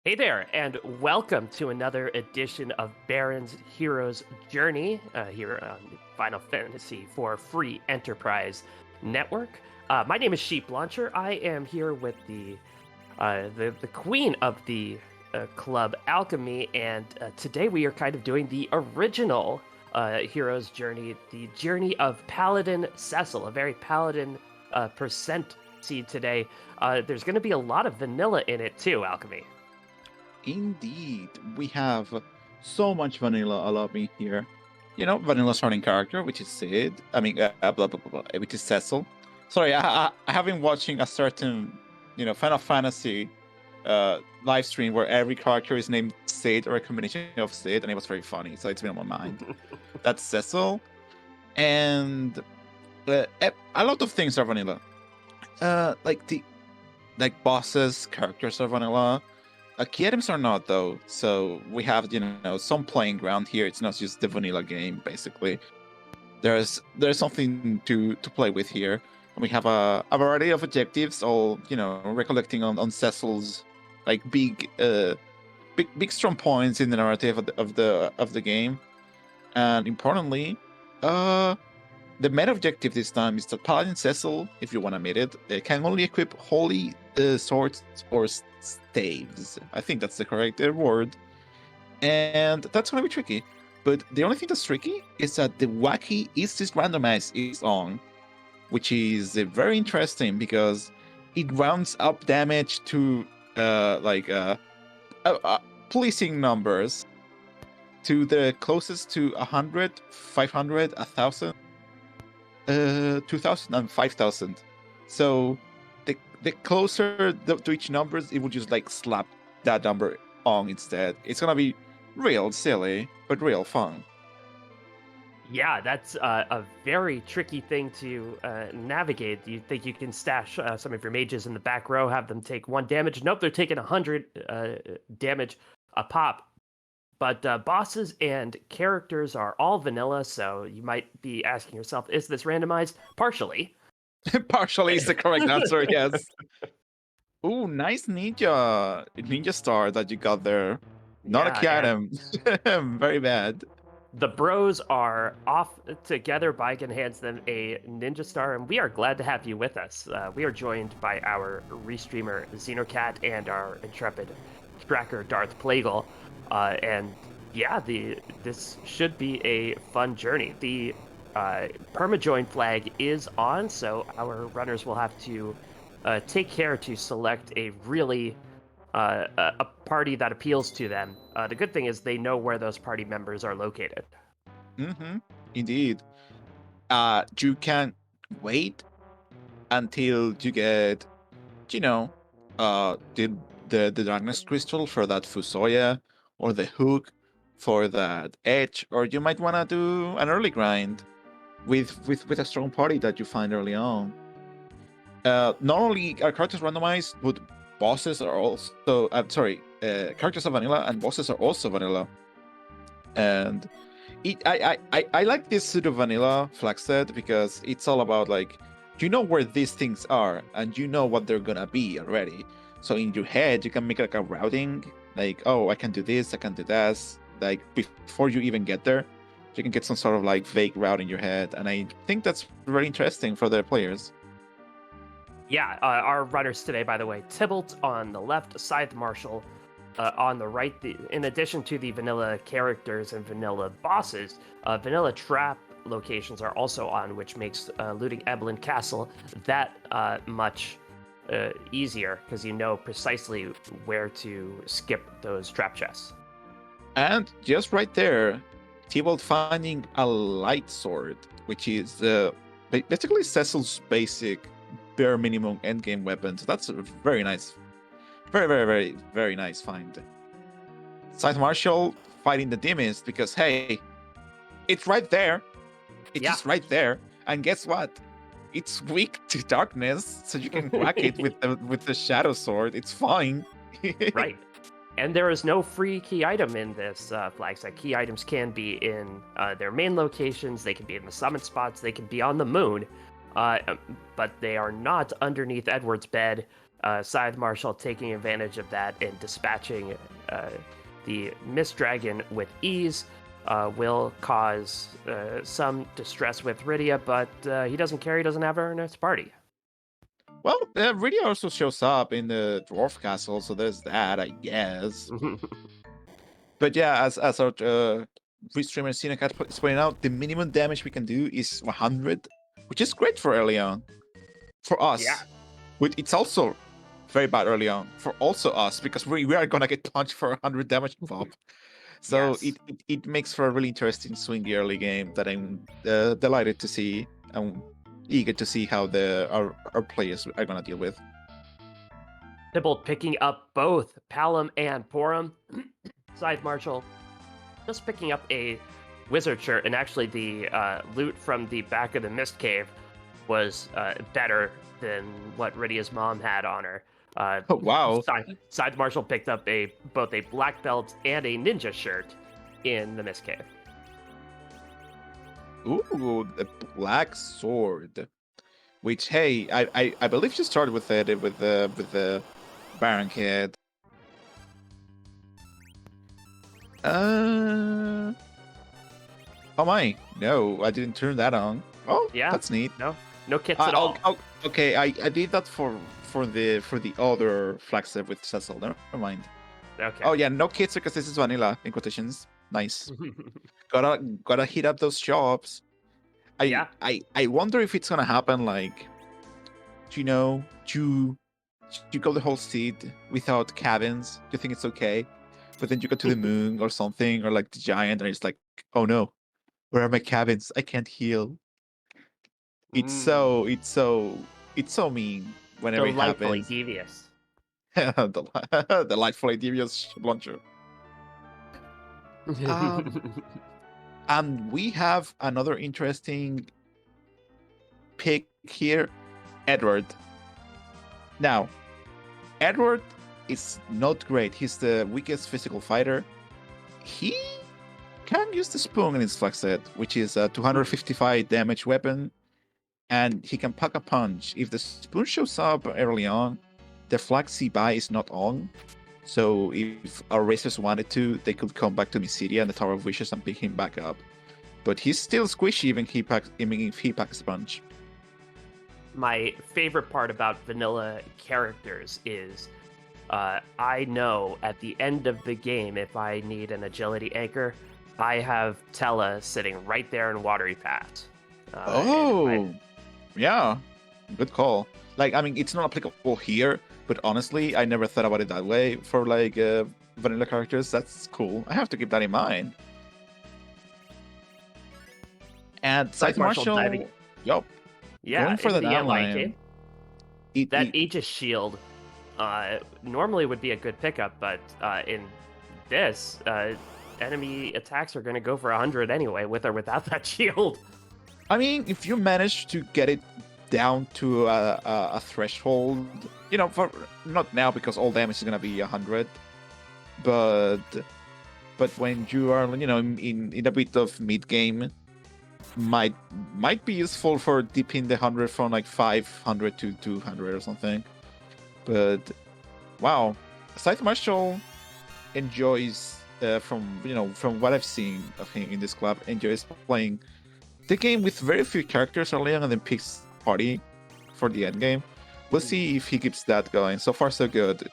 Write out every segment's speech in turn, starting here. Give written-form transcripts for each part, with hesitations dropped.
Hey there, and welcome to another edition of Baron's Hero's Journey here on Final Fantasy for Free Enterprise Network. My name is Sheep Launcher. I am here with the queen of the club, Alchemy, and today we are kind of doing the original Hero's Journey, the journey of Paladin Cecil, a very Paladin percent seed today. There's going to be a lot of vanilla in it too, Alchemy. Indeed, we have so much vanilla allowed me here. Vanilla starting character, which is Sid. Blah, blah, blah, blah, which is Cecil. Sorry, I have been watching a certain, Final Fantasy live stream where every character is named Sid or a combination of Sid, and it was very funny. So it's been on my mind. That's Cecil, and a lot of things are vanilla. Like bosses, characters are vanilla. Key items are not though, so we have some playing ground here. It's not just the vanilla game basically. There's something to play with here. We have a variety of objectives, all recollecting on Cecil's like big strong points in the narrative of the game, and importantly, the main objective this time is that Paladin Cecil, if you want to admit it, can only equip holy swords or staves. I think that's the correct word. And that's going to be tricky. But the only thing that's tricky is that the wacky is this randomized is on, which is very interesting because it rounds up damage to pleasing numbers to the closest to 100, 500, 1,000. 2,000 and 5,000. So the closer to each numbers, it would just like slap that number on instead. It's gonna be real silly, but real fun. Yeah, that's a very tricky thing to navigate. You think you can stash some of your mages in the back row, have them take 1 damage? Nope, they're taking 100 damage a pop. But bosses and characters are all vanilla, so you might be asking yourself, is this randomized? Partially. Partially is the correct answer, yes. Ooh, nice ninja star that you got there. Not a Yeah, key and item. Very bad. the bros are off together. Bike hands them a ninja star, and we are glad to have you with us. We are joined by our restreamer Xenocat and our intrepid tracker Darth Plagal. And yeah, this should be a fun journey. The permajoin flag is on, so our runners will have to take care to select a really a party that appeals to them. The good thing is they know where those party members are located. Mm-hmm. Indeed. You can wait until you get, you know, the darkness crystal for that Fusoya, or the hook for that edge, or you might want to do an early grind with a strong party that you find early on. Not only are characters randomized, but bosses are also. Characters are vanilla and bosses are also vanilla. And I like this pseudo vanilla flag set because it's all about like you know where these things are and you know what they're gonna be already. So in your head you can make like a routing, like, oh, I can do this, I can do that. Like before you even get there, you can get some sort of like vague route in your head, and I think that's very interesting for the players. Yeah, our runners today, by the way, Tybalt on the left, Scythe Marshall on the right. In addition to the vanilla characters and vanilla bosses, vanilla trap locations are also on, which makes looting Ebelin Castle that much easier because you know precisely where to skip those trap chests. And just right there, Tybalt finding a light sword, which is basically Cecil's basic bare minimum endgame weapon. So that's a very nice, very, very, very, very nice find. Scythe Marshall fighting the demons because hey, it's right there. It's Yeah. just right there. And guess what? It's weak to darkness, so you can whack it with the shadow sword. It's fine. Right. And there is no free key item in this flag set. Key items can be in their main locations, they can be in the summit spots, they can be on the moon, but they are not underneath Edward's bed. Scythe Marshal taking advantage of that and dispatching the Mist Dragon with ease will cause some distress with Rydia, but he doesn't care. He doesn't have her in his party. Well, Rydia also shows up in the dwarf castle, so there's that, I guess. But yeah, as our restreamer Cinecat is pointing out, the minimum damage we can do is 100, which is great for early on. For us. Yeah. It's also very bad early on for also us, because we are gonna get punched for 100 damage pop. So Yes. it makes for a really interesting swingy early game that I'm delighted to see. I'm eager to see how our players are gonna deal with. Tybalt picking up both Palom and Porum. Scythe Marshal just picking up a wizard shirt, and actually the loot from the back of the Mist Cave was better than what Rydia's mom had on her. Oh wow! Scythe Marshal picked up both a black belt and a ninja shirt in the Mist Cave. Ooh, the black sword. Which, hey, I believe you started with it with the Baron Kid. Oh my! No, I didn't turn that on. Oh, yeah, that's neat. No kits at all. Okay, I did that for the other flagship with Cecil. Never mind. Okay. Oh yeah, no kits because this is vanilla in quotations. Nice. gotta hit up those shops. I wonder if it's gonna happen like, you know, you go the whole seed without cabins. You think it's okay, but then you go to the moon or something, or like the giant, and it's like, oh no, where are my cabins? I can't heal. It's so mean whenever delightfully it happens. Devious. Delightfully devious launcher. And we have another interesting pick here, Edward. Now, Edward is not great. He's the weakest physical fighter. He can use the spoon in his flex set, which is a 255 damage weapon, and he can pack a punch. If the spoon shows up early on, the flag buy is not on. So if our racers wanted to, they could come back to Mysidia and the Tower of Wishes and pick him back up. But he's still squishy even if he packs a punch. My favorite part about vanilla characters is I know at the end of the game, if I need an agility anchor, I have Tella sitting right there in Watery Pass. Yeah, good call. Like, I mean, it's not applicable here, but honestly, I never thought about it that way for like vanilla characters. That's cool. I have to keep that in mind. And Scythe Marshal, yup. Yeah, going for the downline. That Aegis Shield normally would be a good pickup, but in this, enemy attacks are going to go for 100 anyway, with or without that shield. I mean, if you manage to get it down to a threshold, you know, for not now because all damage is going to be 100, but when you are, you know, in a bit of mid game, might be useful for dipping the 100 from like 500 to 200 or something. But wow, Scythe Marshal enjoys from what I've seen of him in this club, enjoys playing the game with very few characters early on and then picks party for the end game. We'll see if he keeps that going. So far so good.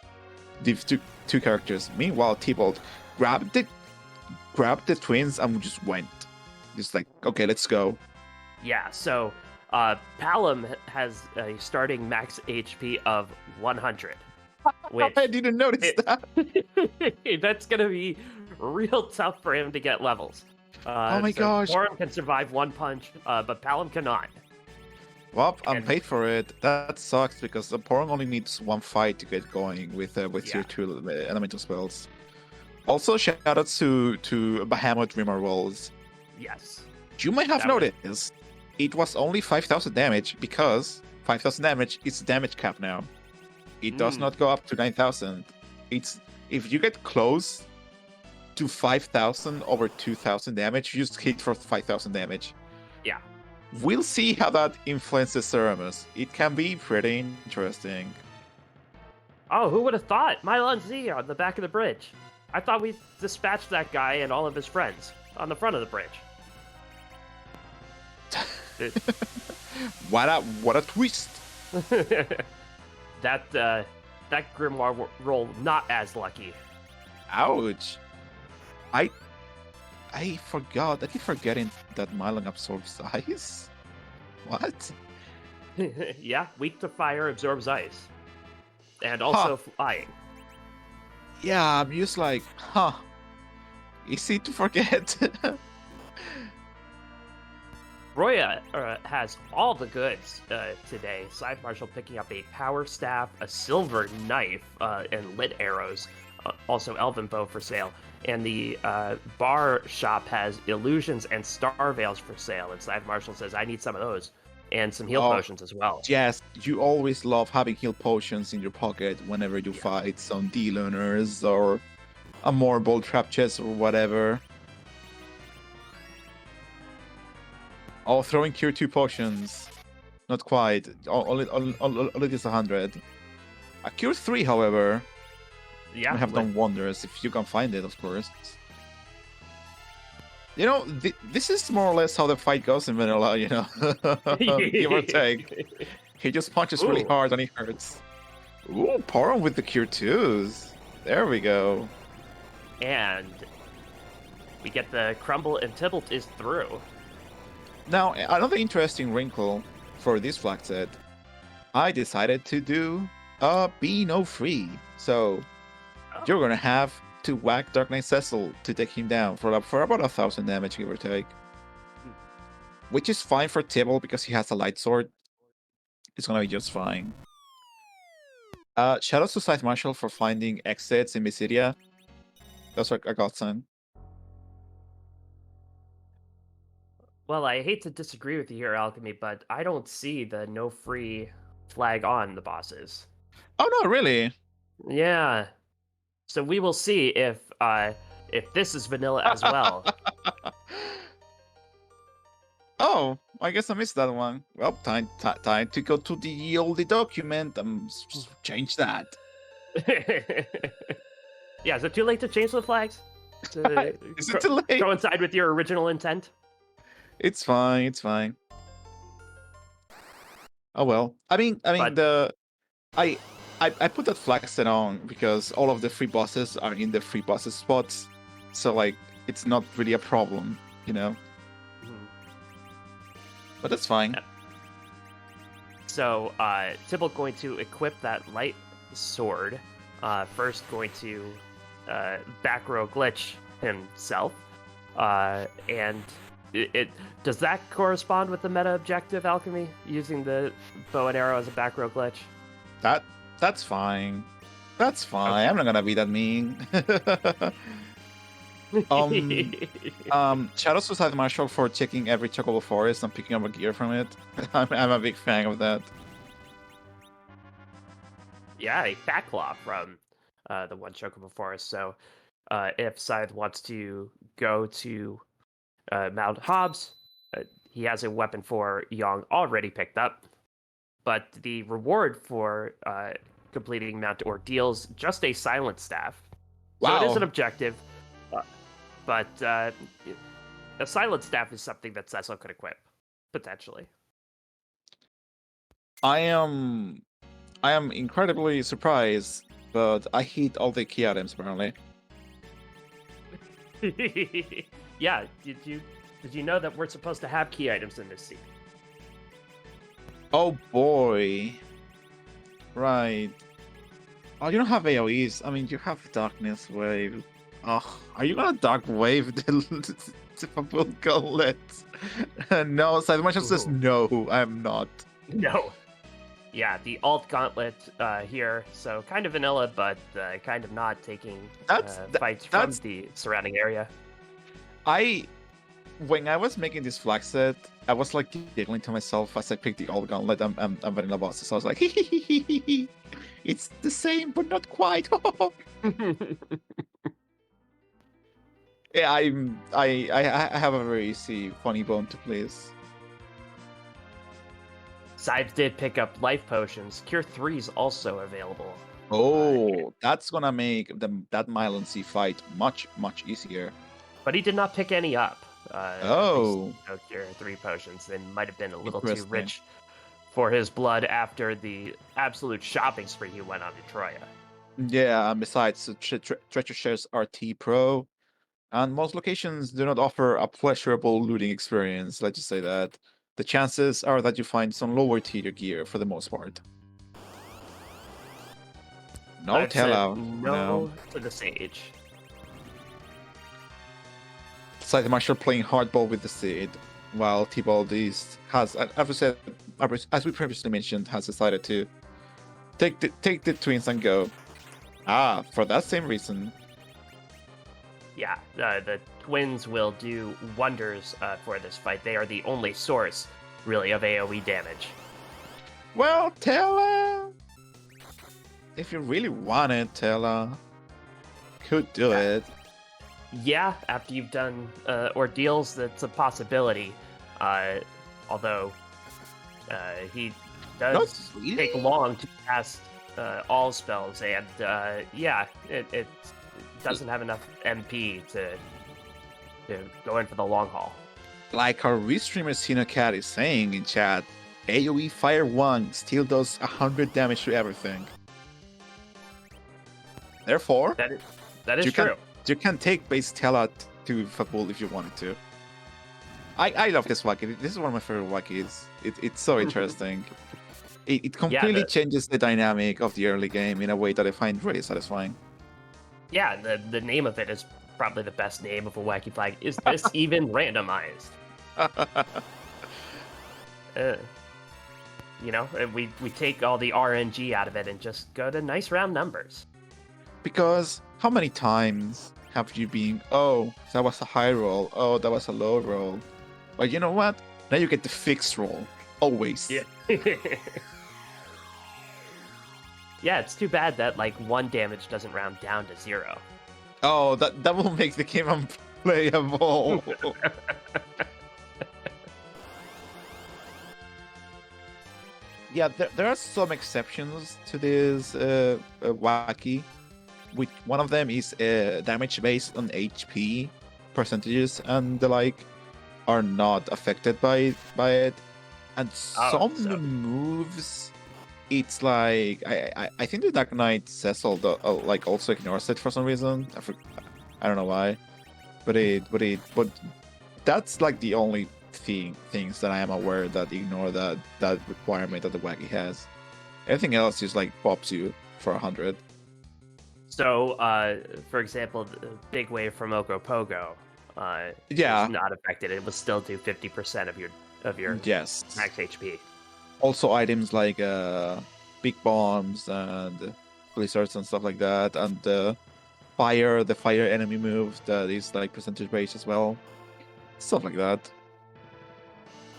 These two characters. Meanwhile, Tybalt grabbed the twins and just went. Just like, okay, let's go. Yeah, so Palom has a starting max HP of 100. Which I didn't notice that. That's going to be real tough for him to get levels. Oh my gosh. Porum can survive one punch, but Palom cannot. Well, I'm paid for it. That sucks because the Porum only needs one fight to get going with tier 2 elemental spells. Also, shoutouts to Bahamut Rimmer rolls. Yes. You might have noticed it was only 5,000 damage because 5,000 damage is damage cap now. It does not go up to 9,000. It's if you get close to 5,000 over 2,000 damage, you just hit for 5,000 damage. Yeah. We'll see how that influences Ceremus. It can be pretty interesting. Oh, who would have thought? Mylon Z on the back of the bridge. I thought we dispatched that guy and all of his friends on the front of the bridge. It- What a twist! that grimoire roll not as lucky. Ouch! I forgot. I keep forgetting that Mylon absorbs ice. What? Yeah, weak to fire, absorbs ice, and Huh. also flying. Yeah, I'm just like, huh. Easy to forget. Roya has all the goods today. Scythe Marshal picking up a power staff, a silver knife, and lit arrows. Also, Elven bow for sale. And the bar shop has illusions and star veils for sale. And Scythe Marshal says, I need some of those. And some heal Oh, potions as well. yes, you always love having heal potions in your pocket whenever you fight some D-learners or a more bolt trap chest or whatever. Oh, throwing cure 2 potions. Not quite. Only this 100. A cure 3, however, Yeah, may have done wonders if you can find it, of course. You know, this is more or less how the fight goes in vanilla, you know? Give or take. He just punches really Ooh. hard and he hurts. Ooh, power with the cure 2s. There we go. And we get the crumble and Tybalt is through. Now, another interesting wrinkle for this flag set, I decided to do a be no free. So you're gonna have to whack Dark Knight Cecil to take him down for about 1,000 damage, give or take. Which is fine for Tybalt because he has a light sword. It's gonna be just fine. Shout out to Scythe Marshal for finding exits in Mysidia. That's a godsend. Well, I hate to disagree with you here, Alchemy, but I don't see the no free flag on the bosses. Oh no, really? Yeah. So we will see if this is vanilla as well. Oh, I guess I missed that one. Well, time to go to the oldie document and change that. Yeah, is it too late to change the flags? Is it too late? Coincide with your original intent? It's fine. It's fine. Oh well. I mean, But- I put that flag set on because all of the free bosses are in the free bosses spots, so like it's not really a problem, you know. But that's fine. Yeah. So, Tybalt going to equip that light sword. First going to back row glitch himself. And it does that correspond with the meta objective, Alchemy? Using the bow and arrow as a back row glitch? That's fine. That's fine. Okay. I'm not gonna be that mean. Shout out to Scythe Marshal for checking every Chocobo Forest and picking up a gear from it. I'm a big fan of that. Yeah, a fat claw from the one Chocobo Forest. So if Scythe wants to go to Mount Hobbs, he has a weapon for Young already picked up. But the reward for completing Mount Ordeal's just a silent staff. Wow. So it is an objective. But a silent staff is something that Cecil could equip, potentially. I am incredibly surprised, but I hit all the key items apparently. Yeah, did you know that we're supposed to have key items in this scene? Oh boy. Right. Oh, you don't have AoEs. I mean, you have Darkness Wave. Oh, are you gonna Dark Wave the Full Gauntlet? No, Scythe Marshal says no, I'm not. No. Yeah, the alt gauntlet here, so kind of vanilla, but kind of not taking fights from the surrounding area. When I was making this flag set, I was like giggling to myself as I picked the alt gauntlet and vanilla bosses. So I was like, it's the same, but not quite. Yeah, I have a very easy funny bone to please. Scythe did pick up life potions. Cure 3 is also available. Yeah, Oh, that's gonna make that Milan Sea fight much easier. but he did not pick any up. At least Oh, those tier 3 potions. They might have been a little too interesting. rich for his blood after the absolute shopping spree he went on to Troya. Yeah, and besides, Treasure Shares RT Pro, and most locations do not offer a pleasurable looting experience. Let's just say that. The chances are that you find some lower tier gear for the most part. No I've said Tela for now. no to the Sage. Side Marshal playing hardball with the Seed, while Tybalt is has, as we said, as we previously mentioned, has decided to take the twins and go. Ah, for that same reason. Yeah, the twins will do wonders for this fight. They are the only source, really, of AoE damage. Well, Tela, if you really wanted, Tela could do Yeah, it. yeah. After you've done ordeals, that's a possibility. Uh, although he Not does take really. long to cast all spells, and yeah, it doesn't have enough MP to go in for the long haul. Like our restreamer Sinocat is saying in chat, AoE Fire 1 still does 100 damage to everything. Therefore, That is that is you can true. you can take base Tela to Fabul if you wanted to. I love this Wacky. This is one of my favorite Wackies. It's so interesting. It Yeah, completely changes the dynamic of the early game in a way that I find really satisfying. the name of it is probably the best name of a wacky flag. Is this even randomized? Uh, we take all the RNG out of it and just go to nice round numbers. Because how many times have you been, oh, that was a high roll, oh, that was a low roll. But you know what? Now you get the fixed roll. Always. Yeah. Yeah, it's too bad that like 1 damage doesn't round down to 0. Oh, that will make the game unplayable. Yeah, there are some exceptions to this wacky. Which one of them is damage based on HP percentages and the like are not affected by it. And Oh, some so moves, it's like I think the Dark Knight Cecil like also ignores it for some reason. I don't know why, but that's like the only things that I am aware that ignore that requirement that the Wacky has. Everything else is like pops you for 100. so for example, the big wave from Ogopogo is Yeah, not affected. It will still do 50% of your yes. max HP. Also items like big bombs and blizzards and stuff like that, and the fire enemy move that is like percentage based as well, stuff like that.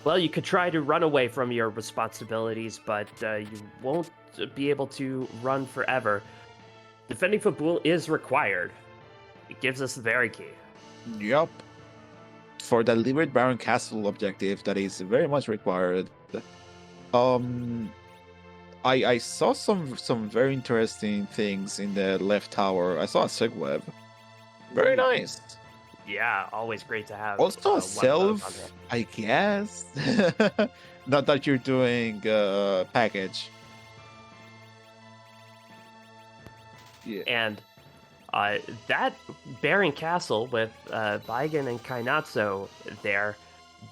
Well, you could try to run away from your responsibilities, but you won't be able to run forever. Defending Fabul is required. It gives us the very key. Yup. For the Liberate Baron Castle objective, that is very much required. Um, I saw some very interesting things in the left tower. I saw a Sigweb. Very nice. Yeah, always great to have Also a one of those on self, I guess. Not that you're doing package. Yeah. And that Baron Castle with Baigen and Kainatsu there,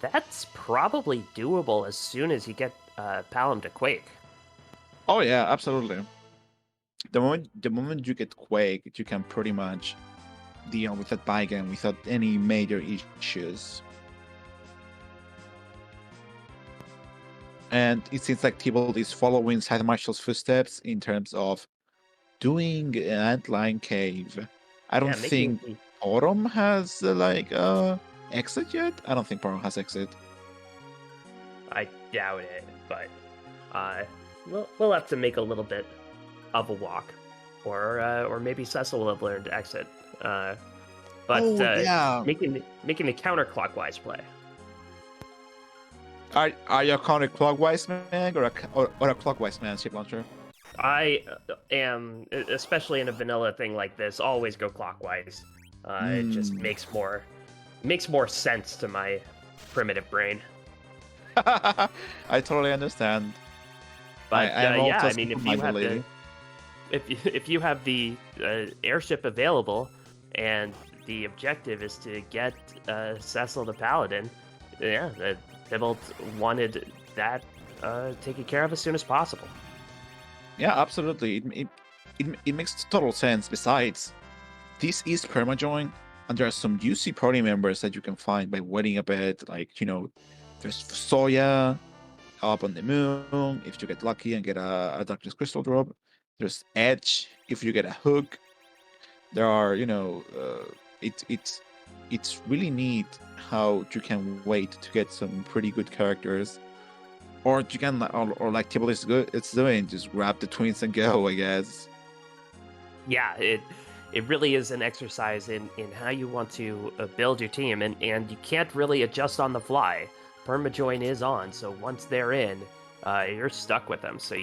that's probably doable as soon as you get Palom to Quake. Oh yeah, absolutely. The moment you get Quake, you can pretty much deal with that Baigen without any major issues. And it seems like Tybalt is following Side Marshal's footsteps in terms of doing an Antline Cave. I don't Yeah, making think Autumn has exit yet. I don't think Autumn has exit. I doubt it, but we'll have to make a little bit of a walk, or maybe Cecil will have learned to exit. But Oh yeah. making the counterclockwise play. Are you a counterclockwise man or a clockwise man, ship launcher? I am, especially in a vanilla thing like this, always go clockwise. It just Mm. makes more sense to my primitive brain. I totally understand. But I am yeah, also I mean, simple-mindedly. if you have the airship available, and the objective is to get Cecil the Paladin, yeah, Tybalt wanted that taken care of as soon as possible. Yeah, absolutely. It makes total sense. Besides, this is permajoin, and there are some juicy party members that you can find by waiting a bit. Like, there's Soya up on the moon if you get lucky and get a Darkness Crystal drop. There's Edge if you get a hook. There are, it's really neat how you can wait to get some pretty good characters, or you can, or like Tibble is good. It's doing just grab the twins and go. I guess. Yeah, it really is an exercise in how you want to build your team, and you can't really adjust on the fly. Permajoin is on, so once they're in, you're stuck with them. So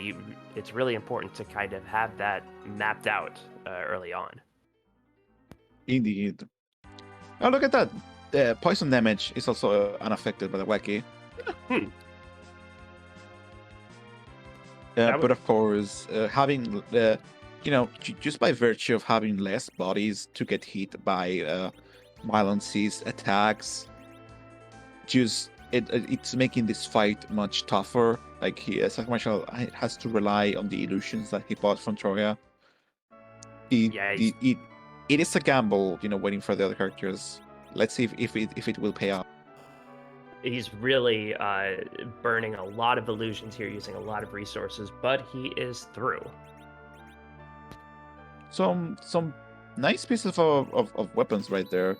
it's really important to kind of have that mapped out early on. Indeed. Oh, look at that. The poison damage is also unaffected by the wacky. Hmm. That But would of course, having just by virtue of having less bodies to get hit by Mylance's attacks, just it's making this fight much tougher. Like Zack Marshall has to rely on the illusions that he bought from Troya. It yeah, it it, it is a gamble, waiting for the other characters. Let's see if it will pay off. he's really burning a lot of illusions here, using a lot of resources, but he is through. Some nice pieces of weapons right there.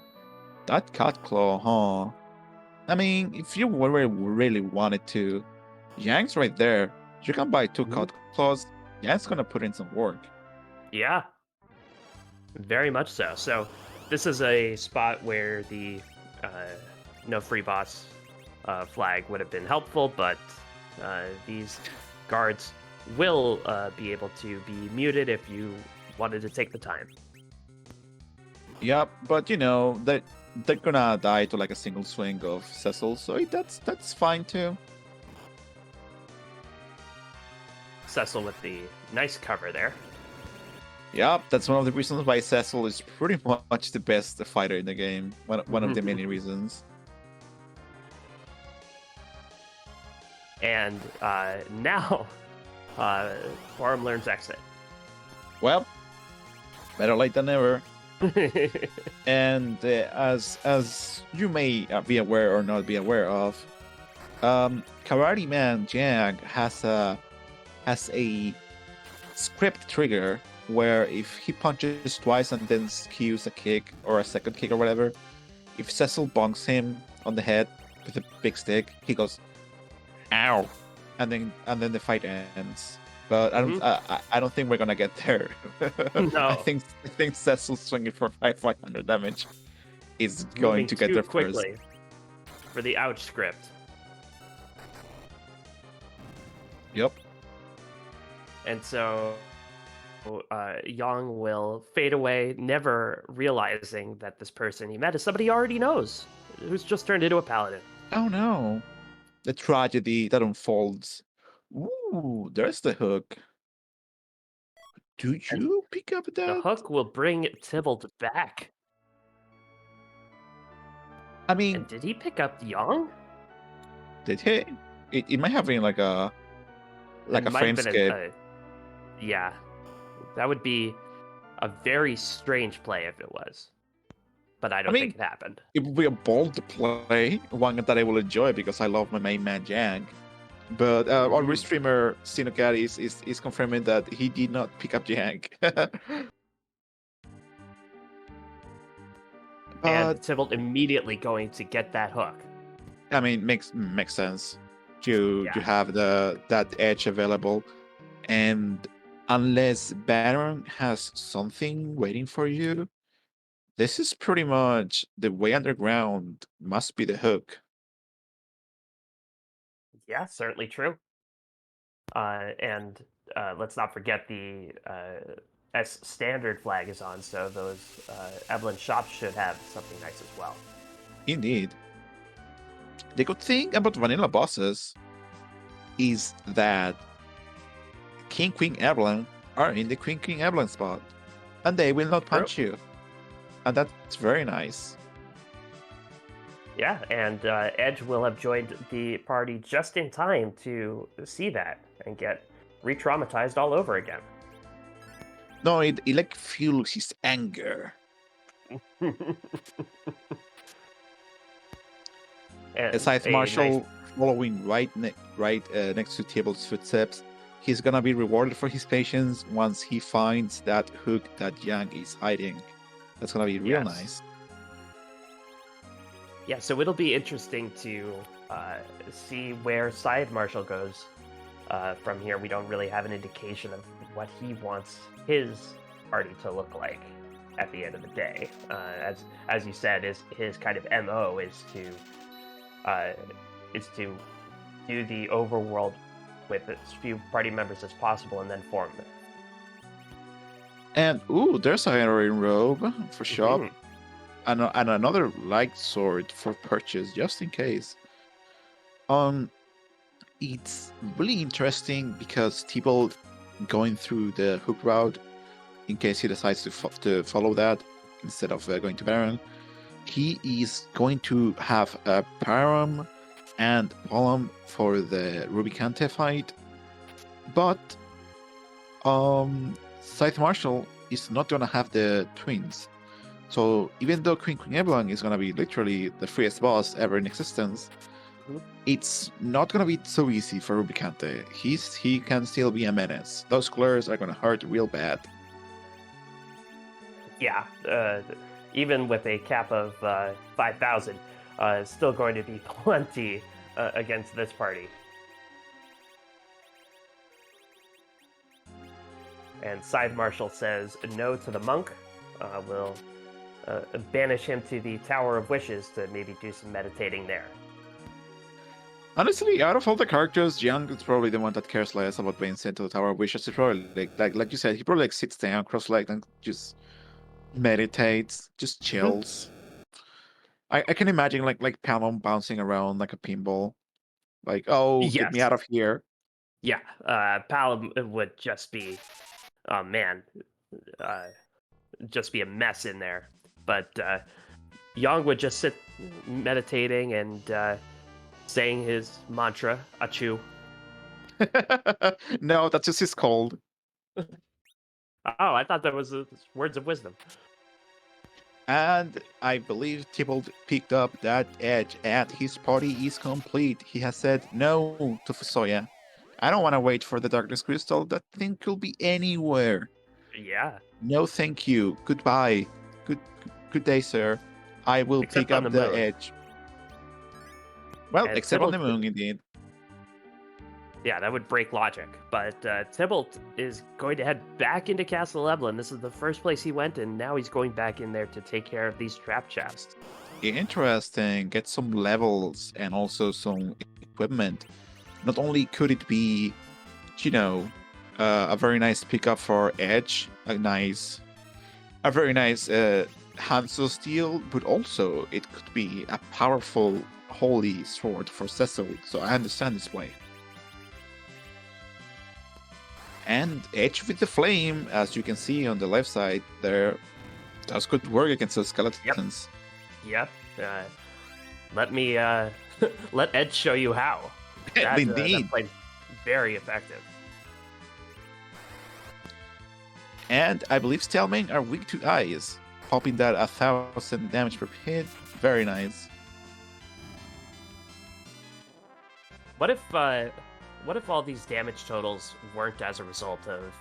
That cat claw, huh? I mean, if you really wanted to, Yang's right there. You can buy two Mhm. cut claws. Yang's gonna put in some work. Yeah, very much so. So this is a spot where the uh, no free boss flag would have been helpful, but these guards will be able to be muted if you wanted to take the time. Yep, but they're gonna die to like a single swing of Cecil, so that's fine too. Cecil with the nice cover there. Yep, that's one of the reasons why Cecil is pretty much the best fighter in the game. One of the many reasons. And now, Farm learns exit. Well, better late than never. And as you may be aware or not be aware of, Karate Man Jag has a script trigger where if he punches twice and then cues a kick or a second kick or whatever, if Cecil bonks him on the head with a big stick, he goes "ow," and then the fight ends. But Mhm. I don't think we're gonna get there. No, I think Cecil swinging for 500 damage is going moving to get too there first. quickly for the ouch script. Yep. And so Yang will fade away, never realizing that this person he met is somebody he already knows, who's just turned into a paladin. Oh no. The tragedy that unfolds. Ooh, there's the hook. Do And you pick up the that? hook will bring Tybalt back. I And mean, did he pick up Yang? did he? It might have been like a It like a might have frame been skip. yeah, that would be a very strange play if it was, but I I don't think mean, it happened. it would be a bold play, one that I will enjoy because I love my main man Yang. But our Mhm. restreamer Sinocat is confirming that he did not pick up Yang. And But Tybalt immediately going to get that hook. I mean, makes sense. You Yeah. have that edge available, and unless Baron has something waiting for you, this is pretty much the way underground must be the hook. Yeah, certainly true. And let's not forget the S standard flag is on, so those Evelyn shops should have something nice as well. Indeed. The good thing about vanilla bosses is that King Queen Evelyn are in the Queen Evelyn spot, and they will not True. punch you, and that's very nice. Yeah, and Edge will have joined the party just in time to see that and get re-traumatized all over again. No, it like fuels his anger. And Scythe a nice, Marshal following next to Table's footsteps. He's gonna be rewarded for his patience once he finds that hook that Yang is hiding. That's gonna be real yes. nice. Yeah, so it'll be interesting to see where Scythe Marshal goes from here. We don't really have an indication of what he wants his party to look like at the end of the day. As you said, his kind of MO is to do the overworld with as few party members as possible and then form them. And ooh, there's a iron robe for shop. Mhm. And another light sword for purchase, just in case. It's really interesting because Tebow going through the hook route, in case he decides to follow that instead of going to Baron, he is going to have a Param and Poem for the Rubicante fight, but Scythe Marshal is not gonna have the twins. So even though Queen Evelyn is gonna be literally the freest boss ever in existence, it's not gonna be so easy for Rubicante. He can still be a menace. Those claws are gonna hurt real bad. Yeah, even with a cap of 5,000, still going to be plenty against this party. And Scythe Marshal says no to the monk. Will banish him to the Tower of Wishes to maybe do some meditating there. Honestly, out of all the characters, Young is probably the one that cares less about being sent to the Tower of Wishes. He probably like you said, he probably sits down, cross-legged, and just meditates, just chills. I can imagine like Palom bouncing around like a pinball. Like, oh, get me Yes. out of here. Yeah, Paladin would just be, oh man, uh, just be a mess in there. But Yang would just sit meditating and saying his mantra, Achu. No, that's just his cold. Oh, I thought that was words of wisdom. And I believe Tybalt picked up that edge, and his party is complete. He has said no to Fusoya. I don't want to wait for the Darkness Crystal. That thing could be anywhere. Yeah, No, thank you. Goodbye. Good day, sir. I will except pick on up the the moon. edge. Well, And except on the Tybalt, moon, indeed. yeah, that would break logic. But Tybalt is going to head back into Castle Evelyn. This is the first place he went, and now he's going back in there to take care of these trap chests. Interesting. Get some levels and also some equipment. Not only could it be, you know, a very nice pickup for Edge, a very nice Hanzo steel, but also it could be a powerful holy sword for Cecil. So I understand this play. And Edge with the Flame, as you can see on the left side there, does good work against those skeletons. Yep. Let me let Ed show you how. That Indeed. played very effective. And I believe Stelmane are weak to ice, popping that 1,000 damage per hit. Very nice. What if all these damage totals weren't as a result of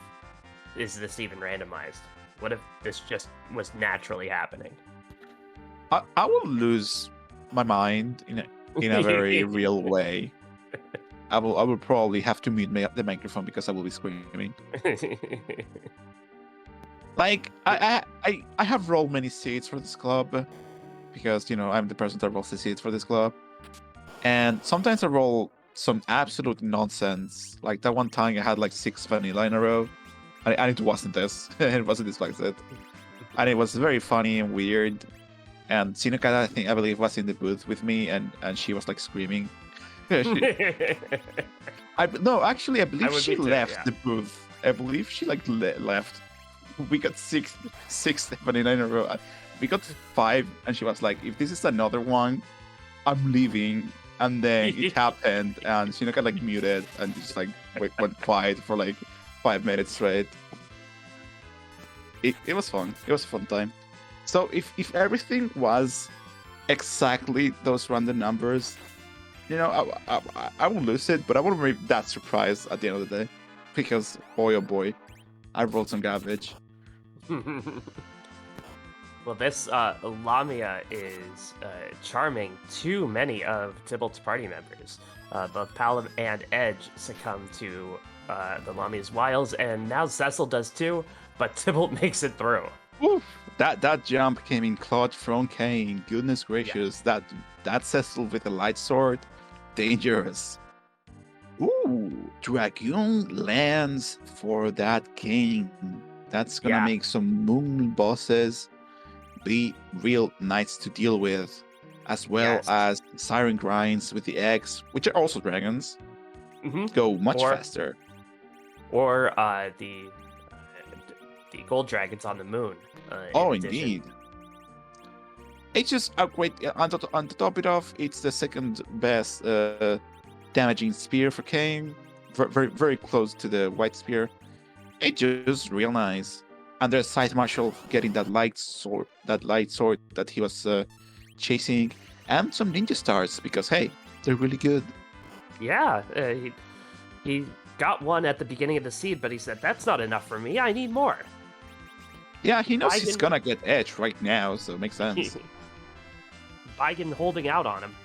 is this even randomized? What if this just was naturally happening? I will lose my mind in a very real way. I will probably have to mute the microphone because I will be screaming. Like I have rolled many seats for this club because I'm the person that rolls the seats for this club, and sometimes I roll some absolute nonsense. Like that one time I had like 6 vanilla in a row, and it wasn't this. It wasn't this like that, and it was very funny and weird. And Sinuka, I believe, was in the booth with me, and she was like screaming. she, no, actually, I I believe would she be too. left Yeah. the booth. I believe she like left. We got six vanilla in a row. We got five, and she was like, "If this is another one, I'm leaving." And then it happened, and Sinuka like muted and just like went quiet for like 5 minutes straight. It was fun. It was a fun time. So if everything was exactly those random numbers, I will lose it, but I won't be that surprised at the end of the day, because boy oh boy, I rolled some garbage. Well, this Lamia is charming to many of Tybalt's party members. Both Paladin and Edge succumb to the Lamia's wiles, and now Cecil does too, but Tybalt makes it through. Oof, that jump came in clutch from Kane. Goodness gracious, that Cecil with a light sword, dangerous. Ooh, Dragoon lands for that king. That's gonna Yeah, make some moon bosses be real nice to deal with, as well yes. as siren grinds with the eggs, which are also dragons, hmm go much Or faster. the gold dragons on the moon. In Oh, addition, indeed. It's just a great on the top it off. It's the second best damaging spear for Kane, very close to the white spear. It's just real nice. And there's Scythe Marshal getting that light sword that he was chasing, and some ninja stars because hey, they're really good. yeah, he got one at the beginning of the seed, but he said that's not enough for me. I need more. Yeah, he knows he's Baigen, gonna get edge right now, so it makes sense. Baigen holding out on him.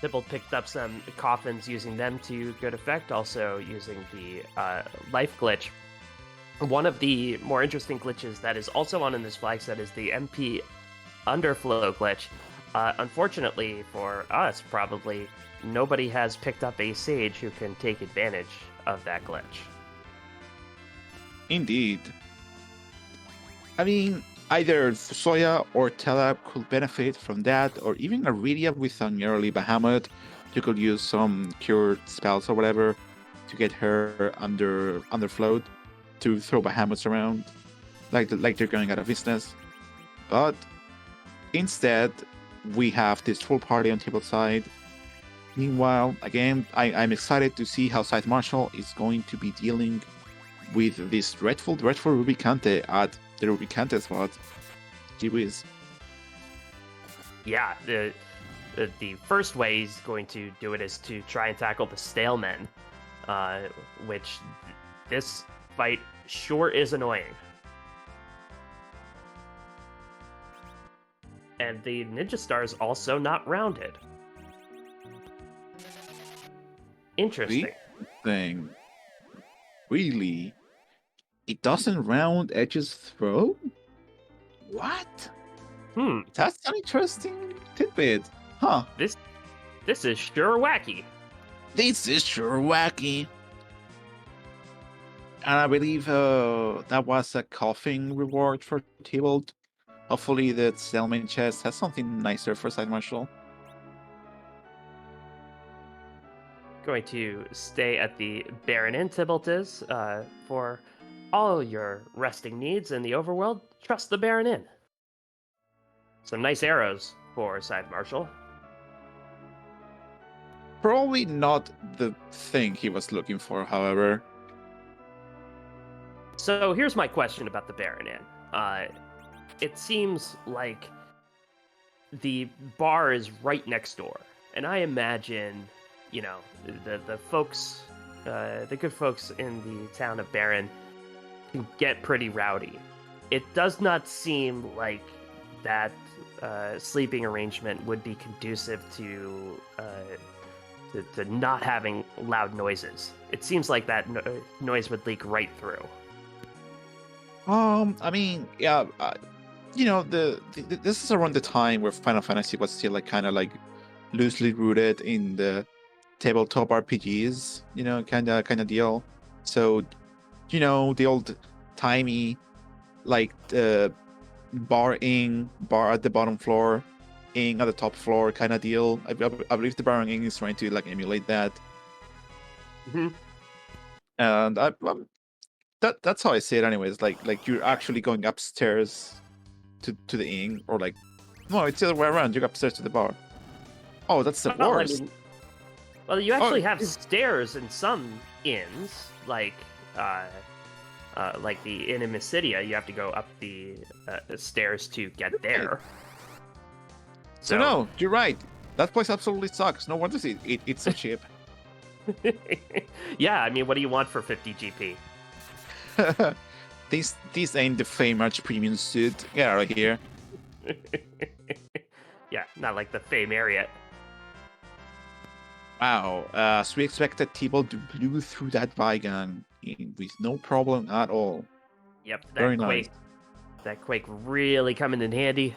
Tybalt picked up some coffins, using them to good effect, also using the life glitch. One of the more interesting glitches that is also on in this flag set is the MP underflow glitch. Unfortunately for us, probably, nobody has picked up a sage who can take advantage of that glitch. Indeed. I mean, either Soya or Telab could benefit from that, or even Aridia with an early Bahamut. You could use some cured spells or whatever to get her underflowed to throw Bahamuts around, like they're going out of business. But instead, we have this full party on table side. Meanwhile, again, I'm excited to see how Scythe Marshal is going to be dealing with this dreadful Rubicante at the Rubicante spot. Gee whiz. Yeah, the first way he's going to do it is to try and tackle the Stalemen, which this fight sure is annoying. And the Ninja Star is also not rounded. Interesting. Thing. Really? It doesn't round Edge's throw? What? Hmm, That's an interesting tidbit. Huh. this is sure wacky. This is sure wacky. And I believe that was a coughing reward for Tybalt. Hopefully the Selman chest has something nicer for Side Marshal. Going to stay at the Baron Inn, Tybalt is, for all your resting needs in the overworld. Trust the Baron Inn. Some nice arrows for Side Marshal. Probably not the thing he was looking for, however. So here's my question about the Baron Inn. It seems like the bar is right next door, and I imagine, the folks, the good folks in the town of Baron can get pretty rowdy. It does not seem like that sleeping arrangement would be conducive to not having loud noises. It seems like that noise would leak right through. I mean, yeah, this is around the time where Final Fantasy was still like kind of like loosely rooted in the tabletop RPGs, kind of deal. So, the old timey like bar at the bottom floor, ing at the top floor kind of deal. I believe the bar and ing is trying to like emulate that, Hmm. and that's how I see it. Anyways, like you're actually going upstairs to the ing, or like no, it's the other way around. You go upstairs to the bar. Oh, that's the Well, I worst. mean, well, you Oh, actually have stairs in some inns, like the inn in Mysidia. You have to go up the stairs to get right. there. So So, no, you're right. That place absolutely sucks. No wonder it's so cheap. yeah, I mean, what do you want for 50 GP? These ain't the Fame-Arch premium suit. Get out of here. Yeah, not like the Fame area. Wow. So we expected T-Ball to blow through that Vigan with no problem at all. Yep, Very nice. that quake really coming in handy.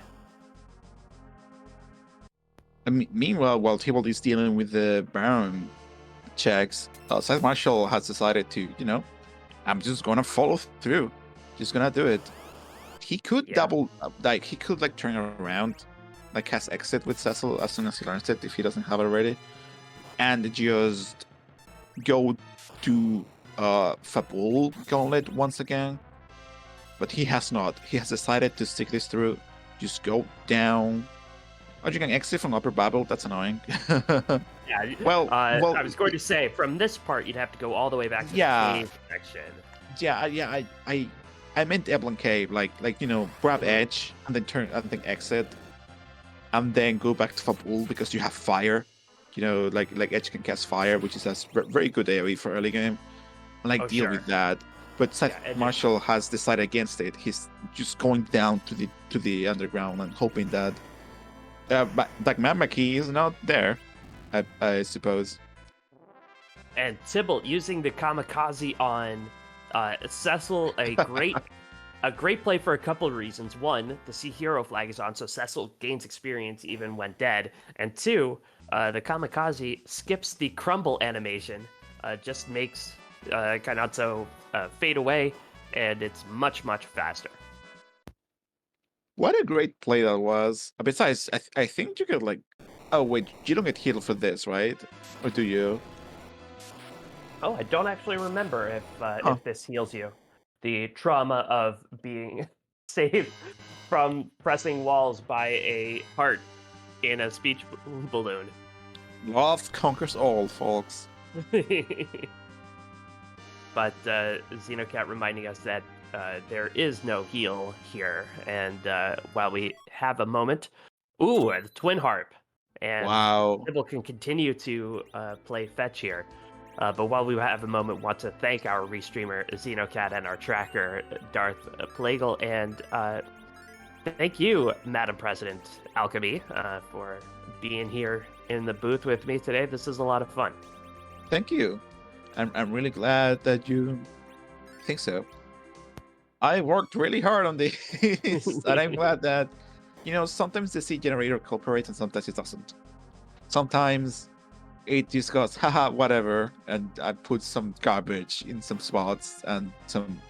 Meanwhile, while T-Ball is dealing with the Baron checks, Seth Marshall has decided to, I'm just gonna follow through. Just gonna do it. He could Yeah. he could like turn around, like cast exit with Cecil as soon as he learns it if he doesn't have it already, and just go to Fabul Gauntlet once again. But he has not. He has decided to stick this through. Just go down. Oh, you can exit from Upper Babel. That's annoying. Yeah. well, I was going to say from this part you'd have to go all the way back to the cave section. yeah. I meant Eblin Cave, like grab Edge and then then exit, and then go back to Fabul because you have fire. Like Edge can cast fire, which is a very good AoE for early game. And like deal Sure. with that. But Seth Marshall has decided against it. He's just going down to the underground and hoping that like Mamaki is not there, I suppose. And Tybalt using the kamikaze on Cecil, a great play for a couple of reasons. One, the Sea Hero flag is on, so Cecil gains experience even when dead. And two, the kamikaze skips the crumble animation, just makes Kanatsu fade away, and it's much, much faster. What a great play that was. Besides, I think you could like. Oh wait, you don't get healed for this, right? Or do you? Oh, I don't actually remember if this heals you. The trauma of being saved from pressing walls by a heart in a speech balloon. Love conquers all, folks. But Xenocat reminding us that there is no heal here, and while we have a moment, the twin harp, and Wow. Sybil can continue to play fetch here. But while we have a moment, want to thank our restreamer Xenocat and our tracker Darth Plagal, and thank you, Madam President Alchemy, for being here in the booth with me today. This is a lot of fun. Thank you. I'm really glad that you think so. I worked really hard on this, and I'm glad that sometimes the seed generator cooperates and sometimes it doesn't. Sometimes it just goes, haha, whatever, and I put some garbage in some spots and some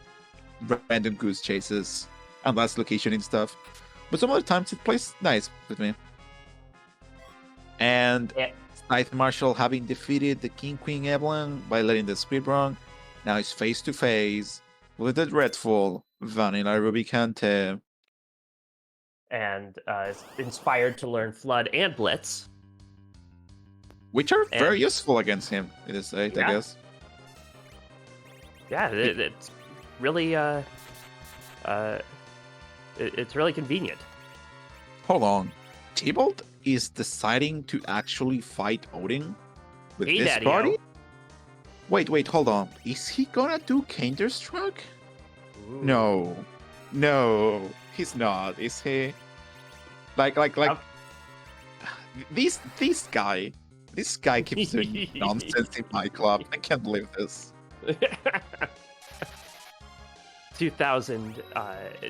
random goose chases and last location and stuff. But some other times it plays nice with me. And Scythe Marshall, having defeated the King Queen Evelyn by letting the script run, now is face to face with the dreadful Vanilla Rubicante. And is inspired to learn Flood and Blitz, which are very useful against him, it is said, I guess. Yeah, it's really it's really convenient. Hold on. Tybalt is deciding to actually fight Odin with this party? Wait, hold on. Is he gonna do Counter-Strike? No, he's not. Is he? Like this guy. This guy keeps doing nonsense in my club. I can't believe this. 2,000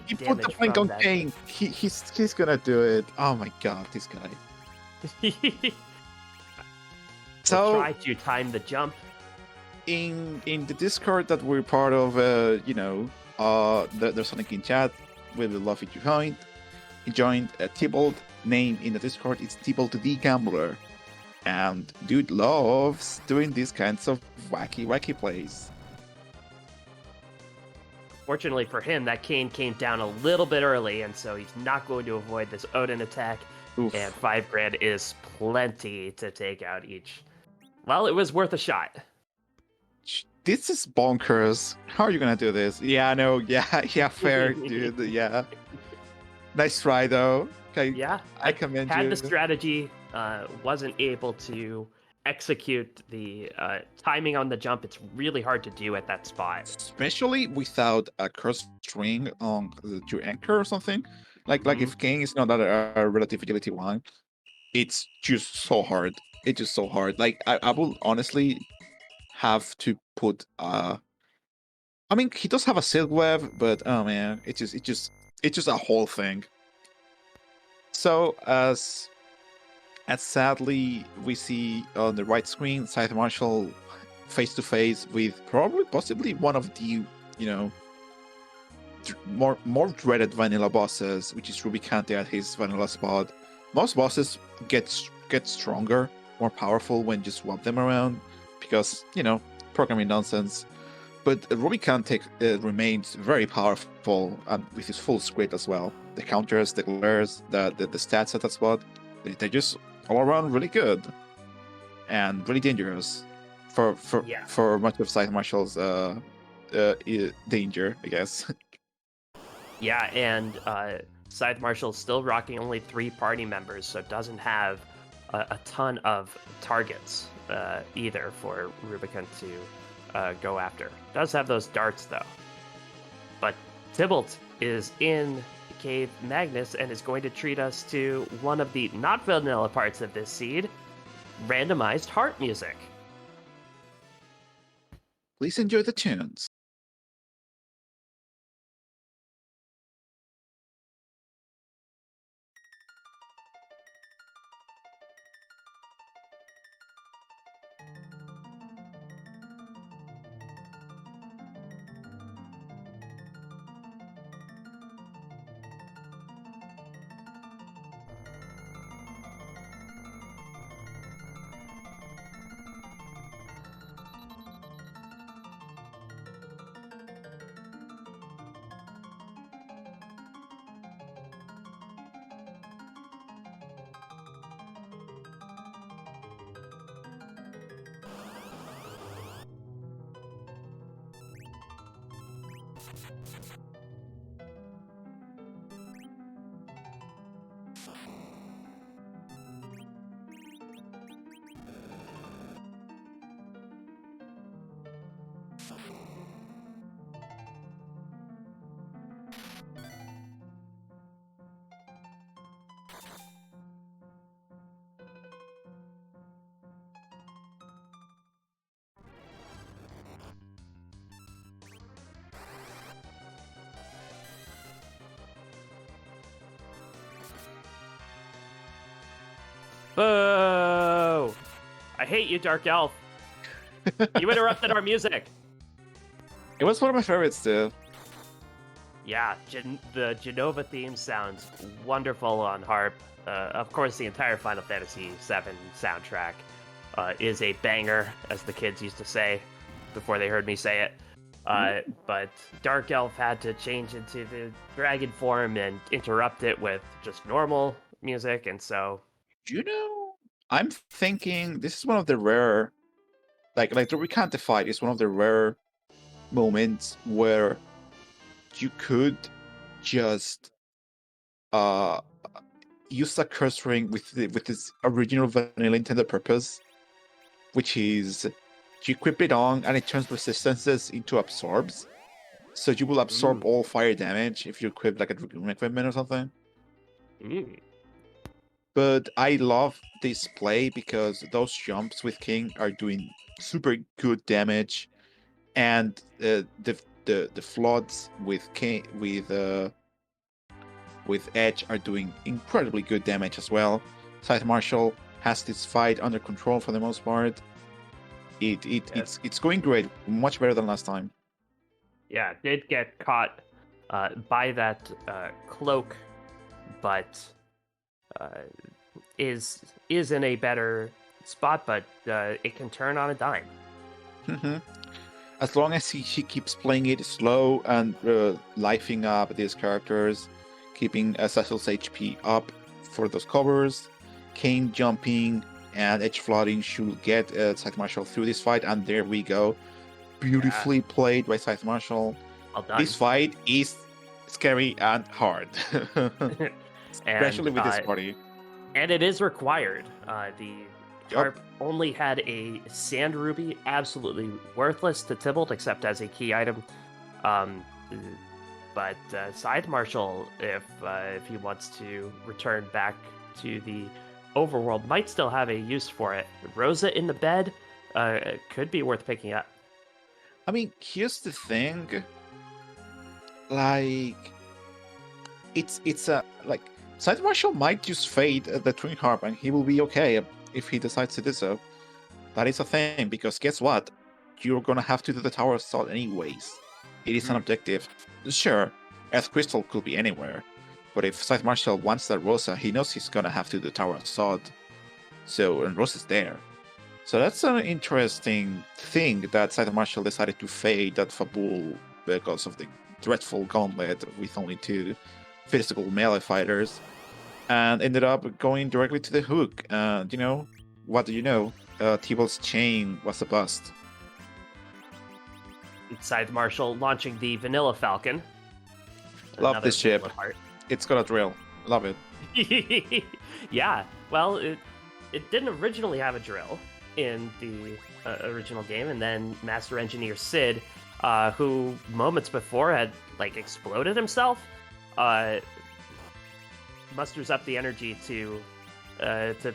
he put the plank on Kane. He's gonna do it. Oh my god, this guy. will So try to time the jump. in the Discord that we're part of, there's something in chat. We would love if you joined. He joined Tybalt. Name in the Discord is Tybalt the Gambler, and dude loves doing these kinds of wacky plays. Fortunately for him, that cane came down a little bit early, and so he's not going to avoid this Odin attack. Oof. And 5 grand is plenty to take out each. Well, it was worth a shot. This is bonkers. How are you gonna do this? Yeah, no, yeah, fair, dude. Yeah, nice try though. Okay, Yeah, I commend had you. the strategy, wasn't able to execute the timing on the jump. It's really hard to do at that spot. Especially without a curse string on your anchor or something. Like if King is not a relative agility one, it's just so hard. It's just so hard. Like I will honestly have to put I mean he does have a silk web, but oh man, it's just a whole thing. So as sadly we see on the right screen, Scythe Marshall face to face with possibly one of the, more dreaded vanilla bosses, which is Rubicante at his vanilla spot. Most bosses get stronger, more powerful when you swap them around because, programming nonsense. But Rubicante remains very powerful with his full script as well. The counters, the glares, the stats at that spot, they're just all around really good and really dangerous for much of Scythe Marshall's danger, I guess. Yeah, and Scythe Marshall's still rocking only 3 party members, so doesn't have a ton of targets either for Rubicon to go after. Does have those darts though. But Tybalt is in Cave Magnus and is going to treat us to one of the not vanilla parts of this seed, randomized heart music. Please enjoy the tunes. Boo! I hate you, Dark Elf. You interrupted our music. It was one of my favorites too. Yeah, the Genova theme sounds wonderful on harp. Of course, the entire Final Fantasy VII soundtrack is a banger, as the kids used to say before they heard me say it. But Dark Elf had to change into the dragon form and interrupt it with just normal music, and so... I'm thinking this is one of the rare, like the Recante fight is one of the rare moments where you could just use a curse ring with its original vanilla intended purpose, which is you equip it on and it turns resistances into absorbs. So you will absorb all fire damage if you equip like a dragoon equipment or something. But I love this play because those jumps with King are doing super good damage, and the floods with King with Edge are doing incredibly good damage as well. Scythe Marshall has this fight under control for the most part. It it Uh, it's going great, much better than last time. yeah, did get caught by that cloak, but uh, is in a better spot. But it can turn on a dime. Hmm. As long as he keeps playing it slow and lifing up these characters, keeping Cecil's HP up for those covers, Kane jumping and edge flooding should get Scythe Marshall through this fight. And there we go. Yeah, Beautifully played by Scythe Marshall. well This done. fight is scary and hard, and especially with this party. and it is required. The Yup. harp only had a sand ruby, absolutely worthless to Tybalt except as a key item. Um, but Scythe Marshal, if he wants to return back to the overworld, might still have a use for it. Rosa in the bed could be worth picking up. I mean, here's the thing. Like, it's a like Scythe Marshal might just fade the Twin Harp and he will be okay if he decides to do so. That is a thing, because guess what? You're gonna have to do the Tower Assault anyways. It is an Mhm. objective. Sure, Earth Crystal could be anywhere, but if Scythe Marshal wants that Rosa, he knows he's gonna have to do the Tower Assault. So, and Rosa's there. So that's an interesting thing that Scythe Marshal decided to fade that Fabul because of the dreadful gauntlet with only two physical melee fighters, and ended up going directly to the hook. And what do you know? Tybalt's chain was a bust. Scythe Marshal launching the Vanilla Falcon. Love Another this ship. vanilla part. It's got a drill. Love it. Yeah, well, it didn't originally have a drill in the original game, and then Master Engineer Sid, who moments before had like exploded himself, uh, musters up the energy to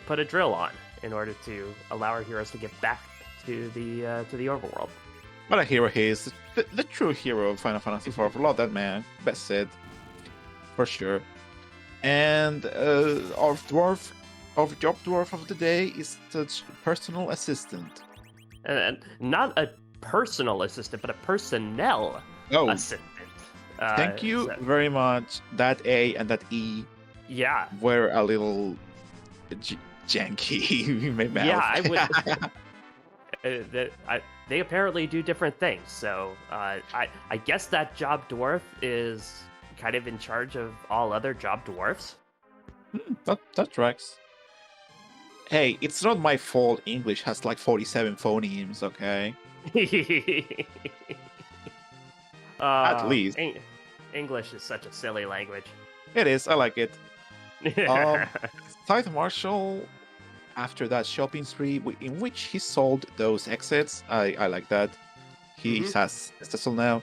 put a drill on in order to allow our heroes to get back to the overworld. What a hero he is. The true hero of Final Fantasy IV. Love that man. Best Sid. For sure. And our job dwarf of the day is the personal assistant. And not a personal assistant, but a personnel Oh, assistant. thank you So, very much. That A and that E yeah, were a little janky in my yeah, mouth. I would. They apparently do different things. So I guess that job dwarf is kind of in charge of all other job dwarfs. That tracks. Hey, it's not my fault English has like 47 phonemes, okay? At least. English is such a silly language. It is, I like it. Scythe Marshall, after that shopping spree in which he sold those exits, I like that. He Mhm. has Cecil now.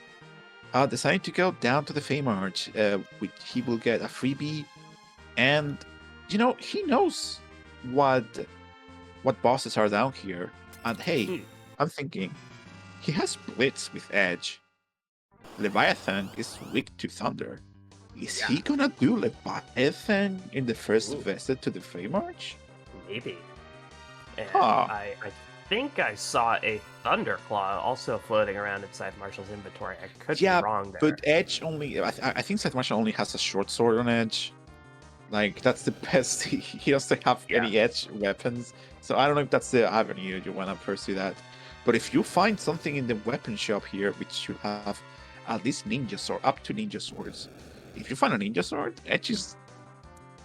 Decided to go down to the Fame Arch, which he will get a freebie, and he knows what bosses are down here. And hey, Hmm. I'm thinking he has Blitz with Edge. Leviathan is weak to Thunder. Is Yeah. he gonna do Leviathan in the first Ooh. visit to the Fame Arch? Maybe. And Huh. I think I saw a Thunderclaw also floating around inside Marshall's inventory. I could be Yeah, wrong there. but Edge only. I think Seth Marshall only has a short sword on Edge. Like that's the best. He doesn't have Yeah. any Edge weapons, so I don't know if that's the avenue you want to pursue that. But if you find something in the weapon shop here, which should have at least ninja sword, up to ninja swords. If you find a ninja sword, Edge is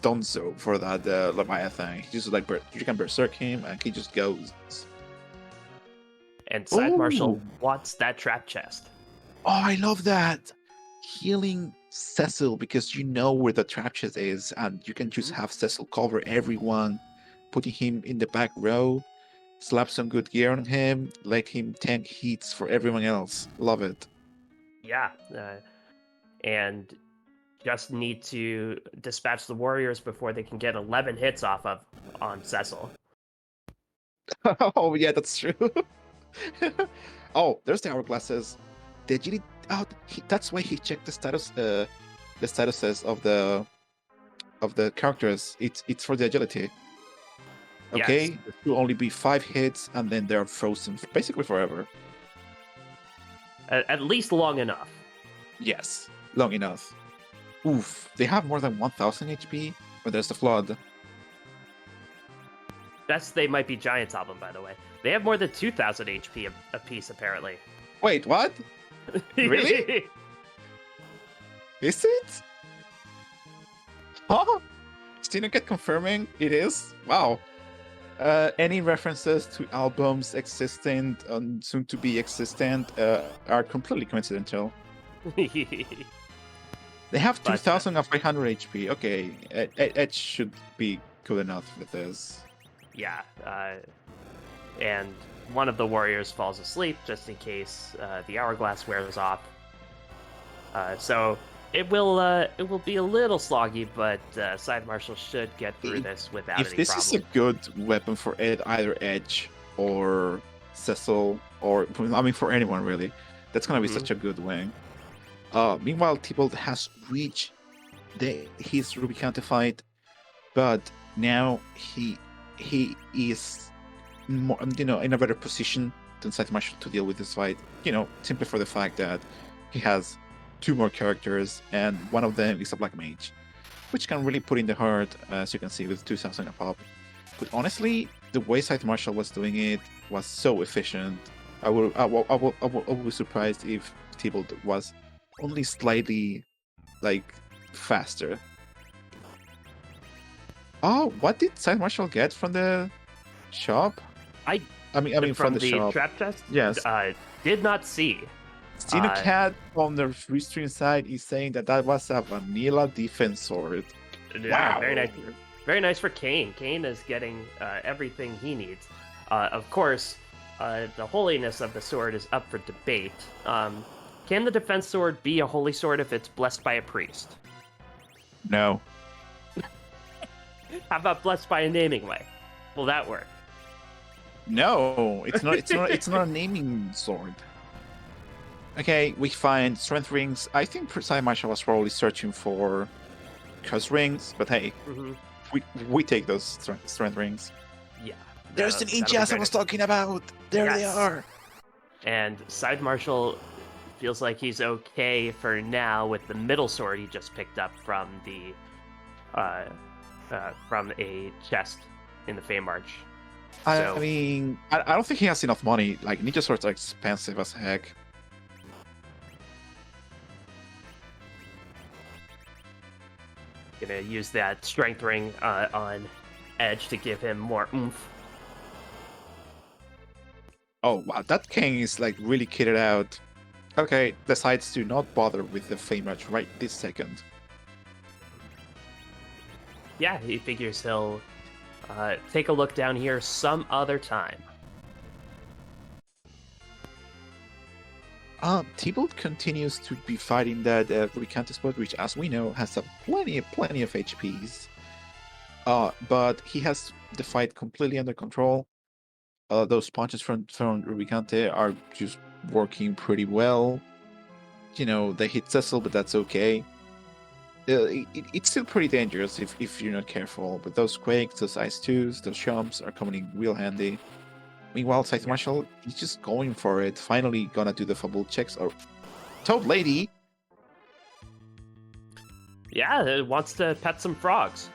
done so for that Leviathan. He just like you can berserk him, and he just goes. And Scythe Marshall Ooh. wants that trap chest. Oh, I love that. Healing Cecil because you know where the trap chest is, and you can just Mhm. have Cecil cover everyone, putting him in the back row, slap some good gear on him, let him tank hits for everyone else. Love it. Yeah. And just need to dispatch the warriors before they can get 11 hits off of on Cecil. Oh yeah, that's true. Oh, there's the hourglasses. Did you? Oh, that's why he checked the status. The statuses of the characters. It's for the agility. Yes, Okay, this will only be 5 hits, and then they're frozen basically forever. at least long enough. Yes, long enough. Oof, they have more than 1000 HP, but there's the flood. Best they might be Giant Top them, by the way. They have more than 2,000 HP a piece, apparently. Wait, what? Really? Is it? Huh? Xenocat confirming it is? Wow. Any references to albums existent and soon to be existent are completely coincidental. They have But, 2,500 HP. Okay, it should be good enough with this. yeah, and one of the warriors falls asleep just in case the hourglass wears off. So it will be a little sloggy, but Side Marshal should get through this without If any this problem. is a good weapon for either Edge or Cecil, or I mean for anyone really, that's gonna be such a good wing. Meanwhile, Tybalt has reached his Rubicante fight, but now he is more, in a better position than Side Marshal to deal with this fight. Simply for the fact that he has 2 more characters, and one of them is a Black Mage, which can really put in the hurt, as you can see with 2,000 a pop. But honestly, the way Scythe Marshal was doing it was so efficient. I would be surprised if Tybalt was only slightly, faster. Oh, what did Scythe Marshal get from the shop? I mean from the shop. trap chest. Yes. Did not see. Xenocat on the restream side is saying that was a vanilla defense sword. Yeah, Wow. very nice. Very nice for Kane. Kane is getting everything he needs. Of course, the holiness of the sword is up for debate. Can the defense sword be a holy sword if it's blessed by a priest? No. How about blessed by a naming way? Will that work? No, it's not. It's not a naming sword. Okay, we find strength rings. I think Side Marshal was probably searching for curse rings, but hey, we take those strength rings. Yeah. There's the ninjas I was talking about. There they are. And Side Marshal feels like he's okay for now with the middle sword he just picked up from a chest in the Fey March. I mean, I don't think he has enough money. Like, ninja swords are expensive as heck. Gonna use that strength ring on Edge to give him more oomph. Oh wow, that king is really kitted out. Okay, decides to not bother with the Fey March right this second. Yeah, he figures he'll take a look down here some other time. Tybalt continues to be fighting that Rubicante spot, which, as we know, has plenty of HPs. But he has the fight completely under control. Those punches from Rubicante are just working pretty well. They hit Cecil, but that's okay. It's still pretty dangerous if you're not careful. But those Quakes, those Ice 2s, those Jumps are coming in real handy. Meanwhile, Scythe Marshal is just going for it. Finally gonna do the fumble checks. Oh, Toad Lady! Yeah, it wants to pet some frogs.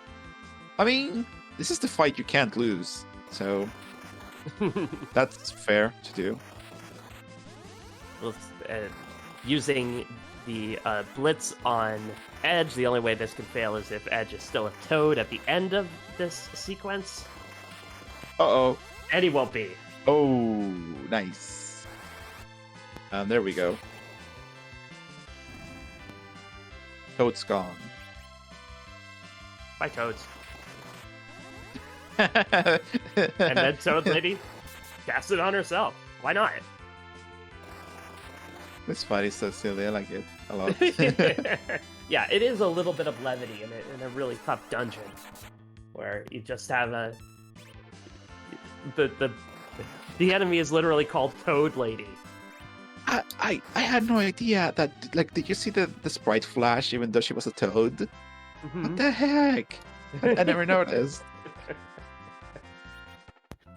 I mean, this is the fight you can't lose. So, that's fair to do. Well, using the Blitz on Edge, the only way this can fail is if Edge is still a Toad at the end of this sequence. Uh-oh. And he won't be. Oh, nice. And there we go. Toad's gone. Bye, Toads. And then Toad Lady cast it on herself. Why not? This fight is so silly. I like it a lot. Yeah, it is a little bit of levity in a really tough dungeon where you just have the enemy is literally called Toad Lady. I had no idea that. Did you see the sprite flash even though she was a toad? Mm-hmm. What the heck? I never noticed.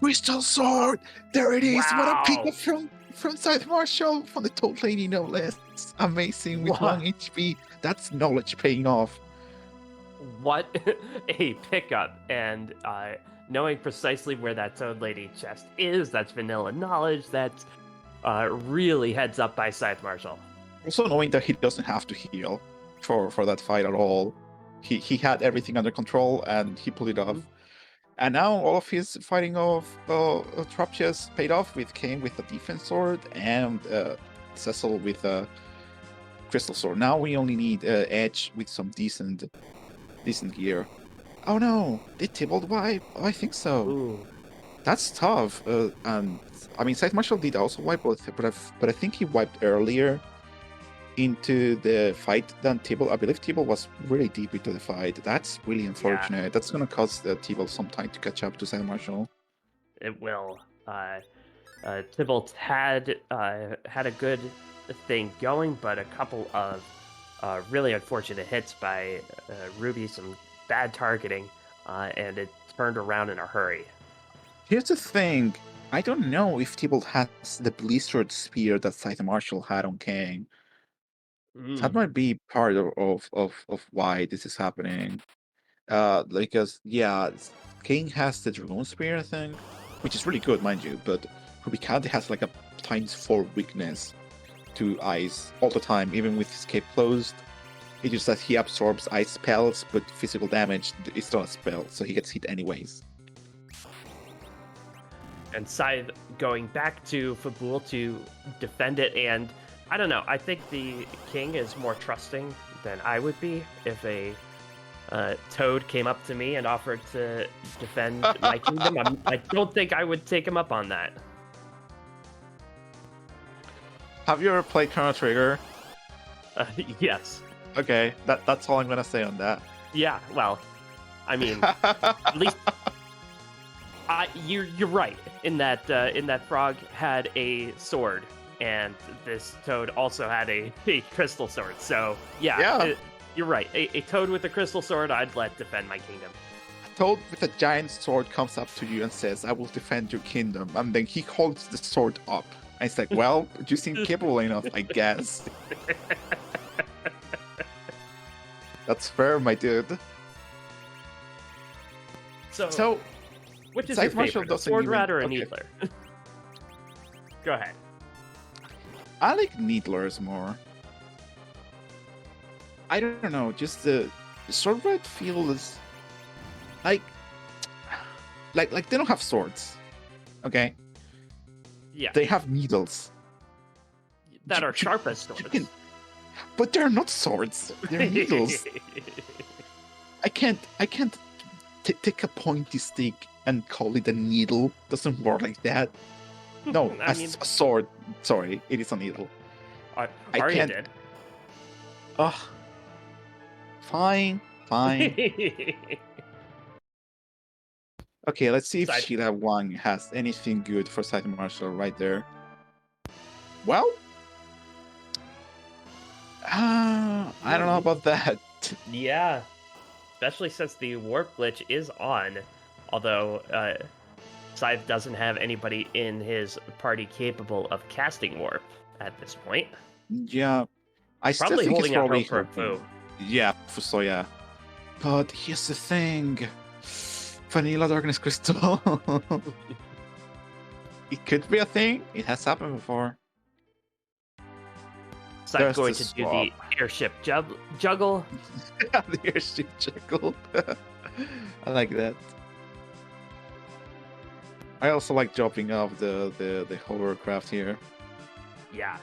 Crystal sword! There it is! What a Wow. pickup from Scythe Marshall, from the Toad Lady, no less. Amazing with What? 1 HP. That's knowledge paying off. What a pickup. And knowing precisely where that Toad Lady chest is, that's vanilla knowledge. That's really heads up by Scythe Marshall. Also knowing that he doesn't have to heal for that fight at all. He had everything under control and he pulled it off. And now all of his fighting of trap chests paid off with Kane with a defense sword and Cecil with a crystal sword. Now we only need Edge with some decent gear. Oh no, they tabled wipe. Oh, I think so. Ooh. That's tough. And I mean, Scythe Marshall did also wipe both, but I think he wiped earlier into the fight than Table. I believe Table was really deep into the fight. That's really unfortunate. Yeah. That's gonna cost Table some time to catch up to Scythe Marshall. It will. Tybalt had a good thing going, but a couple of really unfortunate hits by Ruby, some bad targeting, and it turned around in a hurry. Here's the thing. I don't know if Tybalt has the Blizzard Spear that Scythe Marshall had on Kang. That might be part of why this is happening. Because yeah, King has the Dragon Spear, I think, which is really good, mind you, but Rubicante has like a ×4 weakness to ice all the time, even with escape closed. It's just that he absorbs ice spells, but physical damage is not a spell, so he gets hit anyways. And Scythe going back to Fabul to defend it, and I don't know, I think the king is more trusting than I would be if a Toad came up to me and offered to defend my kingdom. I don't think I would take him up on that. Have you ever played Chrono Trigger? Yes. Okay, that's all I'm gonna say on that. Yeah, well, I mean, at least you're right in that Frog had a sword, and this Toad also had a crystal sword. So yeah. You're right. A Toad with a crystal sword, I'd let defend my kingdom. A Toad with a giant sword comes up to you and says, "I will defend your kingdom," and then he holds the sword up. And it's like, well, you seem capable enough, I guess. That's fair, my dude. So which is your favorite, a Sword Rat or a Needler? Go ahead. I like Needlers more. I don't know, just the Sword Rat feels like they don't have swords, okay? Yeah. They have needles that are sharp as swords. But they're not swords. They're needles. I can't take a pointy stick and call it a needle. Doesn't work like that. No, a sword. Sorry, it is a needle. Arya did. Ugh. Fine. Okay, let's see if Sheila Wang has anything good for Scythe Marshall right there. Well, I don't know about that. Yeah, especially since the warp glitch is on. Although Scythe doesn't have anybody in his party capable of casting warp at this point. Yeah, I still think holding it's probably out for a Fu. Yeah, so yeah. But here's the thing. Vanilla Darkness Crystal. It could be a thing. It has happened before. Scythe going to do the airship juggle. Yeah, the airship juggle. I like that. I also like dropping off the hovercraft here. Yeah.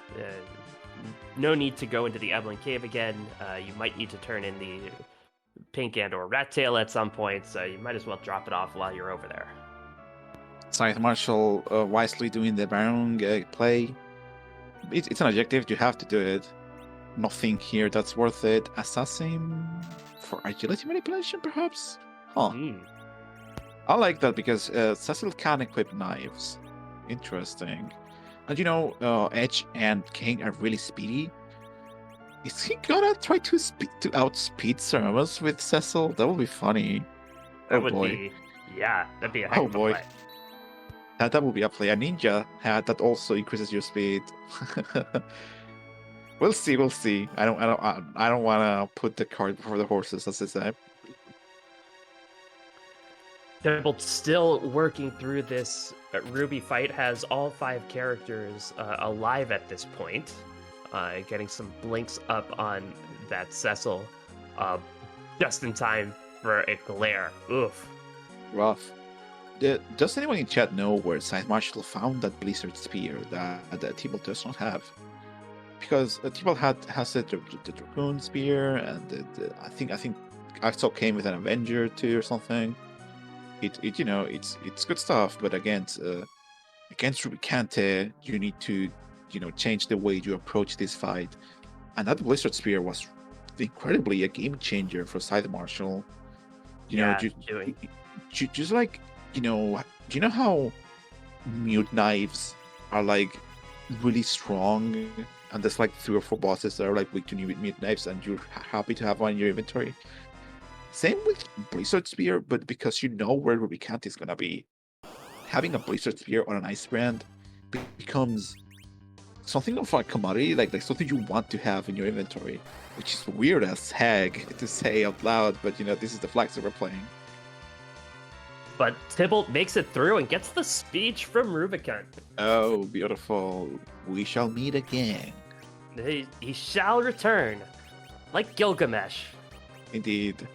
No need to go into the Evelyn Cave again. You might need to turn in the pink and or rat tail at some point, so you might as well drop it off while you're over there. Scythe Marshall wisely doing the Baron play. It's an objective, you have to do it. Nothing here that's worth it. Assassin for agility manipulation, perhaps? Huh. I like that because Cecil can equip knives. Interesting. And you know, Edge and King are really speedy. Is he gonna try to outspeed Cerberus with Cecil? That would be funny. That would be, yeah, that'd be a heck of a play. That would be a play. A ninja hat that also increases your speed. We'll see. We'll see. I don't want to put the cart before the horses, as I say. Tybalt still working through this. Ruby fight has all 5 characters alive at this point. Getting some blinks up on that Cecil, uh, just in time for a glare. Oof. Rough. Does anyone in chat know where Side Marshal found that Blizzard Spear that Tybalt does not have? Because Tybalt has the Dragoon Spear, and I think I saw came with an Avenger too or something. It's good stuff, but against Rubicante, you need to change the way you approach this fight, and that Blizzard Spear was incredibly a game changer for Side Marshal. Yeah, Just like do you know how mute knives are like really strong, and there's like 3 or 4 bosses that are like weak to mute knives, and you're happy to have one in your inventory. Same with Blizzard Spear, but because you know where Rubicant is gonna be, having a Blizzard Spear on an Ice Brand becomes something of a commodity, like something you want to have in your inventory, which is weird as heck to say out loud, but this is the flags that we're playing. But Tybalt makes it through and gets the speech from Rubicant. Oh, beautiful. We shall meet again. He shall return, like Gilgamesh. Indeed.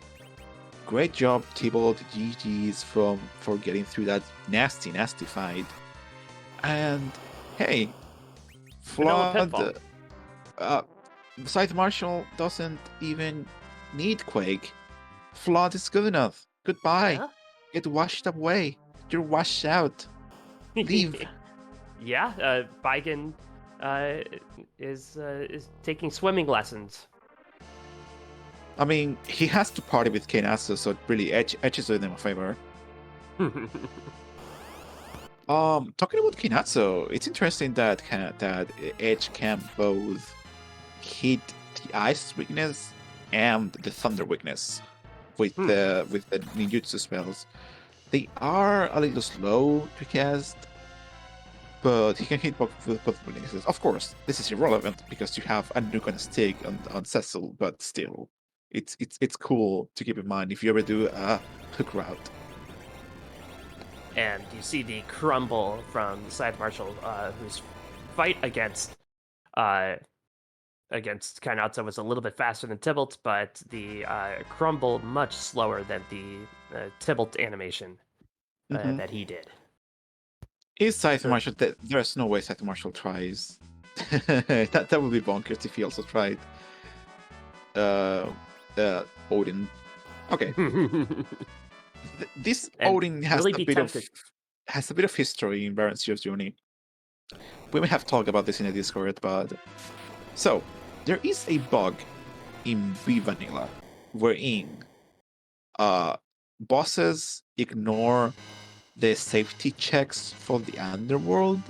Great job, Tybalt. GG's for getting through that nasty fight. And hey, Flood, Scythe Marshal doesn't even need Quake. Flood is good enough. Goodbye. Yeah? Get washed away. You're washed out. Leave. Yeah, Baigen is taking swimming lessons. I mean, he has to party with Keinasu, so it really edges with him a favor. Talking about Keinasu, it's interesting that Edge can both hit the ice weakness and the thunder weakness with the ninjutsu spells. They are a little slow to cast, but he can hit both weaknesses. Of course, this is irrelevant because you have a nuke on a stick on Cecil, but still, it's cool to keep in mind if you ever do a hook route. And you see the crumble from Side Marshal, whose fight against Kainatsu was a little bit faster than Tybalt, but the crumble much slower than the Tybalt animation that he did. Is Scythe Marshal? There's no way Scythe Marshal tries. that would be bonkers if he also tried. Odin. Okay. This Odin has really a bit of history in Baron Seer's journey. We may have talked about this in the Discord, but so there is a bug in V Vanilla wherein bosses ignore the safety checks for the underworld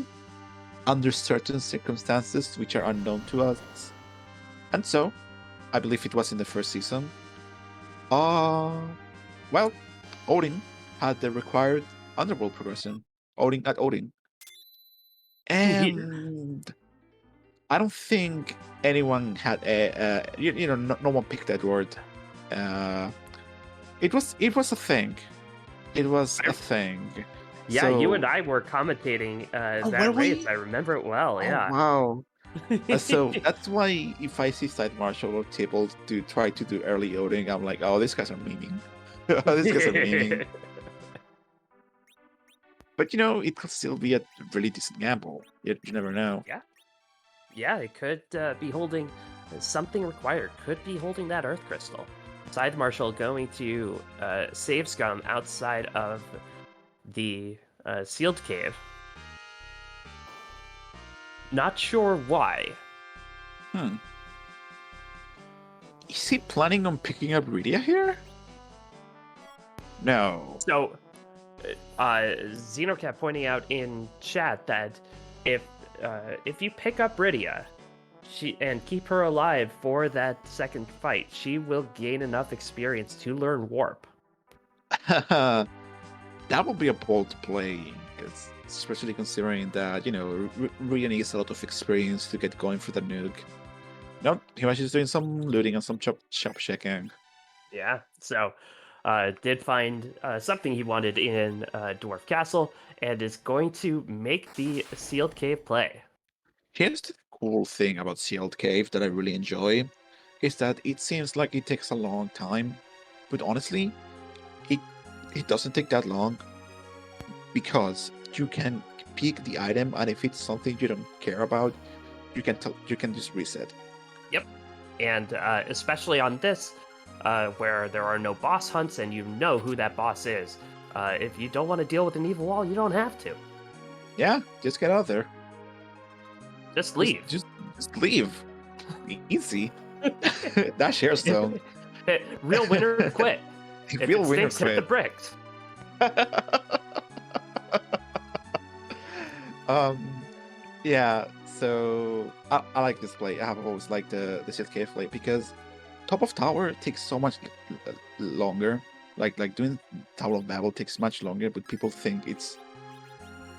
under certain circumstances which are unknown to us. And so, I believe it was in the first season. Well, Odin had the required underworld progression. Odin. And I don't think anyone had no one picked Edward. It was a thing. It was a thing. Yeah, so, you and I were commentating that race. I remember it well. Yeah. Wow. So that's why if I see Side Marshal or Tybalt to try to do early Odin, I'm like, oh, these guys are memeing. These guys are memeing. But it could still be a really decent gamble. You never know. Yeah, it could be holding something required. Could be holding that Earth Crystal. Scythe Marshal going to save Scum outside of the sealed cave. Not sure why. Is he planning on picking up Rydia here? No. So, Xenocat pointing out in chat that if you pick up Rydia, and keep her alive for that second fight, she will gain enough experience to learn Warp. That will be a bold play. especially considering that Rian needs a lot of experience to get going for the nuke. No, he was just doing some looting and some shop checking. Yeah. So, did find something he wanted in Dwarf Castle and is going to make the sealed cave play. Here's the cool thing about Sealed Cave that I really enjoy, is that it seems like it takes a long time, but honestly, it it doesn't take that long because you can pick the item, and if it's something you don't care about, you can just reset. Yep. And especially on this, where there are no boss hunts and you know who that boss is, if you don't want to deal with an evil wall, you don't have to. Yeah, just get out there. Just Just leave. just just leave. Easy. That share zone. Real winner quit. If Real it winner stinks, hit the quit. bricks. um, yeah. So I like this play. I have always liked the Sealed Cave play because Top of Tower takes so much longer. Like doing Tower of Babel takes much longer, but people think it's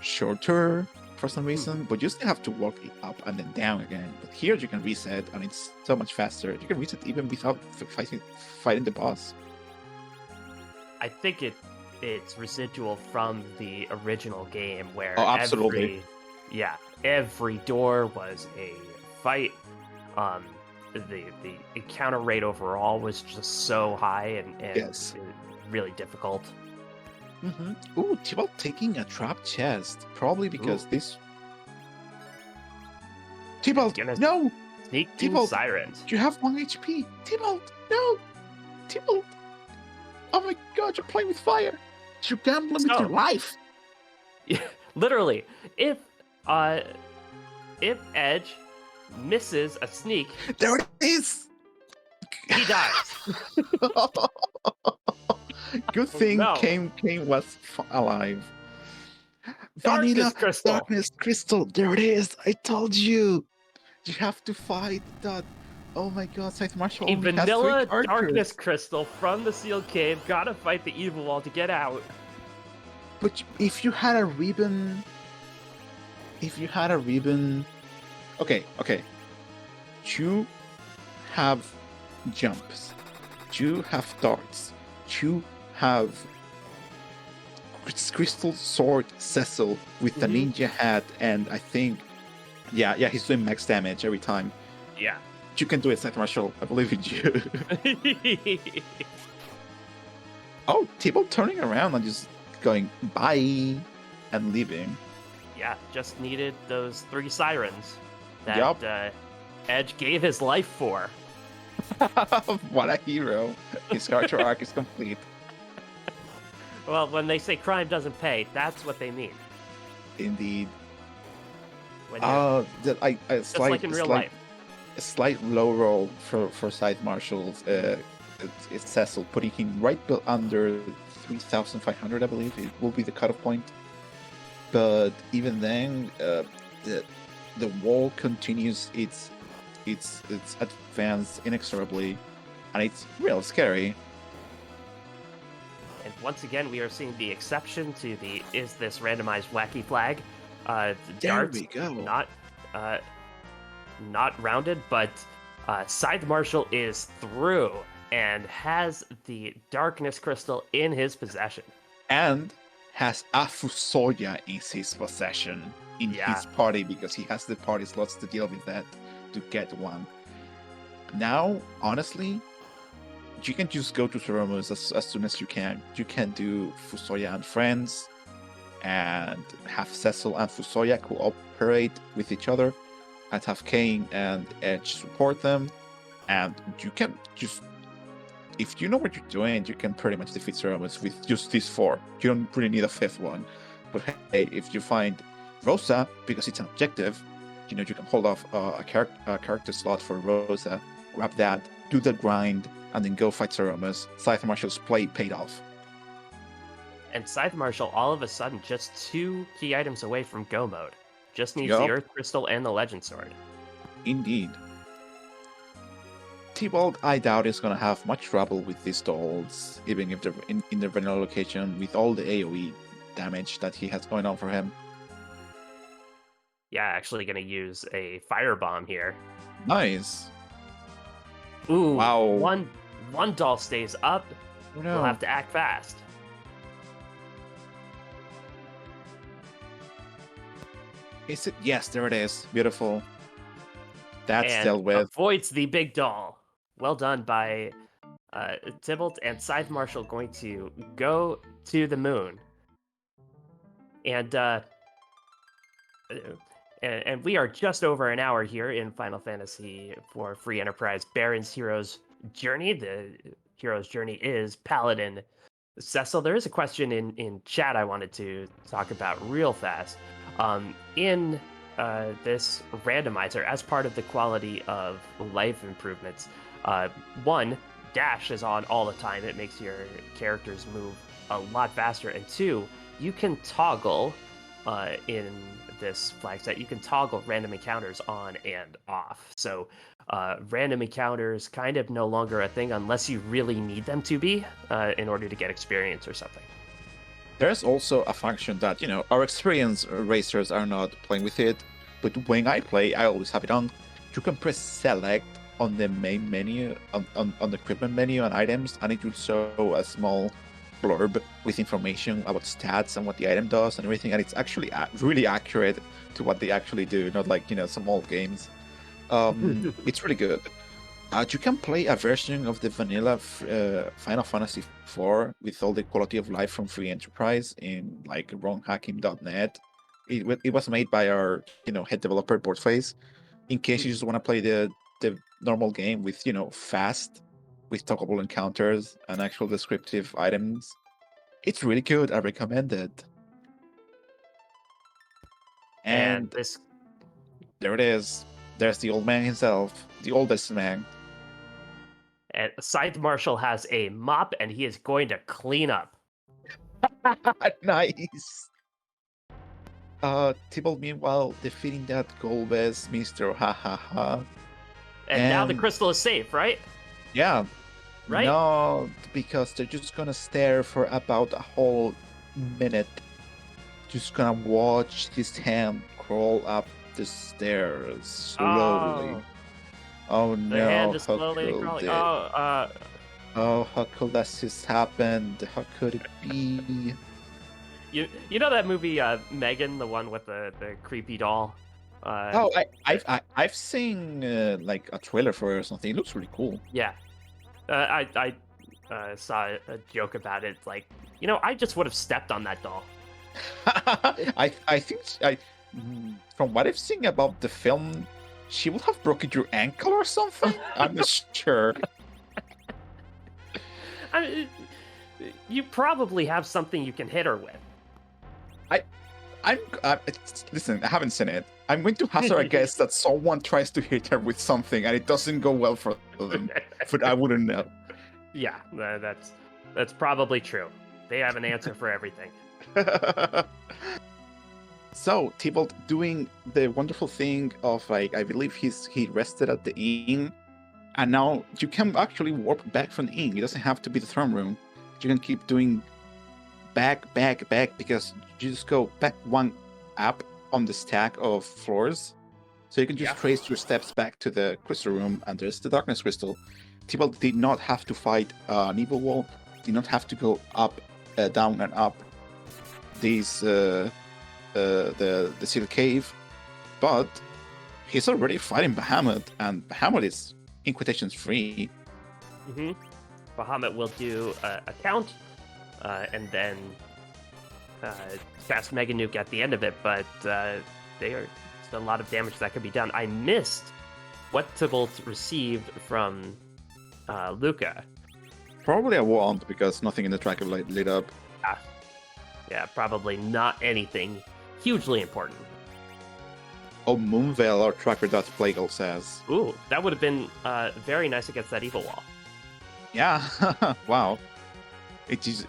shorter for some reason. But you still have to walk it up and then down again. But here you can reset, and it's so much faster. You can reset even without fighting the boss. I think it's residual from the original game where Oh, absolutely. every door was a fight. Um, the encounter rate overall was just so high and Yes. really difficult. Ooh, Tibalt taking a trap chest. Probably because Ooh. this. Tibalt, Gonna no! sneak in Tibalt, sirens. you have 1 HP. Tibalt, no! Tibalt! Oh my god, you're playing with fire! You're gambling with your life! Yeah, literally, if Edge misses a sneak, There it is! he dies. Good thing No. Kane was alive. Darkness Vanilla Crystal. Darkness Crystal, there it is! I told you! You have to fight that. Oh my god, Scythe Marshall A only has 3 vanilla characters. Darkness Crystal from the sealed cave. Gotta fight the evil wall to get out. But if you had a ribbon. Okay. You have jumps. You have darts. You have Crystal Sword Cecil with the ninja hat, and I think. Yeah, he's doing max damage every time. Yeah. You can do it, Scythe Marshall. I believe in you. Oh, Tibalt turning around and just going bye and leaving. Yeah, just needed those 3 sirens that Yup. Edge gave his life for. What a hero. His character arc is complete. Well, when they say crime doesn't pay, that's what they mean. Indeed. When Just like in real life. A slight low roll for Scythe Marshals. It's Cecil, putting him right under 3,500, I believe. It will be the cutoff point. But even then, the wall continues its advance inexorably, and it's real scary. And once again, we are seeing the exception to the is this randomized wacky flag. There Darts, we go. Not rounded, but Scythe Marshal is through and has the Darkness Crystal in his possession. And has a Fusoya in his possession in his party because he has the party slots to deal with that to get one. Now, honestly, you can just go to Ceremus as soon as you can. You can do Fusoya and friends and have Cecil and Fusoya cooperate with each other and have Kane and Edge support them. And you can just, if you know what you're doing, you can pretty much defeat Ceremus with just these 4. You don't really need a 5th one. But hey, if you find Rosa, because it's an objective, you can hold off a character slot for Rosa, grab that, do the grind, and then go fight Ceremus. Scythe Marshal's play paid off. And Scythe Marshal, all of a sudden, just 2 key items away from go mode. Just needs the Earth Crystal and the Legend Sword. Indeed. Tibalt, I doubt, is going to have much trouble with these dolls, even if they're in the vanilla location with all the AoE damage that he has going on for him. Yeah, actually going to use a firebomb here. Nice. Ooh, Wow. one doll stays up. Oh We'll have no. to act fast. Is it? Yes, there it is. Beautiful. That's And dealt with. avoids the big doll. Well done by Tybalt and Scythe Marshal going to go to the moon. And and we are just over an hour here in Final Fantasy for Free Enterprise Baron's Hero's Journey. The hero's journey is Paladin Cecil. There is a question in chat I wanted to talk about real fast. In this randomizer, as part of the quality of life improvements, one, dash is on all the time. It makes your characters move a lot faster. And two, you can toggle in this flag set, you can toggle random encounters on and off. So random encounters kind of no longer a thing unless you really need them to be in order to get experience or something. There's also a function that, our experienced racers are not playing with it, but when I play, I always have it on. You can press select on the main menu, on the equipment menu and items, and it will show a small blurb with information about stats and what the item does and everything, and it's actually really accurate to what they actually do, not like, some old games. It's really good. You can play a version of the vanilla Final Fantasy IV with all the quality of life from Free Enterprise in like ronhacking.net. It was made by our head developer Boardface. In case you just want to play the normal game with fast, with talkable encounters and actual descriptive items, it's really good. I recommend it. And And this there it is. There's the old man himself, the oldest man. and Scythe Marshal has a mop and he is going to clean up. Nice. Tybalt meanwhile defeating that Golbez Mr. Ha ha ha. And now the crystal is safe, right? Yeah. Right? No, because they're just gonna stare for about a whole minute. Just gonna watch his hand crawl up the stairs slowly. Oh The no, hand is how slowly could crawling. it? Oh, how could this happened? How could it be? You know that movie Megan, the one with the creepy doll? Oh, I've seen like a trailer for it or something. It looks really cool. Yeah. I saw a joke about it. Like, I just would have stepped on that doll. I think from what I've seen about the film, she would have broken your ankle or something. I'm not sure. I mean, you probably have something you can hit her with. Listen, I haven't seen it. I'm going to hazard a guess that someone tries to hit her with something and it doesn't go well for them, but I wouldn't know. Yeah, that's probably true. They have an answer for everything. So Tybalt doing the wonderful thing of like, I believe he rested at the inn, and now you can actually warp back from the inn. It doesn't have to be the throne room. You can keep doing back because you just go back one up on the stack of floors, so you can just trace your steps back to the crystal room, and there's the darkness crystal. Tybalt did not have to fight an evil wall, did not have to go up, down and up these the seal cave, but he's already fighting Bahamut, and Bahamut is in quotations free. Mm-hmm. Bahamut will do a count, and then cast Mega Nuke at the end of it, but they are still a lot of damage that could be done. I missed what Tybalt received from Luca. Probably a wand, because nothing in the tracker lit up. Yeah, probably not anything hugely important. Oh, Moonveil, our tracker that Plagal says. Ooh, that would have been very nice against that evil wall. Yeah, wow. It just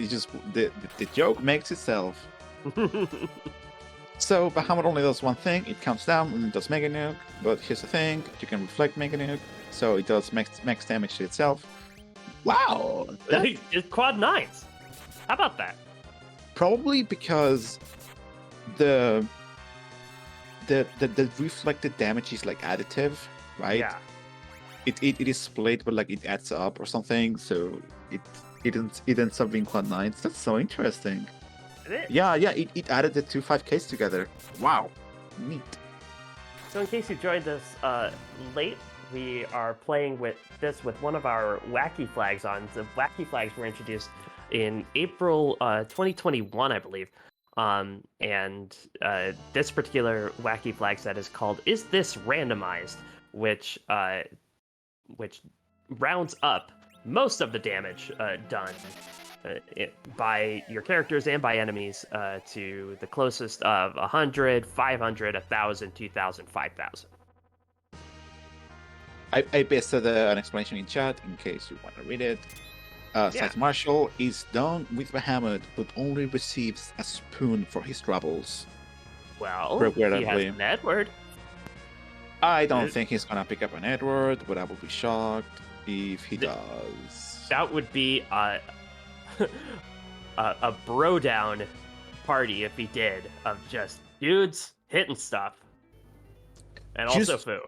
the joke makes itself. So Bahamut only does one thing. It counts down and it does Mega Nuke. But here's the thing: you can reflect Mega Nuke, so it does max damage to itself. Wow, It's quad 9s. How about that? Probably because the the reflected damage is like additive, right? Yeah. It is split, but like it adds up or something. So it it ends up being quite nice. That's so interesting. It is. Yeah, yeah. It added the two 5Ks together. Wow, neat. So in case you joined us late, we are playing with this with one of our wacky flags on. The wacky flags were introduced in April 2021, I believe. And this particular wacky flag set is called "Is This Randomized?" which rounds up most of the damage done by your characters and by enemies to the closest of 100, 500, 1,000, 2,000, 5,000. I pasted an explanation in chat in case you want to read it. Yeah. Scythe Marshal is done with Bahamut, but only receives a spoon for his troubles. Well, he has Regrettably. an Edward. I don't think he's gonna pick up an Edward, but I will be shocked if he does. That would be a bro down party if he did, of just dudes hitting stuff. And also Just- Foo.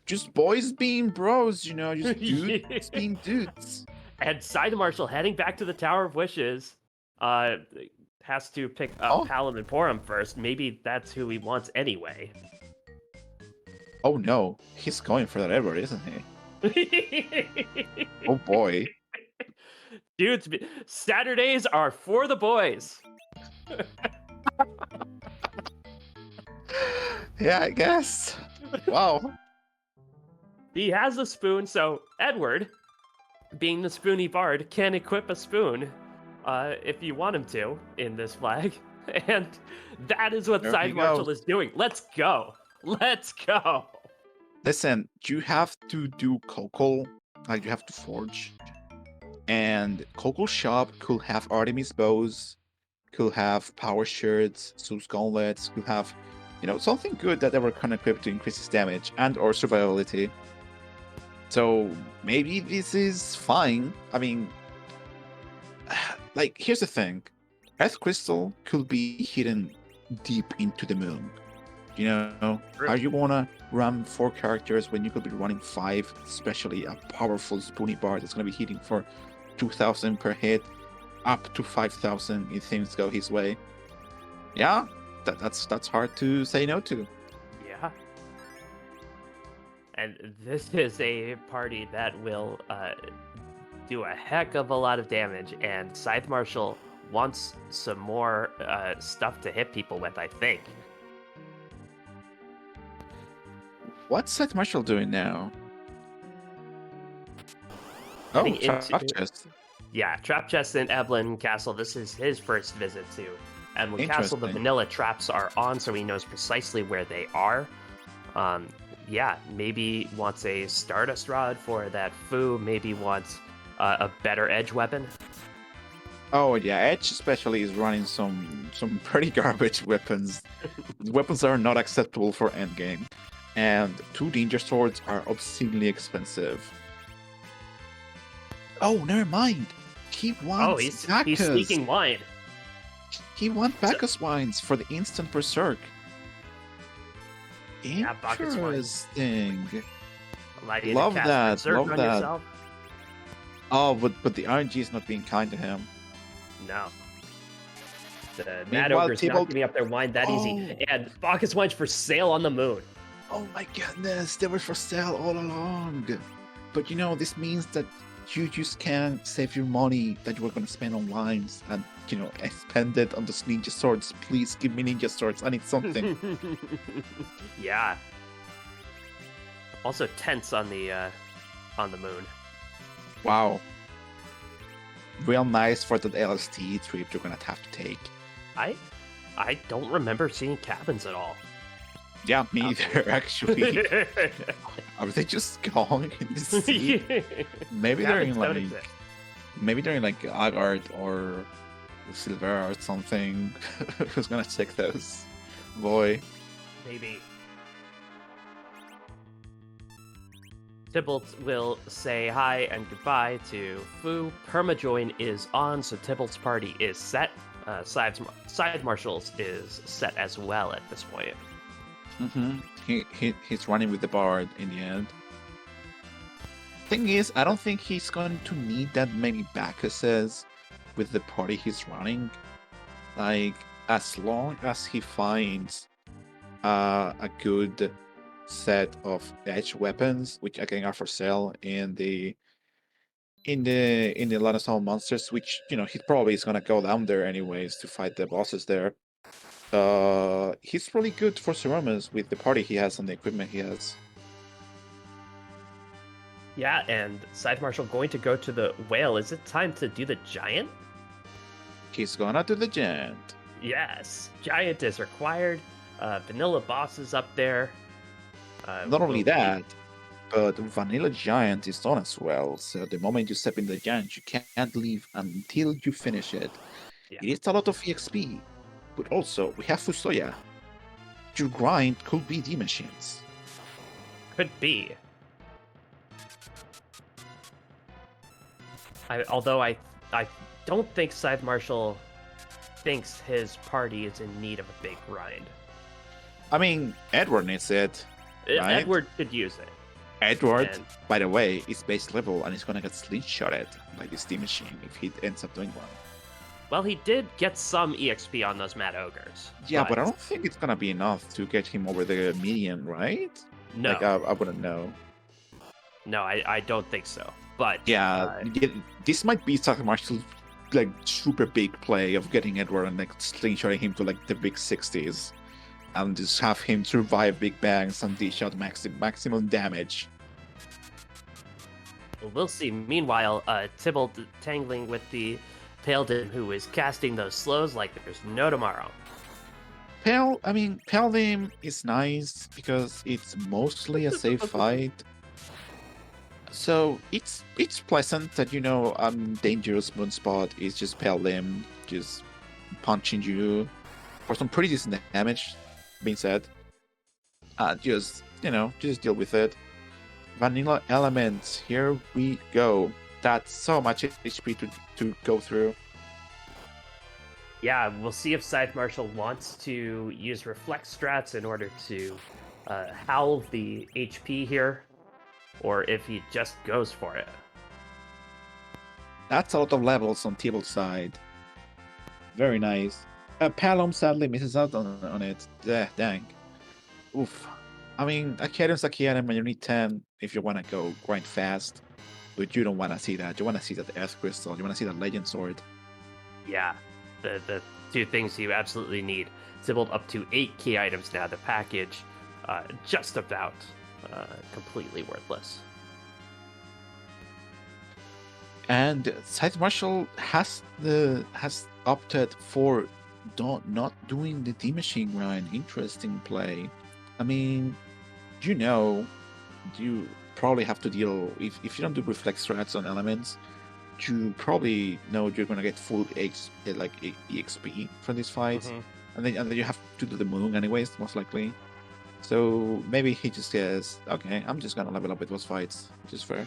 Just boys being bros, you know, just dudes being dudes. And Scythe Marshal heading back to the Tower of Wishes has to pick up Paladin Porum first. Maybe that's who he wants anyway. Oh no, he's going for that Edward, isn't he? Oh boy. Dudes, Saturdays are for the boys. Yeah, I guess. Wow. He has a spoon, so Edward, being the spoony bard, can equip a spoon if you want him to in this flag. And that is what There Scythe he Marshal goes. is doing. Let's go. Let's go. Listen, you have to do Coco, like you have to forge. And Coco shop could have Artemis bows, could have power shirts, Zeus gauntlets, could have, you know, something good that ever can equip to increase his damage and or survivability. So maybe this is fine. I mean, like, here's the thing. Earth Crystal could be hidden deep into the moon. You know, True. how you wanna run 4 characters when you could be running 5, especially a powerful Spoony Bard that's gonna be hitting for 2,000 per hit, up to 5,000 if things go his way. Yeah, that's hard to say no to. Yeah. And this is a party that will do a heck of a lot of damage, and Scythe Marshal wants some more stuff to hit people with, I think. What's Seth Marshall doing now? Heading Oh, into- Trap Chest. Yeah, Trap Chest in Eblin Castle. This is his first visit to Eblin Castle. The Interesting. vanilla traps are on, so he knows precisely where they are. Yeah, maybe wants a Stardust Rod for that Foo. Maybe wants a better edge weapon. Oh yeah, Edge especially is running some pretty garbage weapons. Weapons are not acceptable for endgame. And 2 Danger Swords are obscenely expensive. Oh, never mind. He wants He's Bacchus. sneaking wine. He wants Bacchus wines for the instant berserk. Yeah, Bacchus wines. Interesting. Allow you to Love cast that, Berserk love on that. yourself. Oh, but the RNG is not being kind to him. No. The Mad Meanwhile, Ogre's not Tybalt- giving up their wine that easy. Oh. And Bacchus wines for sale on the moon. Oh my goodness, they were for sale all along. But you know, this means that you just can't save your money that you were going to spend on wines and, you know, spend it on those ninja swords. Please give me ninja swords. I need something. Yeah. Also tents on the moon. Wow. Real nice for that LST trip you're going to have to take. I don't remember seeing cabins at all. Yeah, me either, actually. Are they just gone in the sea? Maybe they're in Cabins don't like... exist. Maybe they're in like Agard or Silver or something. Who's gonna check those? Boy. Maybe. Tybalt will say hi and goodbye to Foo. Permajoin is on, so Tybalt's party is set. Scythe Marshals is set as well at this point. He's running with the Bard in the end. Thing is, I don't think he's going to need that many Bacchuses with the party he's running. Like, as long as he finds a good set of edge weapons, which again are for sale in the Land of Stone Monsters, which he probably is gonna go down there anyways to fight the bosses there. He's really good for Ceremas with the party he has and the equipment he has. Yeah, and Scythe Marshal going to go to the whale. Is it time to do the giant? He's gonna do the giant. Yes, giant is required. Vanilla boss is up there. Not only that, but Vanilla Giant is on as well. So the moment you step in the giant, you can't leave until you finish it. Yeah. It is a lot of EXP, but also we have Fusoya. Your grind could be the machines. Could be. Although I don't think Scythe Marshal thinks his party is in need of a big grind. I mean, Edward needs it. Right? Edward could use it. Edward, by the way, is base level and he's gonna get slingshotted by this Steam Machine if he ends up doing one. Well, he did get some EXP on those Mad Ogres. Yeah, but I don't think it's gonna be enough to get him over the median, right? No. Like, I wouldn't know. No, I don't think so. But yeah, this might be Scythe Marshal's like super big play of getting Edward and like slingshotting him to like the big 60s. And just have him survive big bangs and dish out maximum damage. We'll see. Meanwhile, Tybalt tangling with the Paladin, who is casting those slows like there's no tomorrow. Paladin is nice because it's mostly a safe fight. So it's pleasant that dangerous Moonspot is just Paladin just punching you for some pretty decent damage. Being said, just deal with it. Vanilla elements, here we go. That's so much HP to go through. Yeah, we'll see if Scythe Marshal wants to use reflex strats in order to howl the HP here, or if he just goes for it. That's a lot of levels on Tybalt's side. Very nice. Palom sadly misses out on it. Dang. Oof. I mean, Academ's Academ, and you need 10 if you want to go grind fast. But you don't want to see that. You want to see that Earth Crystal. You want to see that Legend Sword. Yeah, the two things you absolutely need. Tybalt up to 8 key items now. The package, just about completely worthless. And Scythe Marshal has opted for not doing the D-Machine grind. Interesting play. I mean, you probably have to deal, if you don't do reflex strats on elements, you probably know you're gonna get full EXP from this fight. Mm-hmm. and then you have to do the moon anyways, most likely. So maybe he just says, okay, I'm just gonna level up with those fights, which is fair.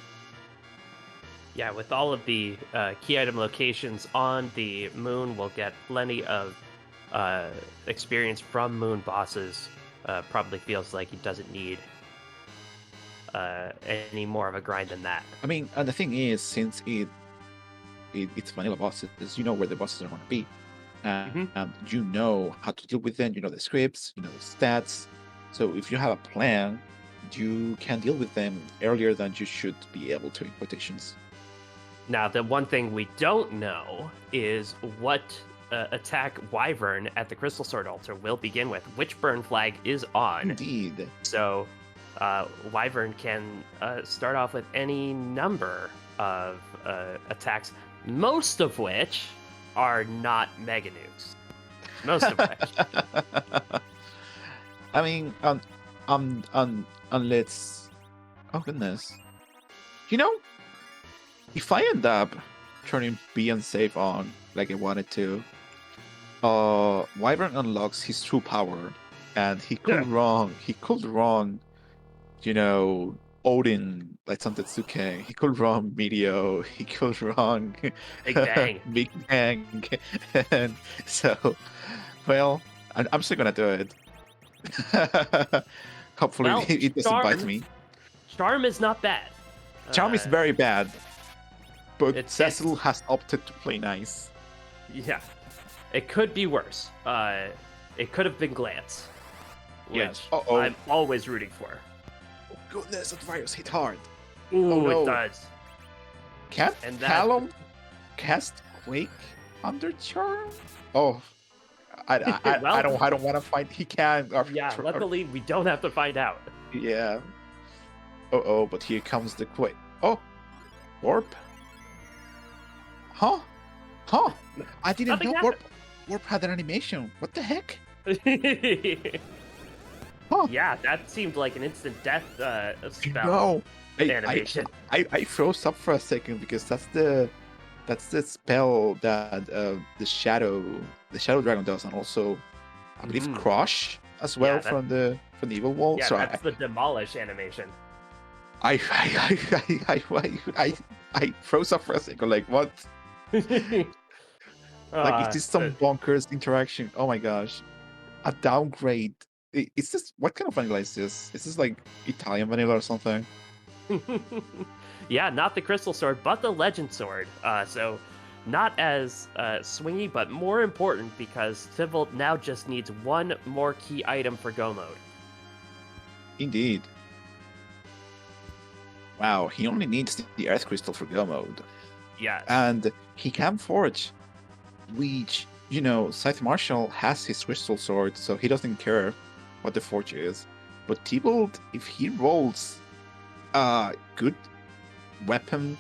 Yeah, with all of the key item locations on the moon, we'll get plenty of experience from moon bosses. Probably feels like he doesn't need any more of a grind than that. I mean, and the thing is, since it's vanilla bosses, you know where the bosses are going to be. You know how to deal with them, you know the scripts, you know the stats. So if you have a plan, you can deal with them earlier than you should be able to, in quotations. Now, the one thing we don't know is what attack Wyvern at the Crystal Sword Altar will begin with. Which burn flag is on? Indeed. So Wyvern can start off with any number of attacks, most of which are not Mega Nukes. Most of which. I mean, let's. Oh goodness. If I end up turning B unsafe on like I wanted to, Wyvern unlocks his true power, and he could run, Odin, like Tetsuke. He could run Meteor. He could run Big Bang. Big Bang. And so, well, I'm still gonna do it. Hopefully, Well, it doesn't bite Charm me. Charm is not bad. Charm is Uh, very bad, but it's Cecil has opted to play nice. yeah. It could be worse. It could have been Glance, Yes. which Uh-oh. I'm always rooting for. Goodness, that virus hit hard. Oh Ooh, it no. does. Can't And that Callum cast Quake under Charm? Oh, I well, don't want to fight. He can. yeah, luckily we don't have to find out. Yeah. Uh-oh, but here comes the Quake. Oh, Warp? Huh? Huh? I didn't Nothing know happened. Warp had an animation. What the heck? Huh? Yeah, that seemed like an instant death spell No. animation. I froze up for a second because that's the spell that the Shadow Dragon does, and also I believe Mhm. Crush as Yeah, well from the Evil Wall. Yeah, So that's the demolish animation. I froze up for a second. Like what? Like is this some But bonkers interaction? Oh my gosh, a downgrade. Is this what kind of vanilla is this? Is this like Italian vanilla or something? yeah, not the crystal sword, but the legend sword. So not as swingy, but more important because Thibault now just needs one more key item for go mode. Indeed. Wow, he only needs the Earth Crystal for go mode. Yes. And he can forge, which, Scythe Marshall has his crystal sword, so he doesn't care what the forge is. But Tybalt, if he rolls a good weapon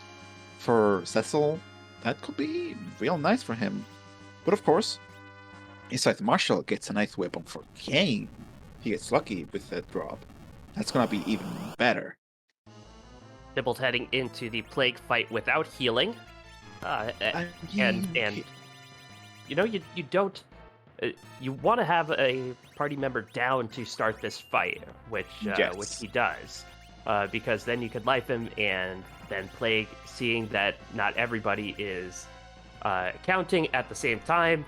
for Cecil, that could be real nice for him. But of course, if Scythe Marshall gets a nice weapon for Kane, he gets lucky with that drop. That's gonna be even better. Thibault heading into the plague fight without healing. I And mean, you don't you want to have a party member down to start this fight, which yes. he does, because then you could life him, and then Plague, seeing that not everybody is counting at the same time,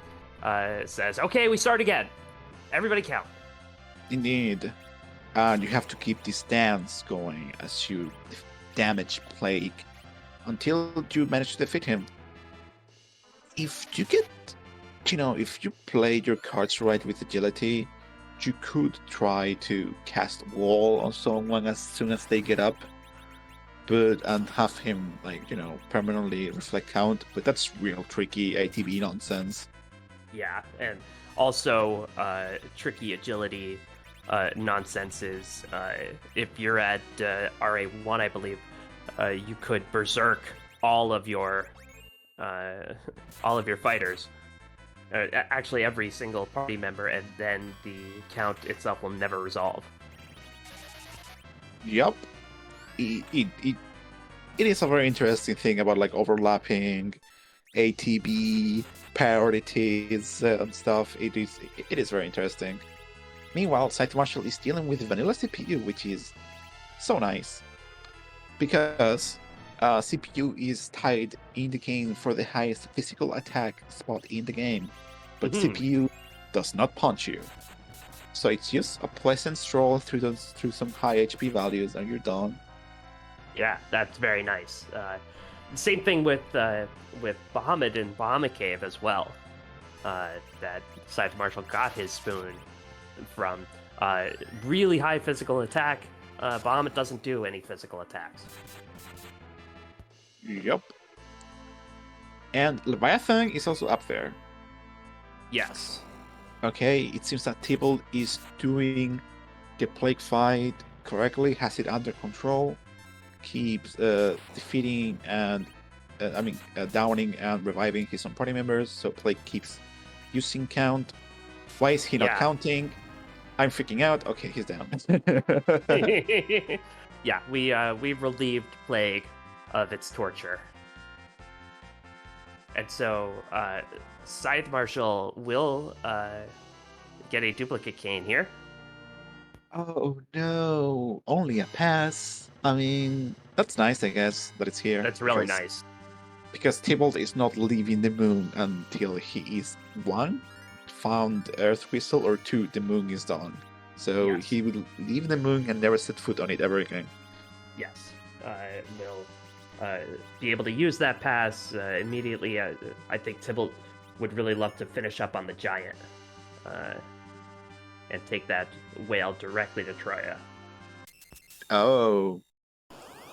says, "Okay, we start again. Everybody count." Indeed. And you have to keep this dance going as you damage Plague until you manage to defeat him. If you get, if you play your cards right with agility, you could try to cast Wall on someone as soon as they get up, and have him, permanently reflect count, but that's real tricky ATB nonsense. Yeah, and also tricky agility nonsense is if you're at RA1, I believe, you could berserk all of your fighters. Actually, every single party member, and then the count itself will never resolve. Yup. It is a very interesting thing about overlapping ATB priorities and stuff. It is very interesting. Meanwhile, Scythe Marshall is dealing with vanilla CPU, which is so nice because CPU is tied in the game for the highest physical attack spot in the game, but CPU does not punch you. So it's just a pleasant stroll through some high HP values, and you're done. Yeah, that's very nice. Same thing with Bahamut and Bahamut Cave as well. That Scythe Marshall got his spoon from really high physical attack. Bahamut doesn't do any physical attacks. Yup. And Leviathan is also up there. Yes. Okay, it seems that Tybalt is doing the plague fight correctly, has it under control, keeps defeating and downing and reviving his own party members, so plague keeps using count. Why is he not counting? I'm freaking out. Okay, he's down. Yeah, we've relieved Plague of its torture. And so Scythe Marshall will get a duplicate cane here. Oh no, only a pass. I mean, that's nice, I guess, that it's here That's really nice. because Tybalt is not leaving the moon until he is one, found Earth crystal, or two, the moon is done. So Yes. he will leave the moon and never set foot on it ever again. Yes. Will be able to use that pass immediately. I think Tybalt would really love to finish up on the giant uh, and take that whale directly to Troya. Oh,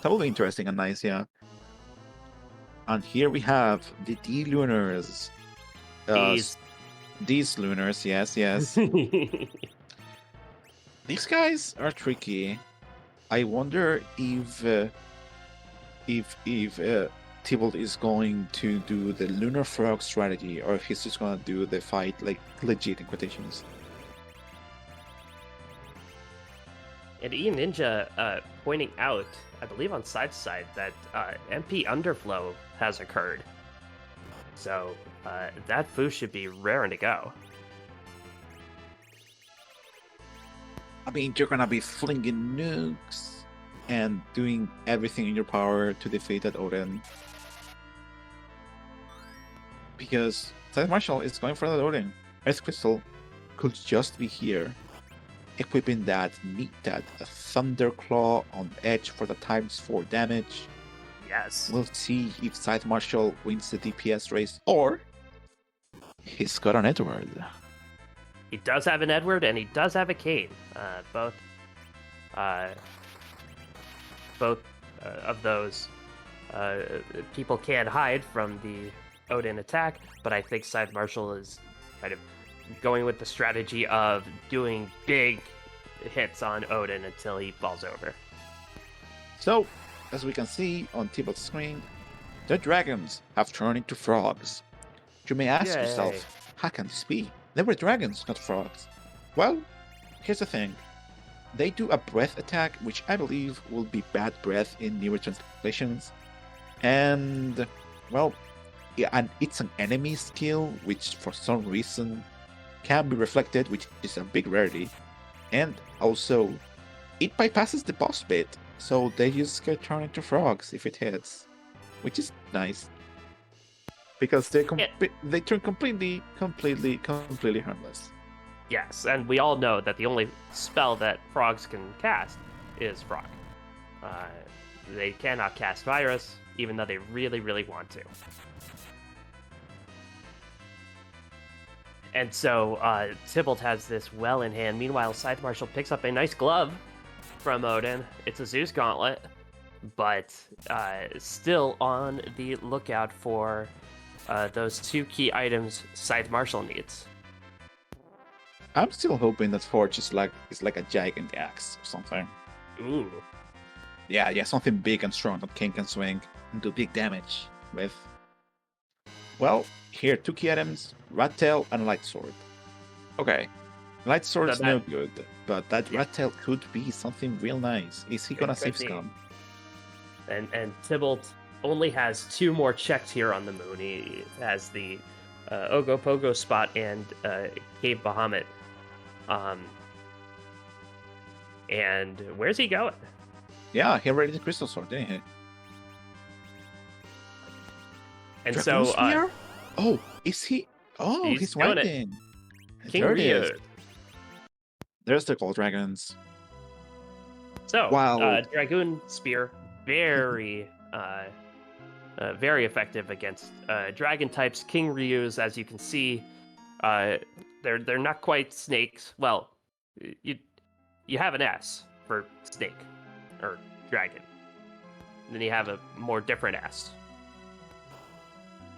that will be interesting and nice, yeah. And here we have the D lunars. These. These lunars, yes, yes. These guys are tricky. I wonder if Tybalt is going to do the lunar frog strategy, or if he's just gonna do the fight like legit in quotations. And E Ninja pointing out, I believe on side to side, that MP underflow has occurred. So that foo should be raring to go. I mean, you're gonna be flinging nukes and doing everything in your power to defeat that Odin. Because Side Marshal is going for that Odin. Earth Crystal could just be here, equipping that Thunderclaw on edge for the ×4 damage. Yes. We'll see if Side Marshal wins the DPS race, or he's got an Edward. He does have an Edward, and he does have a Kane. Both of those people can hide from the Odin attack, but I think Side Marshal is kind of going with the strategy of doing big hits on Odin until he falls over. So, as we can see on Tybalt's screen, the dragons have turned into frogs. You may ask Yay. yourself, how can this be? They were dragons, not frogs. Well, here's the thing. They do a breath attack, which I believe will be bad breath in newer translations. And, well, yeah, and it's an enemy skill, which for some reason can be reflected, which is a big rarity. And also, it bypasses the boss bit, so they just get turned into frogs if it hits, which is nice. Because they turn completely harmless. Yes, and we all know that the only spell that frogs can cast is Frog. They cannot cast Virus, even though they really, really want to. And so Tybalt has this well in hand. Meanwhile, Scythe Marshal picks up a nice glove from Odin. It's a Zeus gauntlet, but still on the lookout for those two key items Scythe Marshal needs. I'm still hoping that Forge is like a giant axe or something. Ooh. Yeah, something big and strong that King can swing and do big damage with. Well, here two key items: Rat Tail and Light Sword. Okay, Light Sword is no good, but that Rat Tail could be something real nice. Is he gonna save Scum? And Tybalt only has two more checks here on the moon. He has the Ogopogo spot and Cave Bahamut. And where's he going? Yeah, he already did Crystal Sword, didn't he? And Dragoon so, Spear? Oh, is he? Oh, he's waiting. King there it Ryu. is. There's the Gold Dragons. So, wow. Dragoon Spear, very, very effective against dragon types. King Ryu's, as you can see, they're not quite snakes. Well, you have an S for snake or dragon. And then you have a more different S.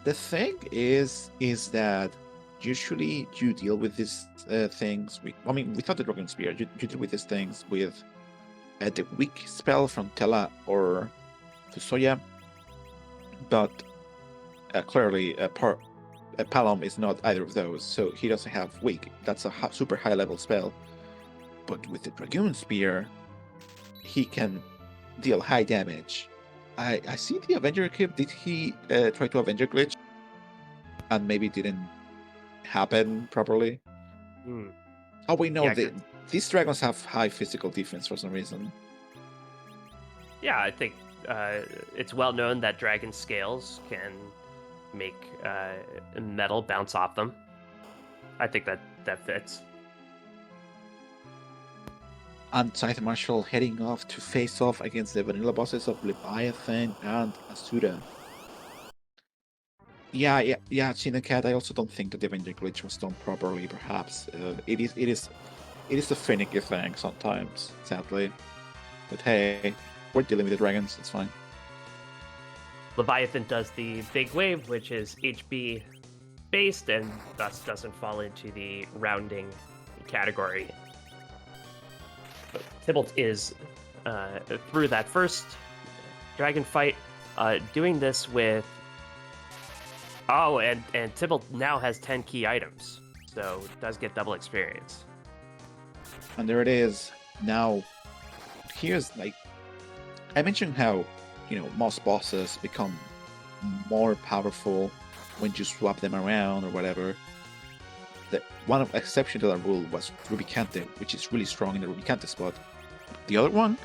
The thing is that usually you deal with these things. Without the Dragon Spear, you deal with these things with the weak spell from Tela or Fusoya. But clearly, Palom is not either of those, so he doesn't have weak. That's a super high level spell. But with the Dragoon Spear, he can deal high damage. I see the Avenger equip. Did he try to Avenger glitch? And maybe didn't happen properly? Oh, wait, no. These dragons have high physical defense for some reason. Yeah, I think it's well known that dragon scales can make metal bounce off them. I think that fits. And Scythe Marshall heading off to face off against the vanilla bosses of Leviathan and Asura. Yeah, Cat. I also don't think that the Avenger glitch was done properly. Perhaps it is a finicky thing sometimes, sadly. But hey, we're dealing with the dragons. It's fine. Leviathan does the big wave, which is HB based and thus doesn't fall into the rounding category. Tybalt is through that first dragon fight, doing this with. Oh, and Tybalt now has 10 key items, so does get double experience. And there it is. Now, here's like I mentioned how most bosses become more powerful when you swap them around or whatever. The one of exception to that rule was Rubicante, which is really strong in the Rubicante spot. The other one,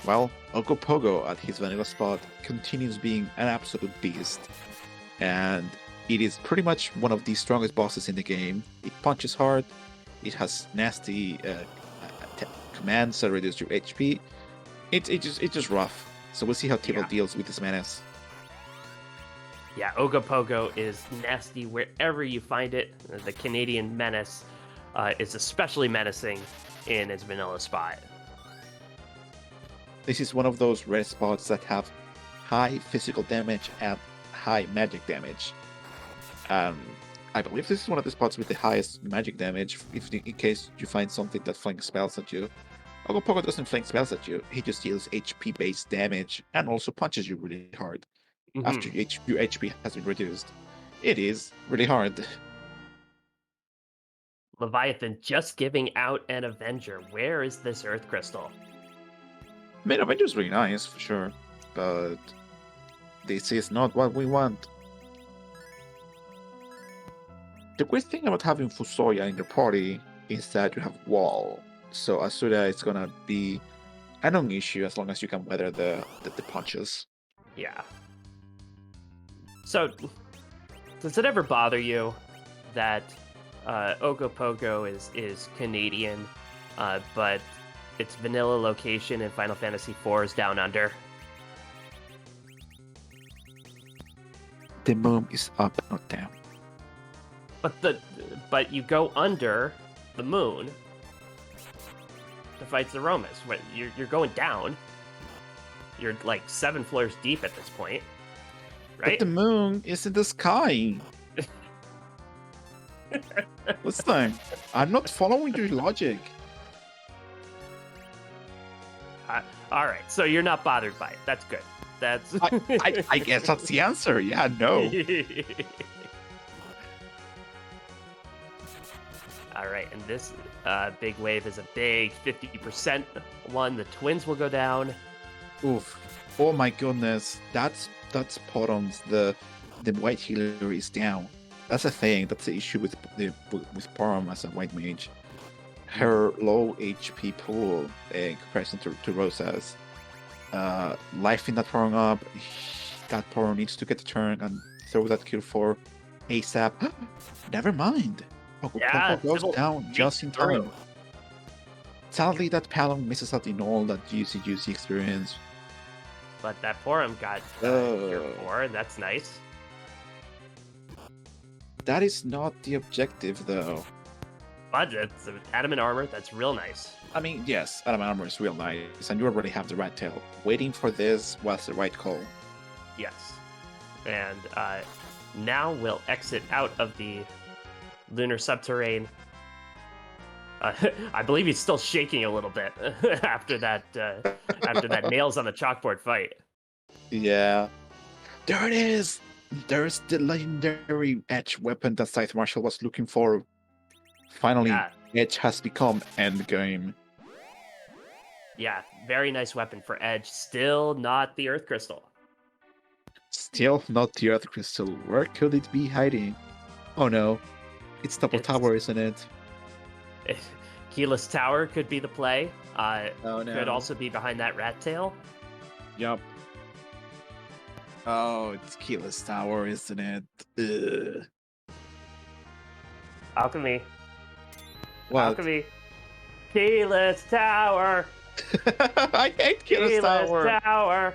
well, Ogopogo at his vanilla spot continues being an absolute beast. And it is pretty much one of the strongest bosses in the game. It punches hard, it has nasty commands that reduce your HP. It's just rough. So we'll see how Tybalt deals with this menace. Yeah, Ogopogo is nasty wherever you find it. The Canadian menace is especially menacing in its vanilla spot. This is one of those red spots that have high physical damage and high magic damage. I believe this is one of the spots with the highest magic damage, in case you find something that flings spells at you. Ogopogo doesn't fling spells at you, he just deals HP-based damage and also punches you really hard after your HP has been reduced. It is really hard. Leviathan just giving out an Avenger. Where is this Earth Crystal? I mean, Avenger's really nice, for sure, but this is not what we want. The great thing about having Fusoya in your party is that you have Wall, so Asura is gonna be a non-issue as long as you can weather the punches. Yeah. So, does it ever bother you that Ogopogo is Canadian, but its vanilla location in Final Fantasy IV is down under? The moon is up, not down. But you go under the moon to fight Zeromus. You're going down. You're like 7 floors deep at this point, right? But the moon is in the sky. Listen, I'm not following your logic. All right, so you're not bothered by it. That's good. That's. I guess that's the answer. Yeah, no. All right, and this big wave is a big 50% one. The twins will go down. Oof! Oh my goodness, that's Potums. The white healer is down. That's a thing. That's the issue with Porum as a white mage. Her low HP pool in comparison to Rosa's. Life in that Porum up. That Porum needs to get the turn and throw that kill for ASAP. Never mind. Yeah, goes down just in time. Through. Sadly, that Paladin misses out in all that juicy experience. But that Porum got here 4, and that's nice. That is not the objective, though. But it's adamant armor. That's real nice. I mean, yes, adamant armor is real nice, and you already have the rat tail. Waiting for this was the right call. Yes. And now we'll exit out of the lunar subterrane. I believe he's still shaking a little bit after that nails on the chalkboard fight. Yeah. There it is! There's the legendary Edge weapon that Scythe Marshall was looking for. Finally, Edge has become endgame. Yeah, very nice weapon for Edge. Still not the Earth Crystal. Still not the Earth Crystal. Where could it be hiding? Oh no. It's Double Tower, isn't it? Keyless Tower could be the play. Oh no. Could also be behind that rat tail. Yup. Oh, it's Keyless Tower, isn't it? Ugh. Alchemy. What? Alchemy. Keyless Tower. I hate Keyless Keyless Tower. Tower.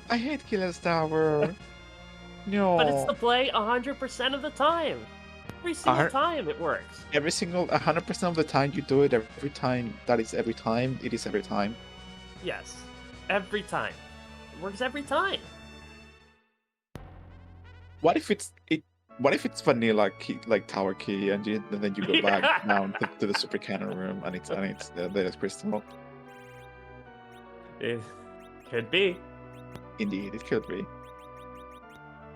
I hate Keyless Tower. But it's the No. play 100% of the time. Every single Are time it works. every single 100% of the time you do it, every time that is every time, it is every time. Yes. Every time. It works every time. What if it's vanilla key, like tower key, and then you go back down to the super cannon room, and it's the crystal. It could be. Indeed, it could be.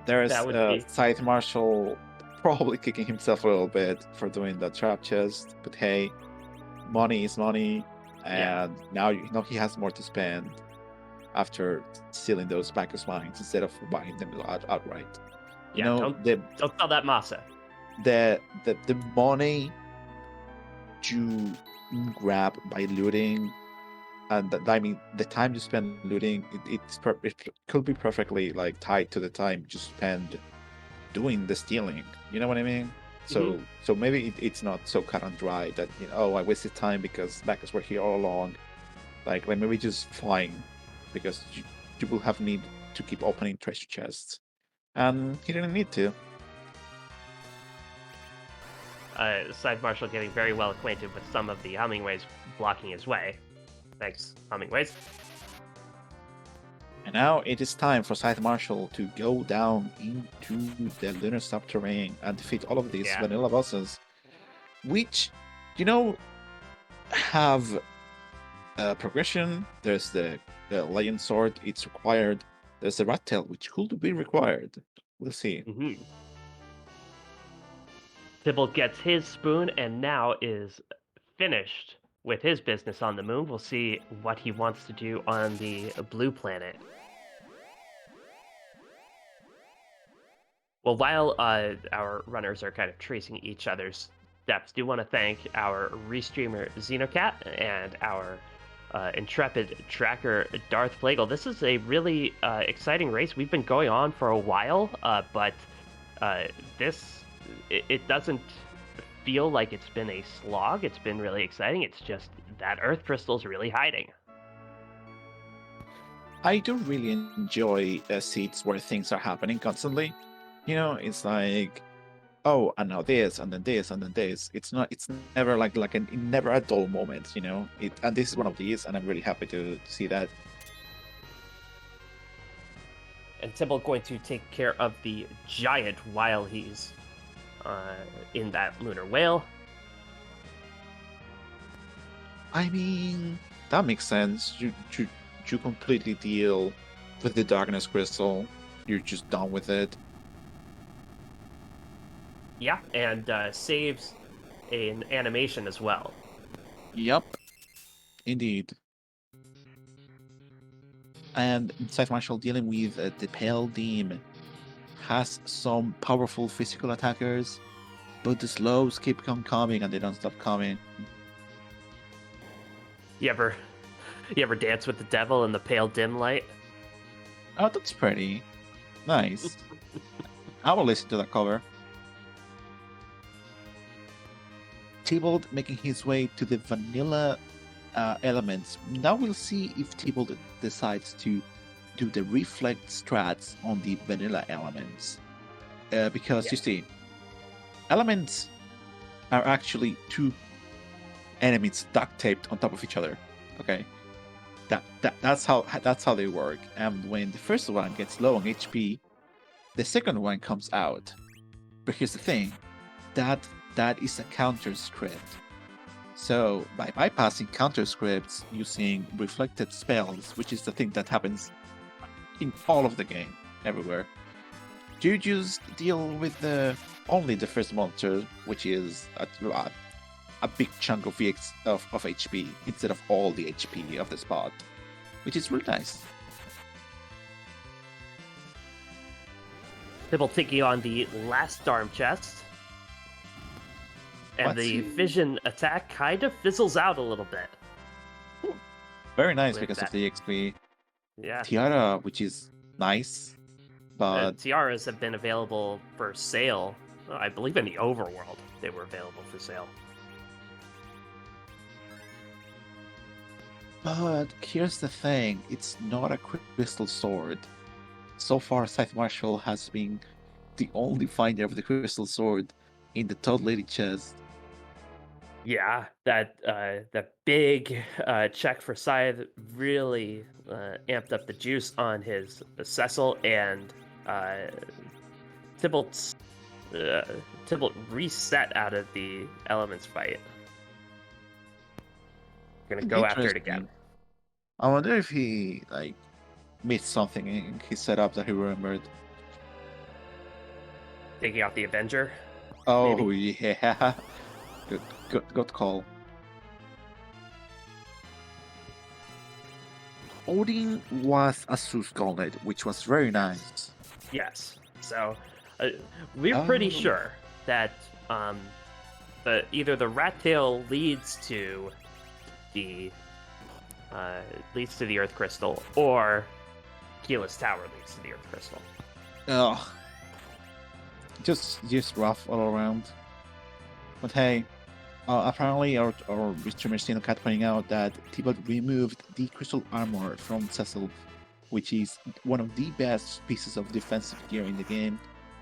There's That would be. Scythe Marshal probably kicking himself a little bit for doing the trap chest, but hey, money is money, Yeah. and now you know he has more to spend after stealing those Bacchus mines instead of buying them outright. You Yeah, know, don't sell that masa. the money you grab by looting, and I mean the time you spend looting, it could be perfectly like tied to the time you spend doing the stealing. You know what I mean? Mhm. So maybe it's not so cut and dry that oh, I wasted time because Bacchus were here all along. Like maybe just fine because you will have need to keep opening treasure chests, and he didn't need to. Side Marshal getting very well acquainted with some of the Hummingways blocking his way. Thanks, Hummingways. And now it is time for Scythe Marshal to go down into the lunar subterranean and defeat all of these Yeah. vanilla bosses, which, have progression. There's the Lion Sword, it's required. There's the Rat Tail, which could be required. We'll see. Mm-hmm. Tybalt gets his spoon and now is finished with his business on the moon. We'll see what he wants to do on the blue planet. Well, while our runners are kind of tracing each other's steps, do want to thank our restreamer Xenocat and our intrepid tracker Darth Plagle. This is a really exciting race. We've been going on for a while, but this it doesn't feel like it's been a slog. It's been really exciting. It's just that Earth crystal's really hiding. I do really enjoy seats where things are happening constantly. It's like, oh, and now this, and then this, and then this. It's never never a dull moment. And this is one of these, and I'm really happy to see that. And Tybalt going to take care of the giant while he's in that lunar whale. I mean, that makes sense. You completely deal with the darkness crystal. You're just done with it. Yeah, and saves an animation as well. Yup, indeed. And Scythe Marshal dealing with the Paladin has some powerful physical attackers, but the slows keep on coming and they don't stop coming. You ever dance with the devil in the pale dim light? Oh, that's pretty nice. I will listen to that cover. Tybalt making his way to the vanilla elements. Now we'll see if Tybalt decides to do the reflect strats on the vanilla elements. Because you see, elements are actually two enemies duct taped on top of each other. Okay, that's how they work. And when the first one gets low on HP, the second one comes out. But here's the thing, that is a counter script. So by bypassing counter scripts using reflected spells, which is the thing that happens in all of the game, everywhere, you just deal with only the first monster, which is a big chunk of HP instead of all the HP of the spot, which is really nice. Tybalt taking on the last Storm chest. And the vision attack kind of fizzles out a little bit. Very nice With because that. of the XP. Yeah. Tiara, which is nice, but Tiaras have been available for sale. I believe in the overworld they were available for sale. here's the thing: it's not a crystal sword. So far, Scythe Marshall has been the only finder of the crystal sword in the Toad Lady chest. Yeah, that big check for Scythe really amped up the juice on his Cecil, and uh, Tybalt's uh, Tybalt reset out of the elements fight. Gonna go after it again. Interesting. I wonder if he missed something in his setup that he remembered. Taking out the Avenger, Oh maybe. yeah, good call. Odin was a Zeus gauntlet, which was very nice. Yes. So we're pretty Oh, sure that either the rat tail the leads to the Earth Crystal, or Keyless Tower leads to the Earth Crystal. ugh, just rough all around. But hey, apparently our streamer Cat pointing out that Tibet removed the crystal armor from Cecil, which is one of the best pieces of defensive gear in the game,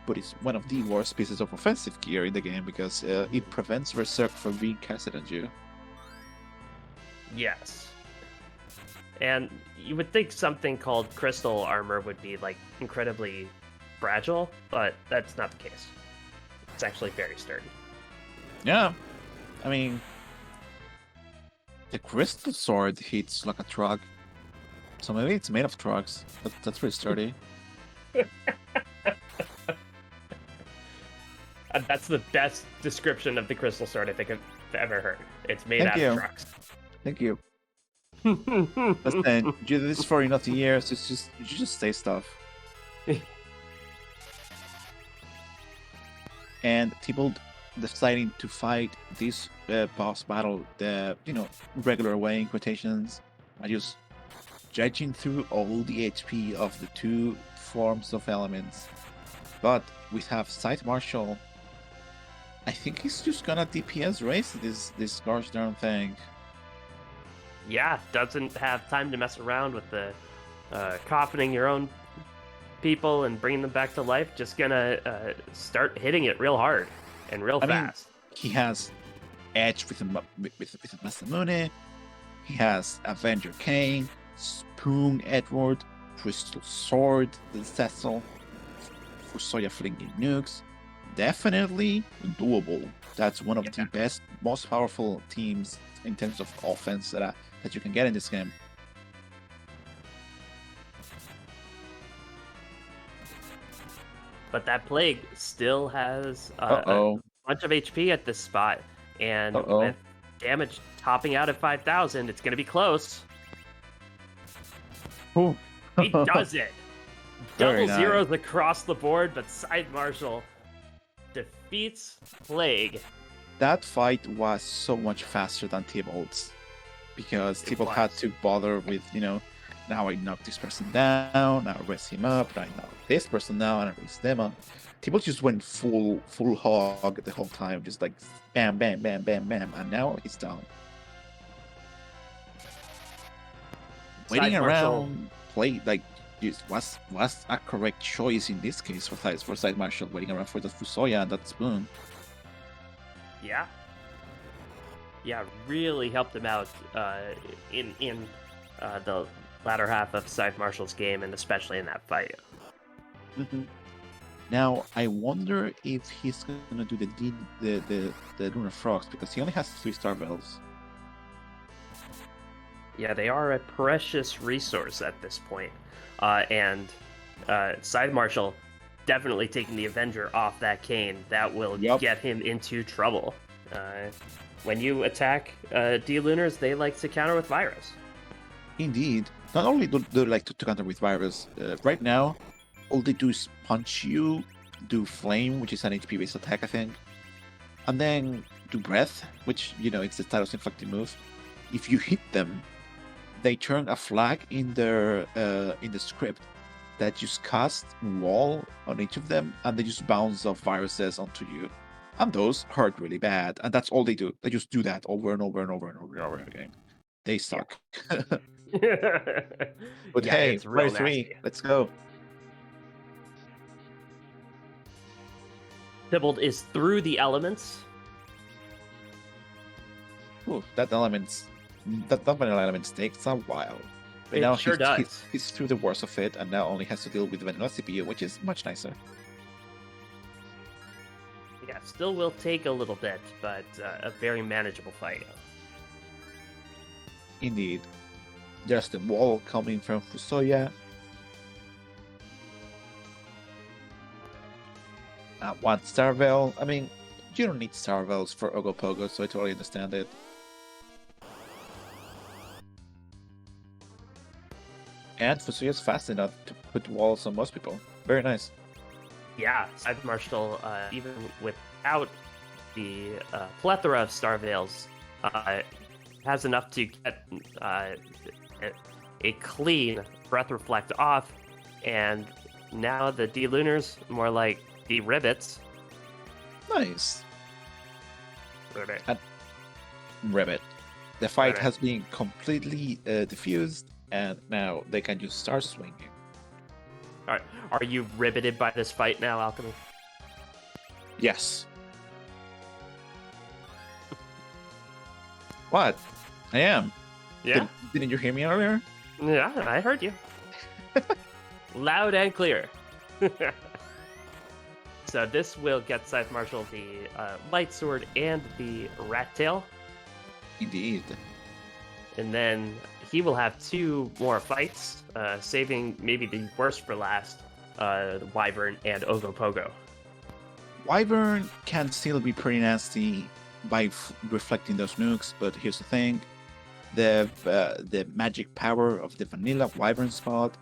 but it's one of the worst pieces of offensive gear in the game because it prevents Berserk from being casted on you. Yes. And you would think something called crystal armor would be like incredibly fragile, but that's not the case. It's actually very sturdy. Yeah, I mean, the crystal sword hits like a truck, so maybe it's made of trucks. That's pretty sturdy. And that's the best description of the crystal sword I think I've ever heard. It's made Thank out of you. trucks. Thank you. Listen, you do this for enough years. You just say stuff. And Tybalt deciding to fight this boss battle the regular way in quotations, by just dredging through all the HP of the two forms of elements. But we have Scythe Marshall. I think he's just gonna DPS race this gosh darn thing. Yeah, doesn't have time to mess around with the coffining your own people and bringing them back to life. Just gonna start hitting it real hard and real I mean, fast. he has Edge with Masamune. He has Avenger Kane, Spoon Edward, Crystal Sword, the Cecil, Fusoya flinging nukes. Definitely doable. That's one of the best, most powerful teams in terms of offense that you can get in this game. But that plague still has a Uh-oh. bunch of HP at this spot, and Uh-oh. with damage topping out at 5,000, it's going to be close. Oh. He does it. Very Double nice. zeros across the board, but Scythe Marshall defeats Plague. That fight was so much faster than Tybalt's because Tybalt had was. to bother with, now I knock this person down, now I raise him up, I knock this person down, and I raise them up. Tybalt just went full hog the whole time, just like bam, bam, bam, bam, bam, and now he's down. Waiting Scythe Marshall, around, was a correct choice in this case for Side Marshall, waiting around for the Fusoya and that spoon. yeah, really helped him out in the latter half of Scythe Marshall's game, and especially in that fight. Mm-hmm. Now I wonder if he's gonna do the Lunar Frogs because he only has 3-star bells. Yeah, they are a precious resource at this point. And Scythe Marshall definitely taking the Avenger off that cane. That will get him into trouble. When you attack D-Lunars, they like to counter with Virus. Indeed. Not only do they like to counter with Virus, right now, all they do is punch you, do Flame, which is an HP-based attack, I think, and then do Breath, which, it's the Status Inflecting move. If you hit them, they turn a flag in the script that just cast wall on each of them, and they just bounce off viruses onto you. And those hurt really bad. And that's all they do. They just do that over and over and over and over and over again. They Yeah. suck. But Yeah, hey, it's player real three, nasty. let's go. Tybalt is through the elements. Ooh, that vanilla elements takes a while. But It now sure does. he's through the worst of it, and now only has to deal with the vanilla CPU, which is much nicer. Yeah, still will take a little bit, but a very manageable fight. Indeed. There's the wall coming from Fusoya. One Starvel. I mean, you don't need Starvels for Ogopogo, so I totally understand it. And Fusoya's fast enough to put walls on most people. Very nice. Yeah, Side Marshal, even without the plethora of Star Veils, has enough to get a clean Breath Reflect off, and now the D-Lunars, more like D-Ribbits. Nice. Ribbit. Ribbit. The fight Ribbit. has been completely diffused, and now they can just start swinging. Are you riveted by this fight now, Alchemy? Yes. What? I am. Yeah? Didn't you hear me earlier? Yeah, I heard you. Loud and clear. So this will get Scythe Marshal the Light Sword and the Rat Tail. Indeed. And then he will have two more fights, saving maybe the worst for last, Wyvern and Ogopogo. Wyvern can still be pretty nasty by reflecting those nukes, but here's the thing. The magic power of the vanilla Wyvern spot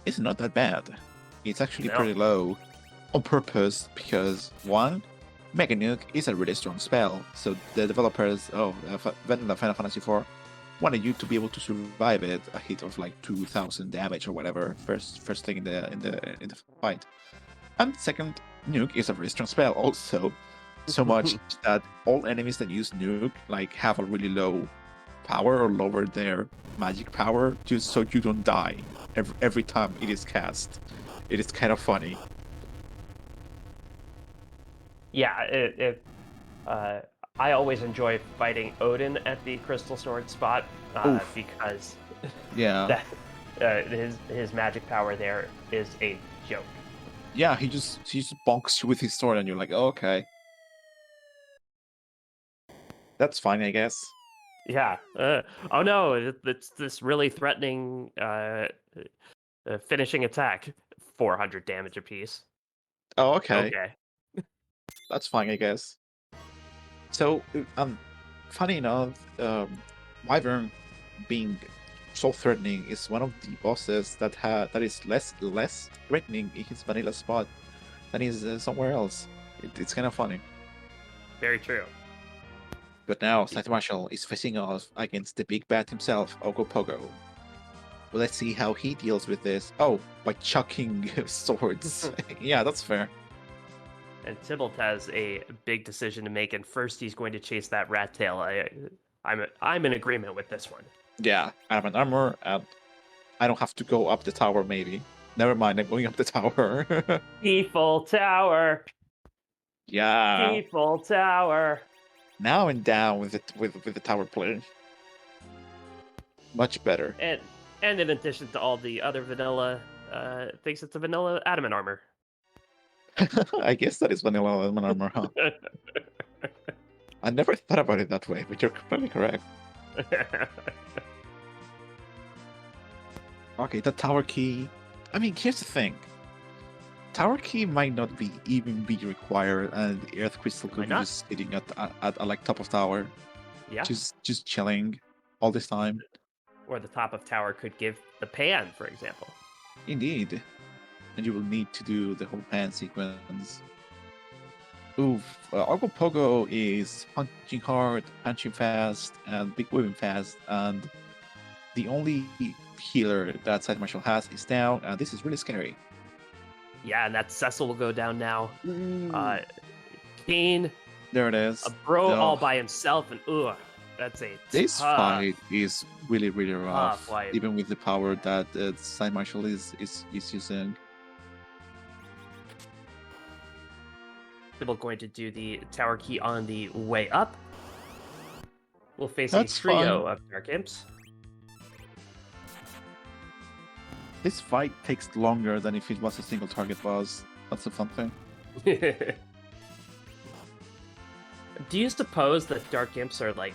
is not that bad. It's actually No. pretty low on purpose because, one, Mega Nuke is a really strong spell, so the developers of Vanilla Final Fantasy IV wanted you to be able to survive it, a hit of like 2,000 damage or whatever, first thing in the fight. And second, Nuke is a very strong spell also, so much that all enemies that use Nuke like have a really low power or lower their magic power just so you don't die every time it is cast. It is kind of funny. Yeah, I always enjoy fighting Odin at the Crystal Sword spot because Yeah. that his magic power there is a joke. Yeah, he just bonks you with his sword and you're like, oh, okay. That's fine, I guess. Yeah. Oh no, it's this really threatening finishing attack. 400 damage apiece. Oh, okay. Okay. That's fine, I guess. So, funny enough, Wyvern being so threatening is one of the bosses that is less threatening in his vanilla spot than is somewhere else. It's kind of funny. Very true. But now Scythe Marshal is facing off against the big bad himself, Ogopogo. Well, let's see how he deals with this. Oh, by chucking swords. Yeah, that's fair. And Tybalt has a big decision to make, and first he's going to chase that rat tail. I'm in agreement with this one. Yeah, I have an armor, and I don't have to go up the tower, maybe. Never mind, I'm going up the tower. Default tower. Yeah. Default tower. Now I'm down with the tower play. Much better. And in addition to all the other vanilla things, it's a vanilla adamant armor. I guess that is vanilla element armor, huh? I never thought about it that way, but you're completely correct. Okay, the tower key. I mean, here's the thing. Tower key might not be even be required, and the earth crystal could be just sitting at like top of tower. Yeah. Just chilling all this time. Or the top of tower could give the pan, for example. Indeed. And you will need to do the whole pan sequence. Oof, Ogopogo is punching hard, punching fast, and big waving fast, and the only healer that Side Marshal has is down, and this is really scary. Yeah, and that Cecil will go down now. Ooh. Uh, Kane, There it a is. bro all Oh, by himself, and that's a this tough, fight is really, really tough rough, fight. even with the power that Side Marshal is using. Sybil going to do the tower key on the way up. We'll face a That's fine. trio of Dark Imps. This fight takes longer than if it was a single target boss. That's the fun thing. Do you suppose that Dark Imps are like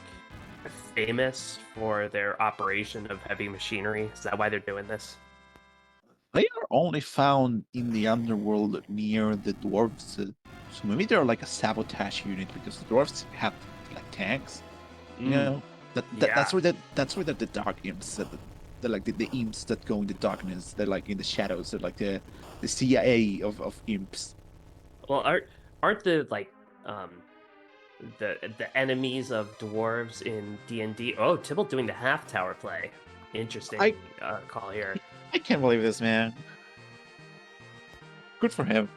famous for their operation of heavy machinery? Is that why they're doing this? They are only found in the underworld near the dwarves. So maybe they're like a sabotage unit because the dwarves have like tanks. You Mm, know, yeah. that's where the dark imps, they're like the imps that go in the darkness. They're like in the shadows. They're like the CIA of imps. Well, aren't the like um the enemies of dwarves in D&D? Oh, Tybalt doing the half tower play. Interesting I call here. I can't believe this, man. Good for him.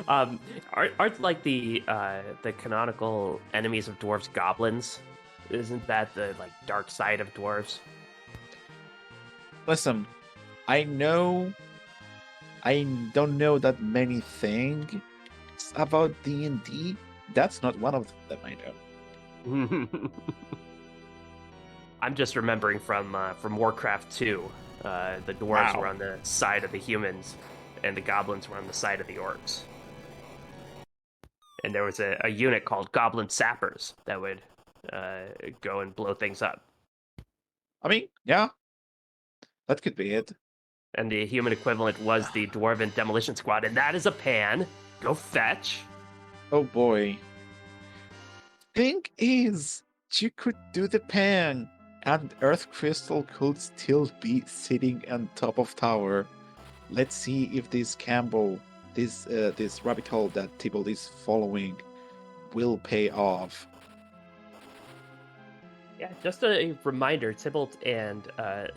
um, aren't like the canonical enemies of dwarves goblins? Isn't that the like dark side of dwarves? Listen, I know I don't know that many things about D&D. That's not one of them I know. I'm just remembering from Warcraft 2. The dwarves were Wow. on the side of the humans, and the goblins were on the side of the orcs. And there was a unit called Goblin Sappers that would go and blow things up. I mean, yeah, that could be it. And the human equivalent was the Dwarven Demolition Squad, and that is a pan. Go fetch. Oh boy. Thing is, you could do the pan, and Earth Crystal could still be sitting on top of tower. Let's see if this Campbell, this rabbit hole that Tybalt is following, will pay off. Yeah, just a reminder, Tybalt and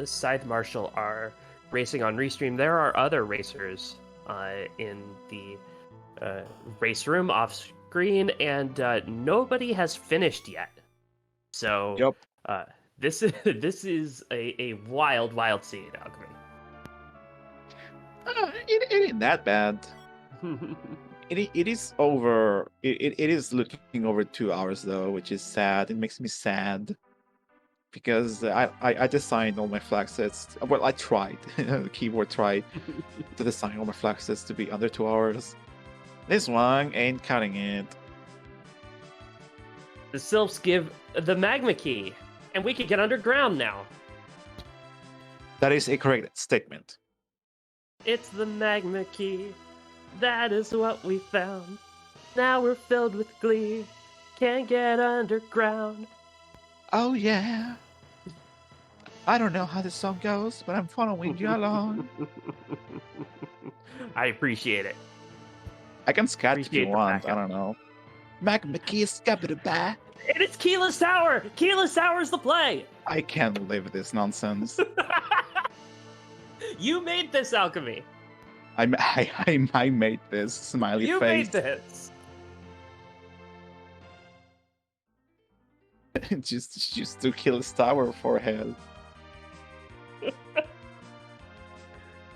Scythe Marshall are racing on Restream. There are other racers in the race room off screen, and nobody has finished yet. So Yup. this is this is a wild, wild scene, Alchemy. It ain't that bad. It is over. It is looking over 2 hours though, which is sad. It makes me sad because I designed all my flag sets. Well, I tried. The keyboard tried to design all my flag sets to be under 2 hours. This one ain't cutting it. The Sylphs give the magma key, and we can get underground now. That is a correct statement. It's the magma key. That is what we found. Now we're filled with glee. Can't get underground. Oh yeah. I don't know how the song goes, but I'm following you along. I appreciate it. I can scat if you Appreciate the want. I backup. don't know. Magma key is scabba. And it's Keyless Tower! Keyless Tower's the play! I can't believe this nonsense. You made this, Alchemy! I made this smiley You face. made this! just to kill his tower forehead.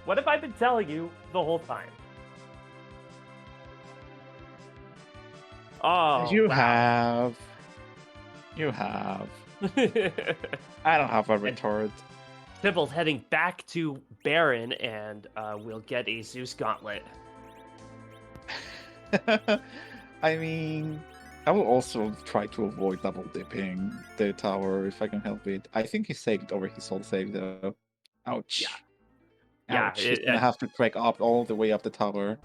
What have I been telling you the whole time? Oh, You wow. have. You have. I don't have a retort. Tybalt heading back to Baron, and we'll get a Zeus Gauntlet. I mean, I will also try to avoid double dipping the tower if I can help it. I think he saved over his soul save though. Ouch. Yeah. Ouch. He's gonna have to trek up all the way up the tower.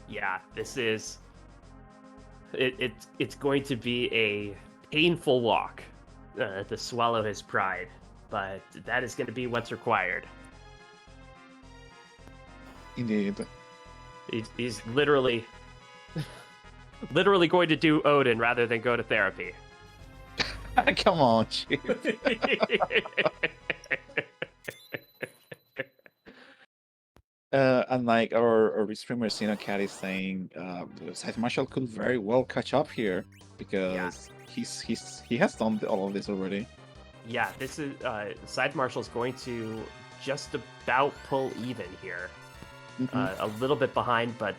Yeah, this is... It's going to be a painful walk to swallow his pride, but that is going to be what's required. Indeed. He's literally going to do Odin rather than go to therapy. Come on, Chief. And like our streamer Cat is saying, the Scythe Marshal could very well catch up here Yeah. because he has done all of this already. Yeah, this is Side Marshal's going to just about pull even here. A little bit behind, but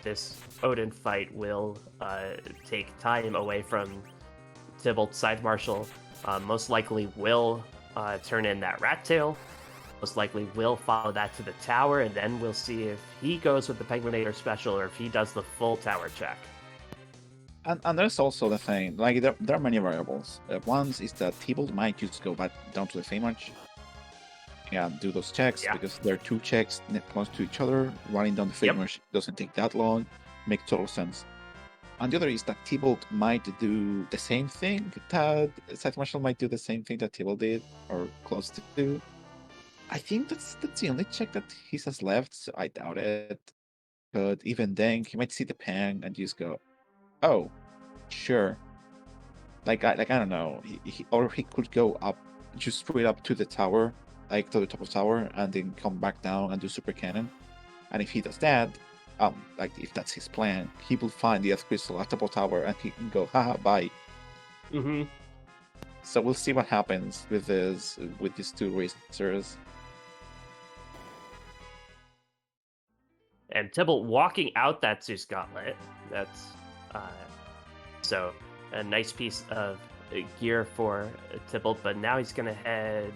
this Odin fight will take time away from Tybalt. Side Marshal most likely will turn in that rat tail. Most likely will follow that to the tower, and then we'll see if he goes with the Penguinator special or if he does the full tower check. And there's also the thing, like there are many variables. One is that Tybalt might just go back down to the Feymarch and do those checks because there are two checks close to each other. Running down the Feymarch doesn't take that long. Makes total sense. And the other is that Tybalt might do the same thing that Scythe Marshal might do the same thing that Tybalt did, or close to. I think that's the only check that he has left, so I doubt it. But even then, he might see the pang and just go, "Oh, sure." Like I don't know, or he could go up, just straight up to the tower, like to the top of the tower, and then come back down and do super cannon. And if he does that, like if that's his plan, he will find the Earth Crystal at top of tower, and he can go, haha, bye. Mm-hmm. So we'll see what happens with these two racers. And Tybalt walking out that Zeus Gauntlet. That's so a nice piece of gear for Tybalt, but now he's going to head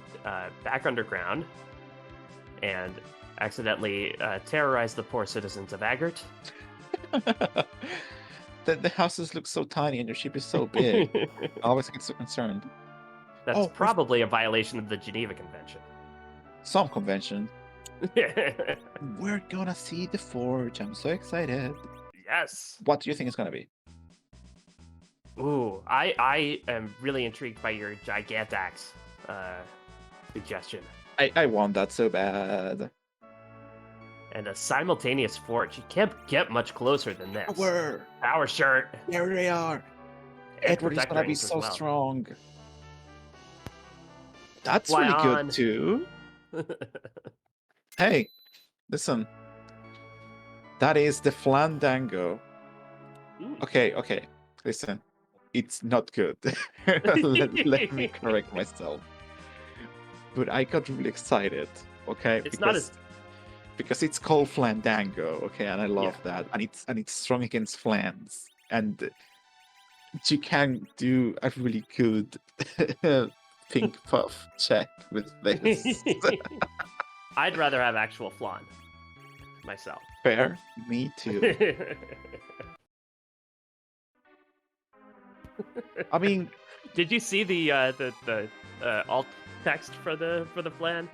back underground and accidentally terrorize the poor citizens of Agert. The houses look so tiny and your ship is so big. I always get so concerned. That's probably a violation of the Geneva Convention. Some convention. We're gonna see the Forge. I'm so excited. Yes. What do you think it's gonna be? Ooh, I am really intrigued by your Gigantax suggestion. I want that so bad. And a simultaneous Forge. You can't get much closer than this. Power shirt. There they are. Edward is gonna be so strong. That's really good too. Hey, listen. That is the Flandango. Okay. Listen, it's not good. let me correct myself. But I got really excited. Okay, because it's called Flandango. Okay, and I love that, and it's strong against flans, and you can do a really good pink puff check with this. I'd rather have actual flan myself. Fair, me too. I mean, did you see the alt text for the flan?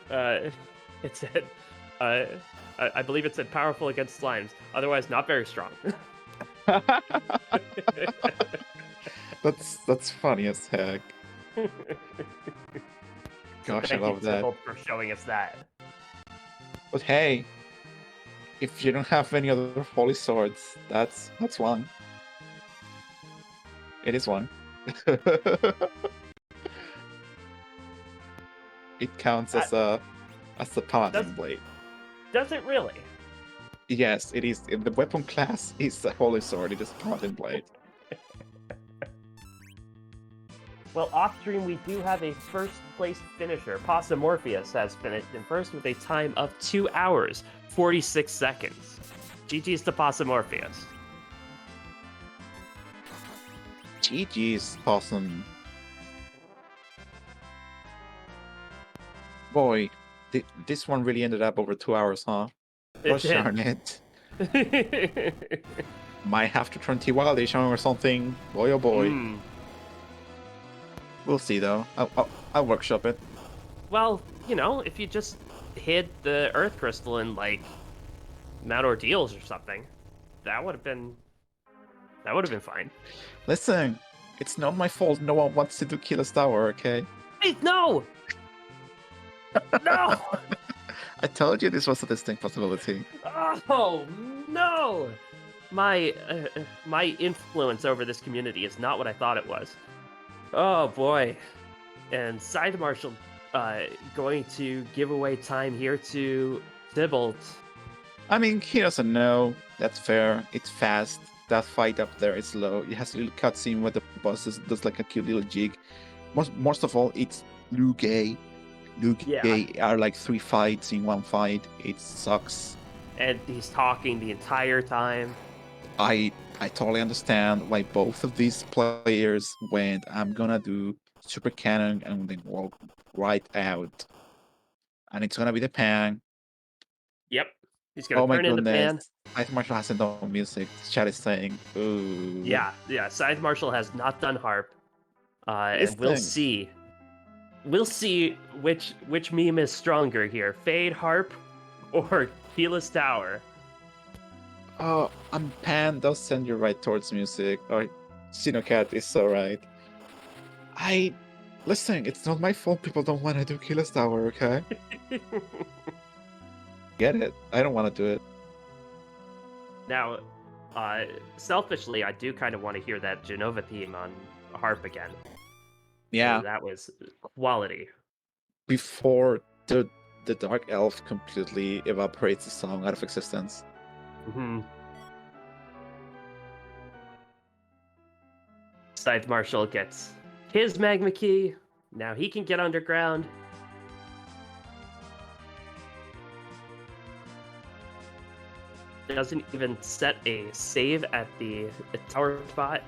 It said, I believe it said powerful against slimes, otherwise not very strong. That's funny as heck. Gosh, I love that. For showing us that. But hey, if you don't have any other holy swords, that's one. It is one. It counts as a paladin blade. Does it really? Yes, it is. The weapon class is a holy sword. It is a paladin blade. Well, off stream we do have a first place finisher. Pasta Morpheus has finished in first with a time of 2 hours, 46 seconds. GG's to Pasta Morpheus. GG's, Possum. Boy, this one really ended up over 2 hours, huh? Gosh darn it. Might have to turn T-Wild Edition or something. Boy, oh boy. We'll see, though. I'll workshop it. Well, you know, if you just hid the Earth Crystal in, like, Mount Ordeals or something, that would have been fine. Listen, it's not my fault no one wants to do Killa's Tower, okay? Hey, no! No! I told you this was a distinct possibility. Oh, no! My influence over this community is not what I thought it was. Oh boy. And Side Marshal uh, going to give away time here to Tybalt. I mean, he doesn't know. That's fair. It's fast. That fight up there is slow. It has a little cutscene where the boss does like a cute little jig. Most of all, it's Liu Gay. Liu Yeah. Gay are like 3 fights in one fight. It sucks. And he's talking the entire time. I totally understand why both of these players went. I'm gonna do super canon and then walk right out, and it's gonna be the pan. Yep. He's gonna Oh my turn in the goodness! pan. Ice Marshall hasn't done music. Chat is saying, "Ooh, Yeah. Scythe Marshal has not done harp. And we'll listen." see. We'll see which meme is stronger here. Fade harp or Keyless Tower. Oh, and pan does send you right towards music. Oh, Xenocat is so right. I listen. It's not my fault. People don't want to do Killers Tower. Okay, get it. I don't want to do it. Now, uh, selfishly, I do kind of want to hear that Genova theme on harp again. Yeah, That was quality. before the dark elf completely evaporates the song out of existence. hmm Scythe Marshal gets his magma key. Now he can get underground. Doesn't even set a save at the tower spot.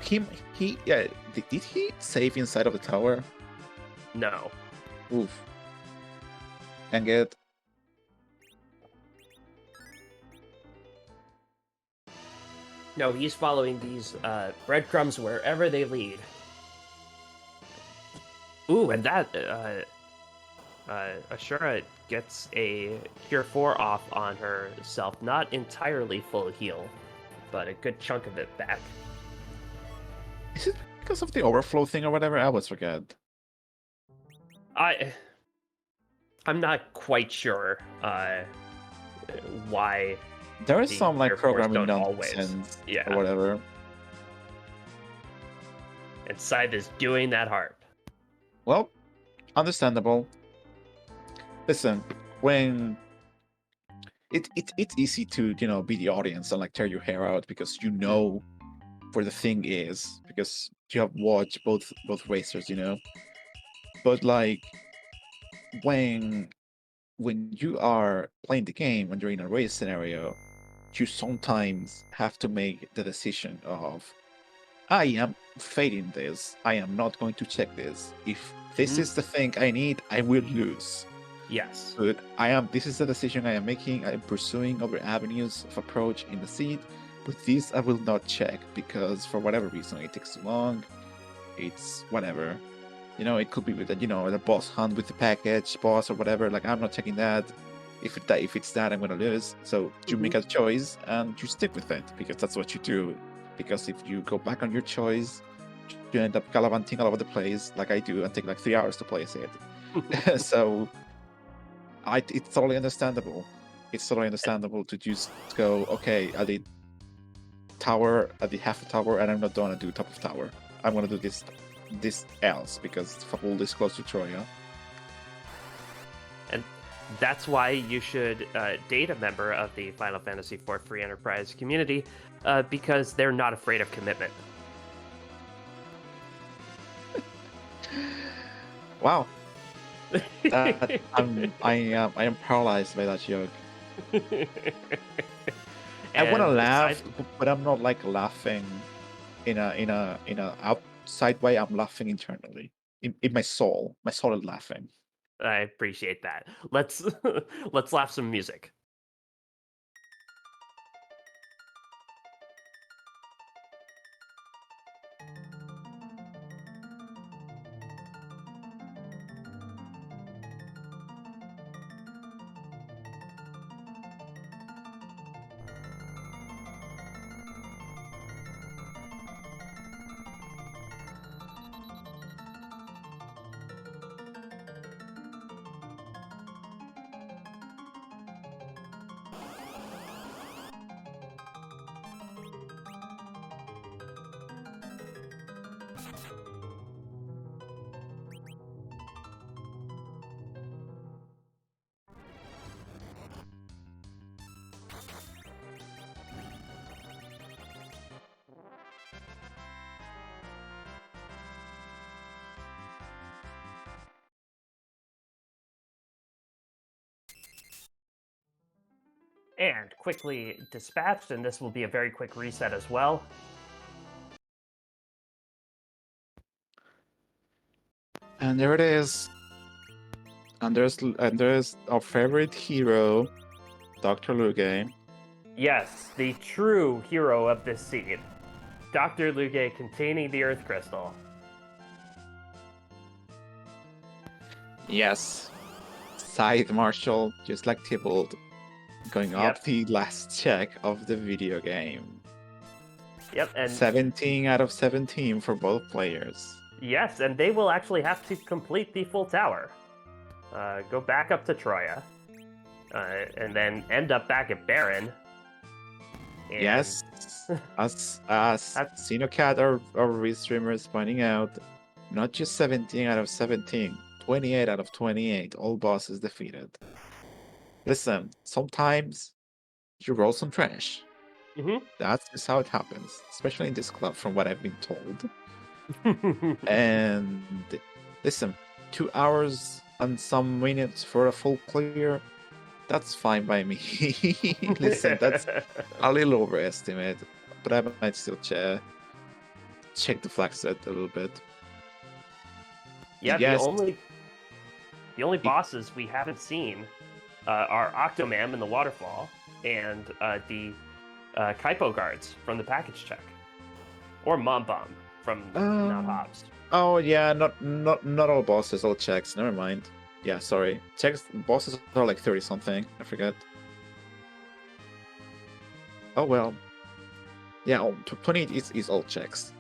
He yeah. Did he save inside of the tower? No. Oof. And get No, he's following these breadcrumbs wherever they lead. Ooh, and that Ashura gets a Cure 4 off on herself. Not entirely full heal, but a good chunk of it back. is it because of the overflow thing or whatever? I always forget. I I'm not quite sure why There is the some like Cure 4s programming don't always. nonsense or Yeah, whatever. and Scythe is doing that harp. Well, understandable. Listen, when it's easy to be the audience and like tear your hair out because you know where the thing is because you have watched both racers, but like when you are playing the game when you're in a race scenario, you sometimes have to make the decision of I am fading this, I am not going to check this. If this Mhm. is the thing I need, I will lose. Yes. But this is the decision I am making. I am pursuing other avenues of approach in the seed, but this I will not check because for whatever reason it takes too long. It's whatever. It could be with the boss hunt with the package boss or whatever. Like I'm not checking that. If it's that, I'm gonna lose. So you Mhm. make a choice and you stick with it because that's what you do. Because if you go back on your choice, you end up gallivanting all over the place, like I do, and take like 3 hours to place it. So it's totally understandable. It's totally understandable to just go, okay, I did tower, I did half a tower, and I'm not gonna do top of tower. I'm gonna do this else because Fabul is close to Troya. And that's why you should date a member of the Final Fantasy IV Free Enterprise community, because they're not afraid of commitment. Wow, that I am paralyzed by that joke. I want to And aside, laugh, but I'm not like laughing in a outside way. I'm laughing internally in my soul. My soul is laughing. I appreciate that. Let's let's laugh some music. And quickly dispatched, and this will be a very quick reset as well. And there it is. And there's our favorite hero, Dr. Luge. Yes, the true hero of this scene. Dr. Luge containing the Earth Crystal. Yes. Side Marshal, just like Tybalt, going up Yep. the last check of the video game. Yep, and 17 out of 17 for both players. yes, and they will actually have to complete the full tower. Go back up to Troya, and then end up back at Baron. And Yes, as Xenocat, our restreamer, is pointing out, not just 17 out of 17, 28 out of 28, all bosses defeated. Listen, sometimes you roll some trash. Mhm. That's just how it happens, especially in this club, from what I've been told. And listen, 2 hours and some minutes for a full clear, that's fine by me. Listen, that's a little overestimate, but I might still check the flag set a little bit. Yeah, Yes, the only bosses we haven't seen are Octomam in the waterfall and the Kaipo guards from the package check, or Mom Bomb from Not Hobbs. Oh yeah, not all bosses, all checks. Never mind. Yeah, sorry. Checks bosses are like 30 something. I forget. Oh well. Yeah, 28 is all checks.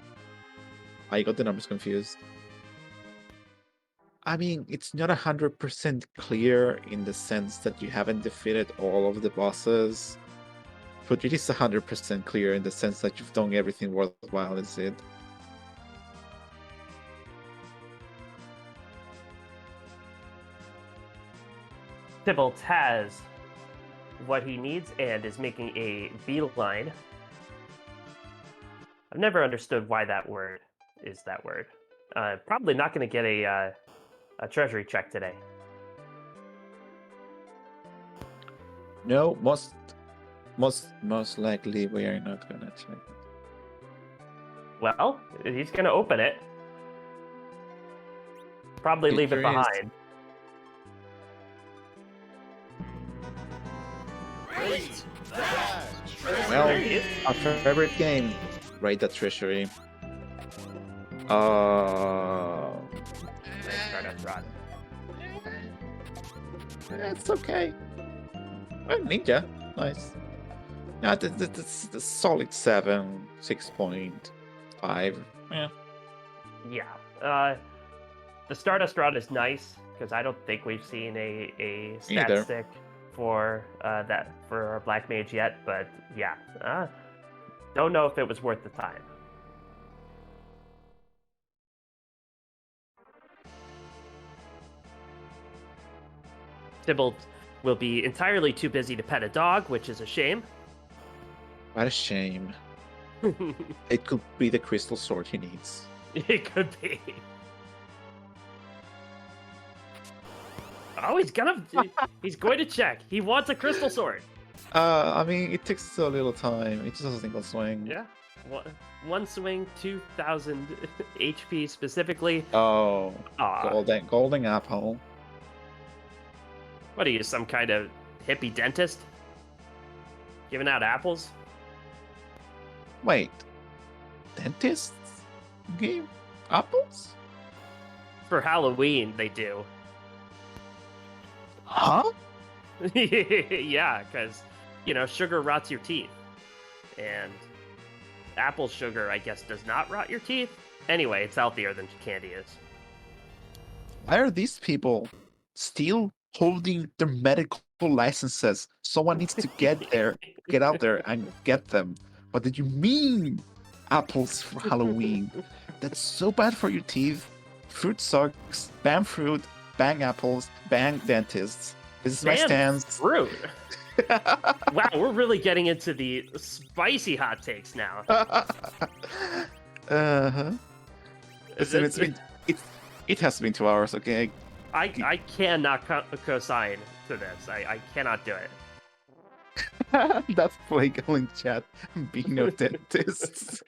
I got the numbers confused. I mean, it's not 100% clear in the sense that you haven't defeated all of the bosses, but it is 100% clear in the sense that you've done everything worthwhile, is it? Tybalt has what he needs and is making a beeline. I've never understood why that word is that word. Probably not going to get a treasury check today. No, most likely we are not gonna check. Well, he's going to open it. Probably leave it Here is- behind. Well, There he is. our favorite game, Raid the Treasury. Stardust Rod. It's okay. Well, Ninja, nice. Yeah, that's the solid 7, 6.5. Yeah. Yeah. The Stardust Rod is nice because I don't think we've seen a stat Either. stick for that for our Black Mage yet, but yeah. Don't know if it was worth the time. Tybalt will be entirely too busy to pet a dog, which is a shame. What a shame. It could be the crystal sword he needs. It could be. Oh, he's going to check. He wants a crystal sword. I mean, it takes a little time. It's just a single swing. Yeah. One swing, 2,000 HP specifically. Oh, Aw. golden apple. What are you, some kind of hippie dentist? Giving out apples? Wait, dentists give apples? For Halloween, they do. Huh? Yeah, because, sugar rots your teeth. And apple sugar, I guess, does not rot your teeth. Anyway, it's healthier than candy is. Why are these people still holding their medical licenses? Someone needs to get out there and get them. What did you mean? Apples for Halloween? That's so bad for your teeth. Fruit sucks. Ban fruit. Bang apples. Bang dentists. This is my stance. Fruit. Wow, we're really getting into the spicy hot takes now. Uh-huh. Listen, it has been 2 hours, okay? I cannot co-sign to this. I cannot do it. That's Flagel in chat being a dentist.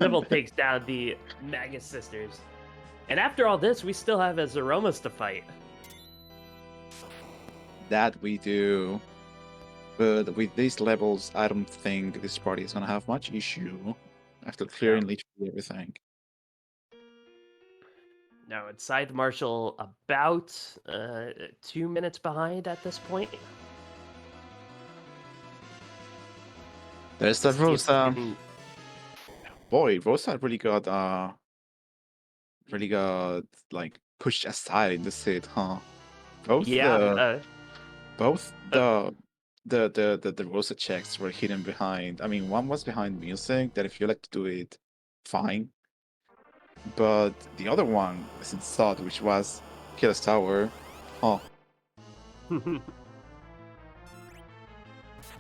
Sybil takes down the Magus sisters. And after all this, we still have a Zeromas to fight. That we do. But with these levels, I don't think this party is gonna have much issue after clearing literally everything. No, it's Scythe Marshal about 2 minutes behind at this point. There's the See if we Rosa. can- Boy, Rosa really got like pushed aside in the set, huh? Both Yeah, the both the Rosa checks were hidden behind. I mean, one was behind music that if you like to do it, fine. But the other one was in thought, which was Killer's Tower. Huh.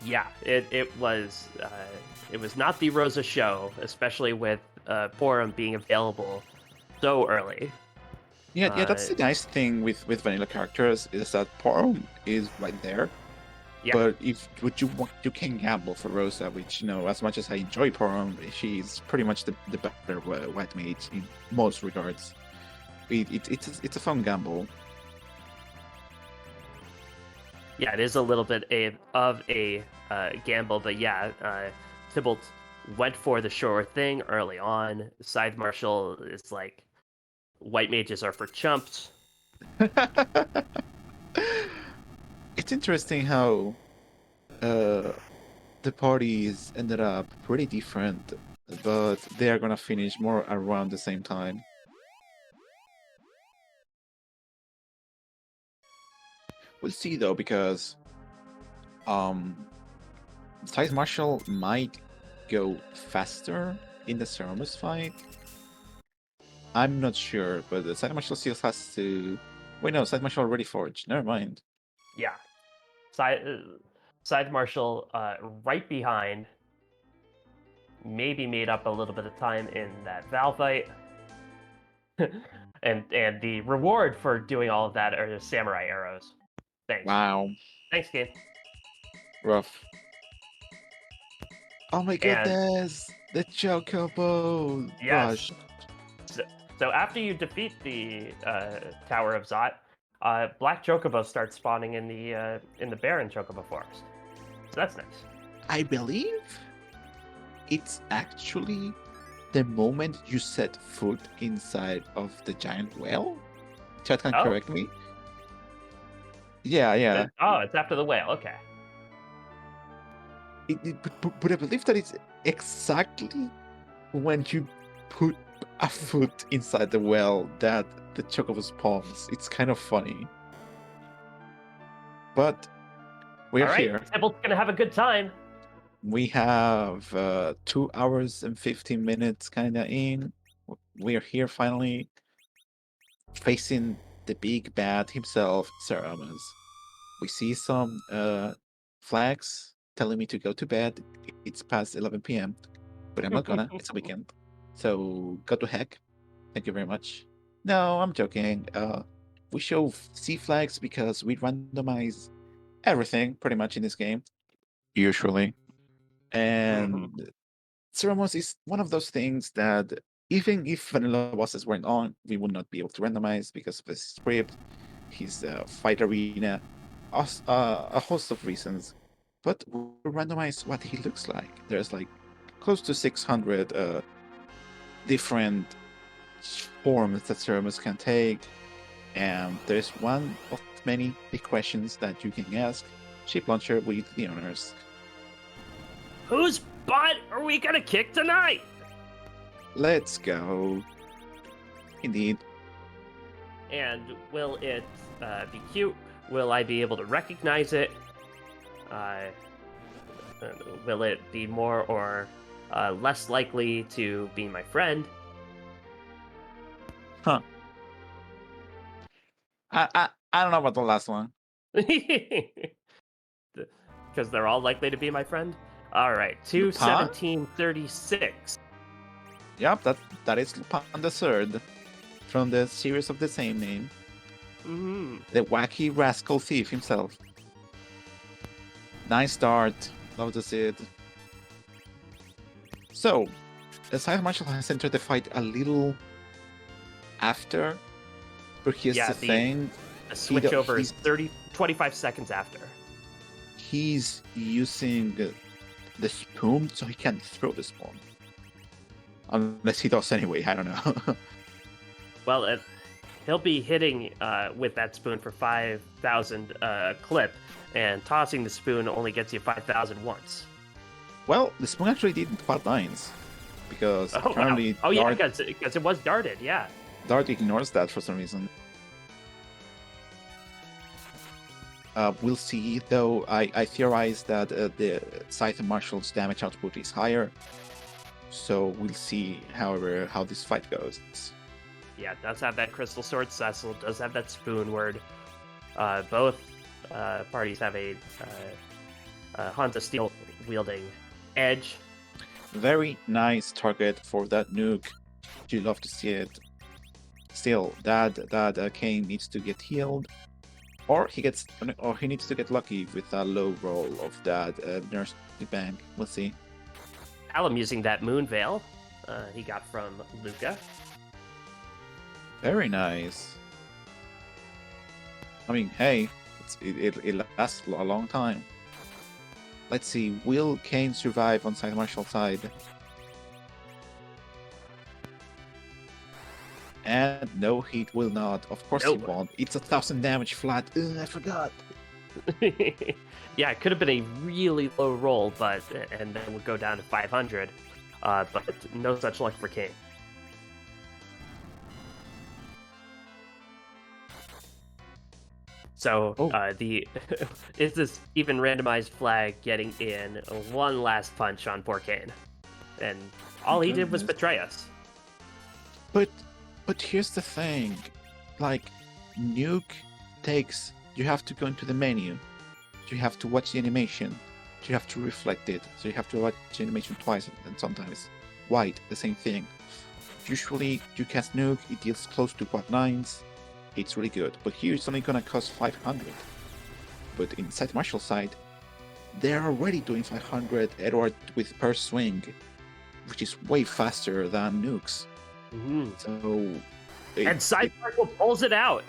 yeah, it was not the Rosa show, especially with Forum being available so early. Yeah, that's the nice thing with vanilla characters is that Porum is right there. Yeah. But if what you want, you can gamble for Rosa, which as much as I enjoy Porum, she's pretty much the better white mage in most regards. It's a fun gamble. Yeah, it is a little bit of a gamble, but yeah, Tybalt went for the sure thing early on. Scythe Marshal is like, white mages are for chumps. It's interesting how the parties ended up pretty different, but they are gonna finish more around the same time. We'll see though, because Scythe Marshal might go faster in the Ceremus fight. I'm not sure, but the Scythe Marshal still has to. Wait, no, Scythe Marshal already forged. Never mind. Yeah, Scythe Marshal right behind. Maybe made up a little bit of time in that Val fight. and the reward for doing all of that are the samurai arrows. Thanks. Wow. Thanks, game. Rough. Oh my And goodness! The Chocobo! yes. Gosh. So after you defeat the Tower of Zot, Black Chocobo starts spawning in the Barren Chocobo Forest. So that's nice. I believe it's actually the moment you set foot inside of the giant whale. Chat can correct me. Yeah. It's after the whale. Okay. But I believe that it's exactly when you put a foot inside the well that the Chocobo spawns. It's kind of funny. But we're here. Tybalt's gonna have a good time. We have 2 hours and 15 minutes kind of in. We're here finally facing the big bad himself, Saramas. We see some flags telling me to go to bed. It's past 11 p.m., but I'm not gonna. It's a weekend. So go to heck. Thank you very much. No, I'm joking. We show C flags because we randomize everything pretty much in this game, usually. And Ceramos is one of those things that even if vanilla bosses weren't on, we would not be able to randomize because of his script, his fight arena, a host of reasons. But we randomize what he looks like. There's like close to 600 different forms that Ceramos can take, and there's one of many big questions that you can ask Ship Launcher with the owners. Whose butt are we gonna kick tonight? Let's go. Indeed. And will it be cute? Will I be able to recognize it? Will it be more or less likely to be my friend? Huh. I don't know about the last one. Because they're all likely to be my friend? Alright, 21736. Yep, that is Lupin the Third from the series of the same name. The wacky rascal thief himself. Nice start. Love to see it. So, the Side Marshal has entered the fight a little after, but here's Yeah, the thing. the switch over is He's 25 seconds after. he's using the spoon so he can throw the spoon. Unless he does anyway, I don't know. Well, he'll be hitting with that spoon for 5,000 clip, and tossing the spoon only gets you 5,000 once. Well, the spoon actually did 5 lines. Because Oh, wow. apparently Oh, yeah, because it was darted, yeah. Dart ignores that for some reason. We'll see, though. I theorize that the Scythe Marshal's damage output is higher. So we'll see, however, how this fight goes. Yeah, it does have that Crystal Sword. Cecil does have that spoon word. Both parties have a Hansa Steel wielding edge. Very nice target for that nuke. You love to see it. Still, that Kane needs to get healed, or he needs to get lucky with a low roll of that Nurse Bank. We'll see. Alum using that Moon Veil he got from Luca. Very nice. I mean, hey, it lasts a long time. Let's see, will Kane survive on Side Marshal side? And no, he will not. Of course he won't. It's 1,000 damage flat. Ugh, I forgot. Yeah, it could have been a really low roll, and then would go down to 500. But no such luck for Kane. So is this even randomized flag getting in one last punch on poor Kane? And all he did was betray us. But here's the thing, like, nuke takes, you have to go into the menu, you have to watch the animation, you have to reflect it, so you have to watch the animation twice, and sometimes white, the same thing. Usually you cast nuke, it deals close to quad 9s, it's really good, but here it's only gonna cost 500. But inside Marshall side, they're already doing 500 Edward with per swing, which is way faster than nukes. Mm-hmm. So, and Side Marshal pulls it out.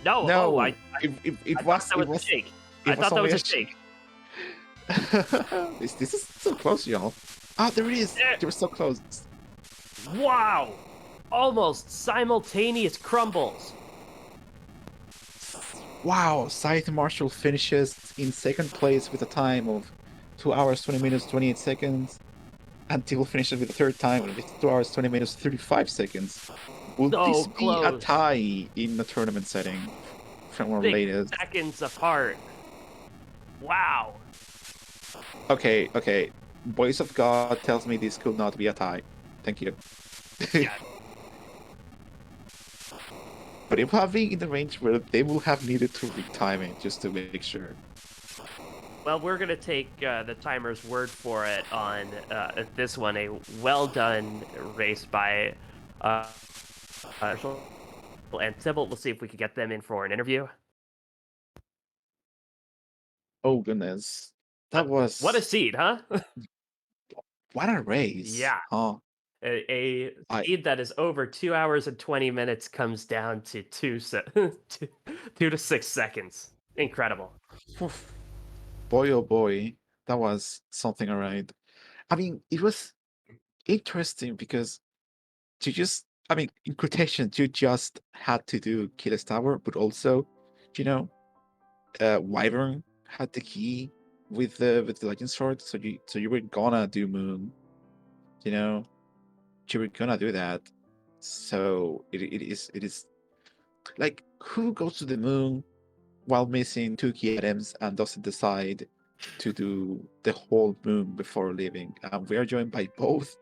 No, it was a shake. I thought that was a shake. This is so close, y'all. Ah, there it is. They were so close. Wow! Almost simultaneous crumbles. Wow, Scythe Marshal finishes in second place with a time of 2 hours, 20 minutes, 28 seconds. Until finishes with the third time with 2 hours, 20 minutes, 35 seconds. Will this be a tie in the tournament setting from our latest? Seconds apart. Wow. Okay. Voice of God tells me this could not be a tie. Thank you. Yeah. But it will have been in the range where they will have needed to retime it just to make sure. Well, we're going to take the timer's word for it on this one. A well-done race by and Tybalt. We'll see if we can get them in for an interview. Oh, goodness. That was... What a seed, huh? What a race. Yeah. Huh? A seed that is over 2 hours and 20 minutes comes down to 2 to 6 seconds. Incredible. Boy, oh boy, that was something, alright. I mean, it was interesting because in quotations, you just had to do Killis Tower, but also, Wyvern had the key with the Legend Sword, so you were gonna do Moon, you were gonna do that. So it is like, who goes to the Moon while missing 2 key items and doesn't decide to do the whole Moon before leaving? We are joined by both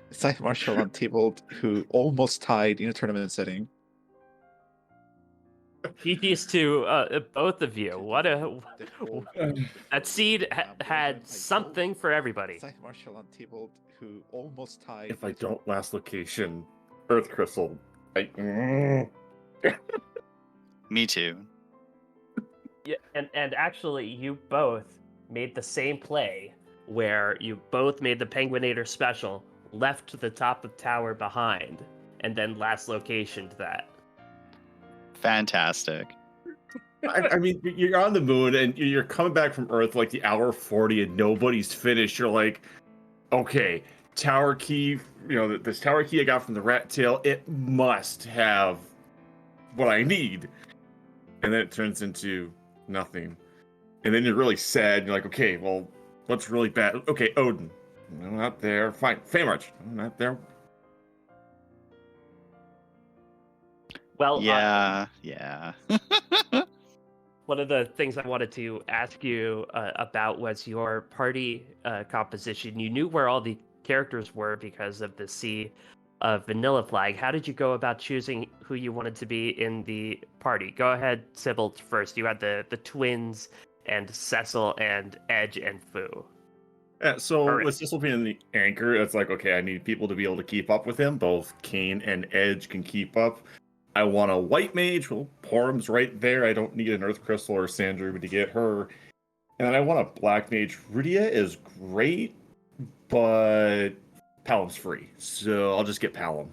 Scythe Marshal and Tybalt, who almost tied in a tournament setting. GG's to both of you. What that seed had something for everybody. Scythe Marshal and Tybalt, who almost tied. If I don't last location, Earth Crystal. Me too. Yeah, and actually, you both made the same play where you both made the Penguinator special, left the top of tower behind, and then last location to that. Fantastic. I mean, you're on the moon and you're coming back from Earth like the hour 40 and nobody's finished. You're like, okay, tower key, this tower key I got from the rat tail, it must have what I need. And then it turns into nothing. And then you're really sad. You're like, okay, well, what's really bad? Okay, Odin. No, not there. Fine. Feymarch. No, not there. Well, Yeah. one of the things I wanted to ask you about was your party composition. You knew where all the characters were because of the Sea of Vanilla flag. How did you go about choosing who you wanted to be in the party? Go ahead, Sybil, first. You had the twins and Cecil and Edge and Fu. Yeah, so Alright. with Cecil being the anchor, it's like, okay, I need people to be able to keep up with him. Both Kane and Edge can keep up. I want a white mage. Well, Porum's right there. I don't need an Earth Crystal or Sandruby to get her. And then I want a black mage. Rudia is great, but Palom's free. So I'll just get Palom.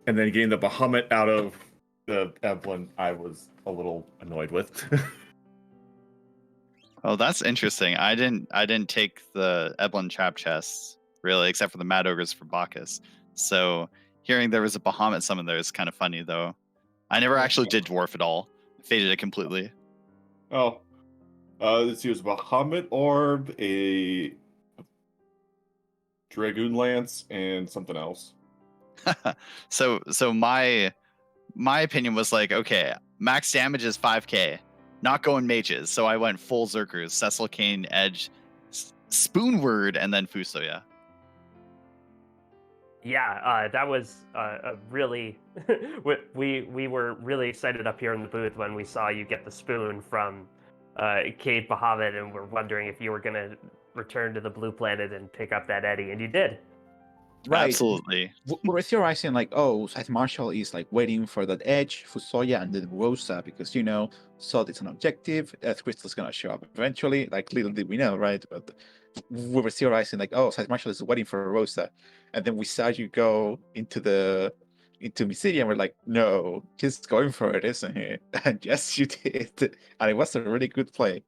And then getting the Bahamut out of the Evelyn, I was a little annoyed with. Oh, that's interesting. I didn't take the Eblin trap chests really, except for the Mad Ogres for Bacchus. So hearing there was a Bahamut summon there is kind of funny, though. I never actually did dwarf at all. Faded it completely. Oh, let's see. It was a Bahamut Orb, a Dragoon Lance, and something else. So my opinion was like, okay, max damage is 5k. Not going mages, so I went full Zerkers, Cecil, Kane, Edge, Spoonword, and then Fusoya. Yeah, that was a really we were really excited up here in the booth when we saw you get the spoon from Cave Bahamut, and we're wondering if you were gonna return to the Blue Planet and pick up that Eddie, and you did. Right. Absolutely. We're theorizing like, oh, Scythe Marshall is like waiting for that Edge, Fusoya, and then Rosa because Salt is an objective. Earth Crystal's gonna show up eventually. Like little did we know, right? But we were theorizing like, oh, Scythe Marshall is waiting for Rosa, and then we saw you go into Mysidia, and we're like, no, he's going for it, isn't he? And yes, you did, and it was a really good play.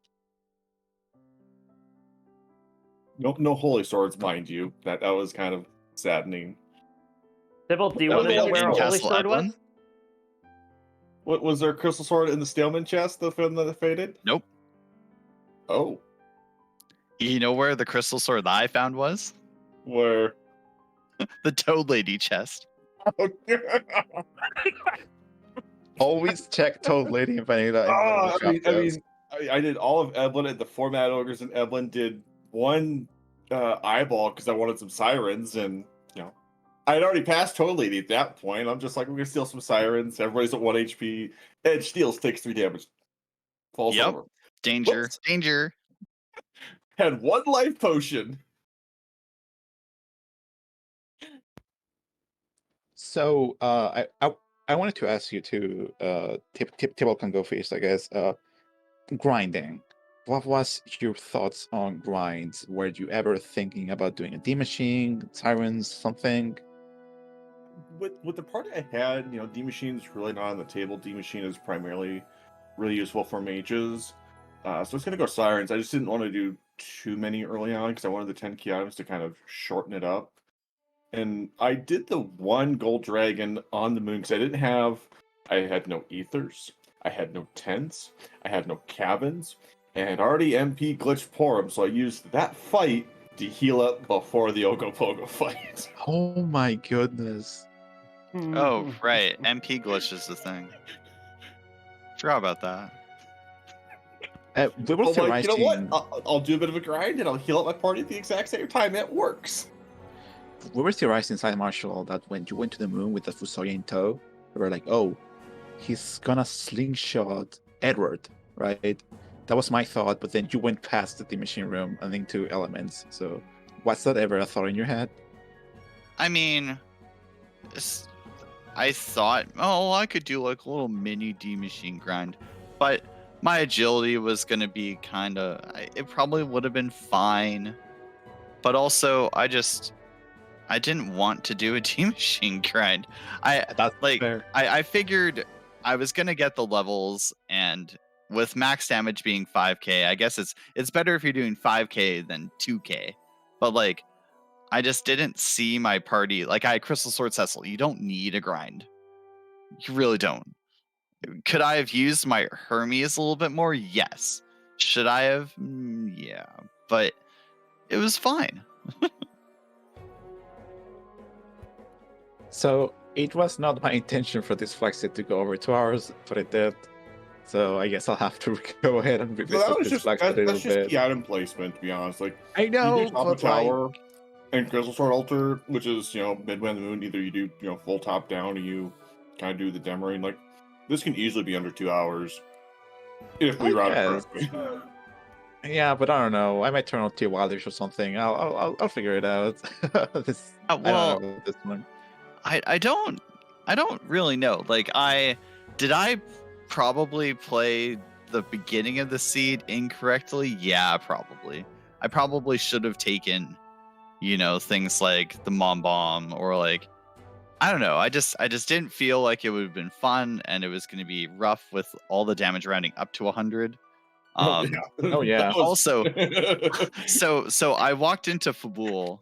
No holy swords, mind you. That was kind of saddening. Sybil, do you That want to was know where a in holy Castle sword was? Eblin? What was there? A crystal sword in the Staleman chest? The film that faded? Nope. Oh, You know where the crystal sword that I found was? where? The Toad Lady chest. Always check Toad Lady and Vanilla. I did all of Eblin at the Format Ogres, and Eblin did one eyeball because I wanted some sirens, and I had already passed Toad Lady at that point. I'm just like, we're gonna steal some sirens. Everybody's at 1 HP. Edge steals, takes 3 damage, falls Yep. over. Danger. Whoops. Danger. Had 1 life potion. So I wanted to ask you to Tibble can go first, I guess. Grinding. What was your thoughts on grinds? Were you ever thinking about doing a D machine, sirens, something? With the party I had, D Machine's really not on the table. D Machine is primarily really useful for mages. So it's gonna go sirens. I just didn't want to do too many early on because I wanted the 10 key items to kind of shorten it up. And I did the 1 gold dragon on the moon because I had no ethers, I had no tents, I had no cabins, and already MP glitched Porum, so I used that fight to heal up before the Ogopogo fight. Oh my goodness. Oh, right. MP glitch is the thing. Forgot about that. We were I'm like, you know theorizing. what? I'll do a bit of a grind and I'll heal up my party at the exact same time. It works. We were theorizing inside Marshall that when you went to the moon with the Fusoya in tow, we were like, oh, he's gonna slingshot Edward, right? That was my thought, but then you went past the machine room and into elements. So was that ever a thought in your head? I mean, I thought, oh, I could do like a little mini D machine grind, but my agility was gonna be kind of. It probably would have been fine, but also I didn't want to do a D machine grind. That's Like fair. I figured I was gonna get the levels, and with max damage being 5k, I guess it's better if you're doing 5k than 2k. But like I just didn't see my party. Like I had Crystal Sword Cecil. You don't need a grind. You really don't. Could I have used my Hermes a little bit more? Yes. Should I have? Yeah. But it was fine. So it was not my intention for this flex set to go over 2 hours, but it did. So I guess I'll have to go ahead and So revisit that was this just flex set a little that's just bit. the item placement, to be honest. Like I you do know, top of but tower like, and Crystal Sword Altar, which is midway on the moon. Either you do full top down, or you kind of do the Demarine. Like this can easily be under 2 hours if we I route it guess. correctly. Yeah, but I don't know. I might turn on T Wildish or something. I'll figure it out. This, I Well, don't know about this one. I don't really know. Like did I probably play the beginning of the seed incorrectly? Yeah, probably. I probably should have taken, things like the Mom Bomb, or like I don't know. I just didn't feel like it would have been fun, and it was going to be rough with all the damage rounding up to 100. Oh Um yeah. Oh yeah. That was- also so I walked into Fabul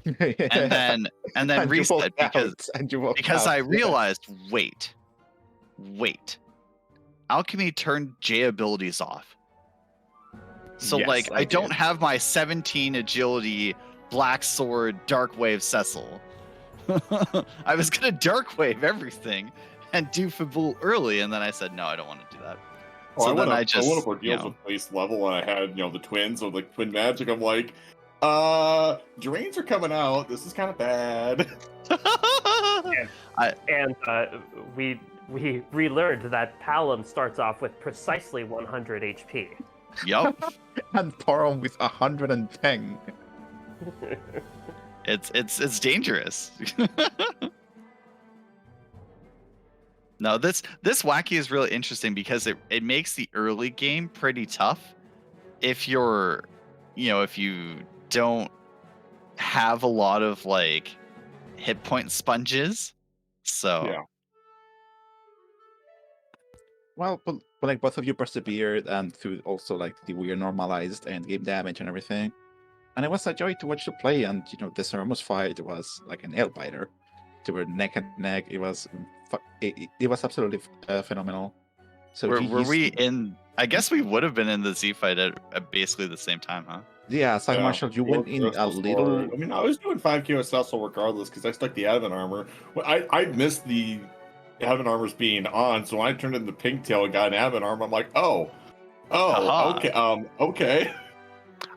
and then And you reset walked because out, and you walked because out, I yeah. realized, wait. Alchemy turned J abilities off. So Yes, like I I don't did. have my 17 agility Black Sword Dark Wave Cecil. I was gonna Dark Wave everything and do Fabul early, and then I said no, I don't want to do that. Oh, So I then went I up just for deals with base level, and I had the twins of like twin magic. I'm like, drains are coming out. This is kind of bad. And we relearned that Palom starts off with precisely 100 HP. Yup. And Parum with 110. It's dangerous. No, this wacky is really interesting because it makes the early game pretty tough if you're, if you don't have a lot of like hit point sponges. So Yeah. Well, but like both of you persevered, and through also like the weird normalized end game damage and everything. And it was a joy to watch you play. And the Ceramos fight was like an nail biter. They were neck and neck. It was it was absolutely phenomenal. So were GG's. we in? I guess we would have been in the Z fight at basically the same time, huh? Yeah, Side Yeah, Marshall, you we went were in a Crystal little. Sword. I mean, I was doing 5k with Cecil regardless because I stuck the Advent armor. Well, I missed the Advent armors being on, so when I turned in the pigtail and got an Advent armor, I'm like, Haha. okay, okay.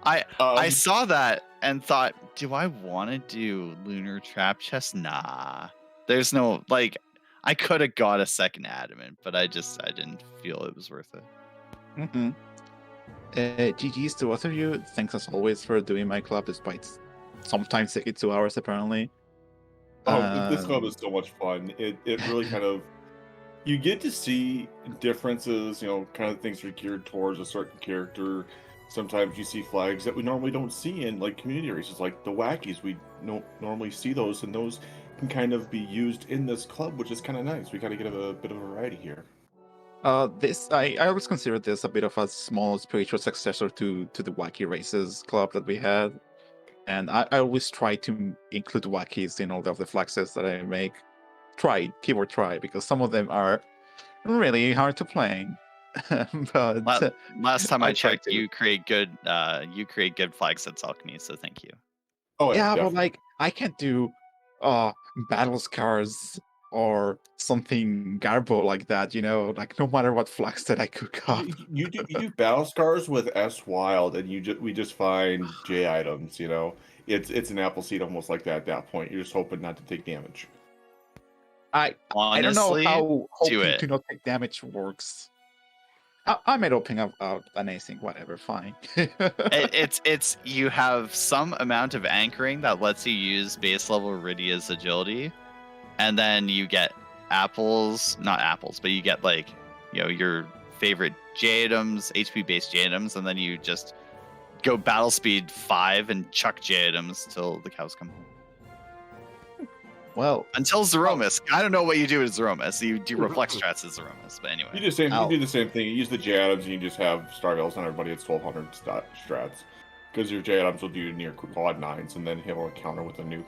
I saw that and thought, do I want to do Lunar Trap Chest? Nah. There's no, like, I could have got a second Adamant, but I didn't feel it was worth it. Mm-hmm. GG's to both of you. Thanks as always for doing my club, despite sometimes taking 2 hours apparently. This club is so much fun. It really kind of, you get to see differences, kind of things are geared towards a certain character. Sometimes you see flags that we normally don't see in like community races, like the wackies. We don't normally see those, and those can kind of be used in this club, which is kind of nice. We got to get a bit of a variety here. This I always consider this a bit of a small spiritual successor to the Wacky Races club that we had, and I always try to include wackies in all of the flexes that I make. Keyword try, because some of them are really hard to play. But Last time I I try checked, to. you create good flag sets alchemy, so thank you. Oh Yeah, but definitely. like I can't do battle scars or something garbo like that, like no matter what flex that I cook up. You do battle scars with S Wild, and we just find J items. It's an apple seed almost like that at that point. You're just hoping not to take damage. I don't know Honestly, how do hoping it. to not take damage works. I might open up amazing, whatever, fine. It's you have some amount of anchoring that lets you use base level Rydia's agility, and then you get apples, not apples, but you get like, your favorite J items, HP based J items, and then you just go battle speed 5 and chuck J items till the cows come home. Well, Until Zeromus. I don't know what you do with Zeromus. You do reflex strats as Zeromus, but anyway. You do the same thing. You use the J items and you just have Star Veils on everybody at 1200 strats. Because your J items will do near quad 9s and then he'll counter with a nuke.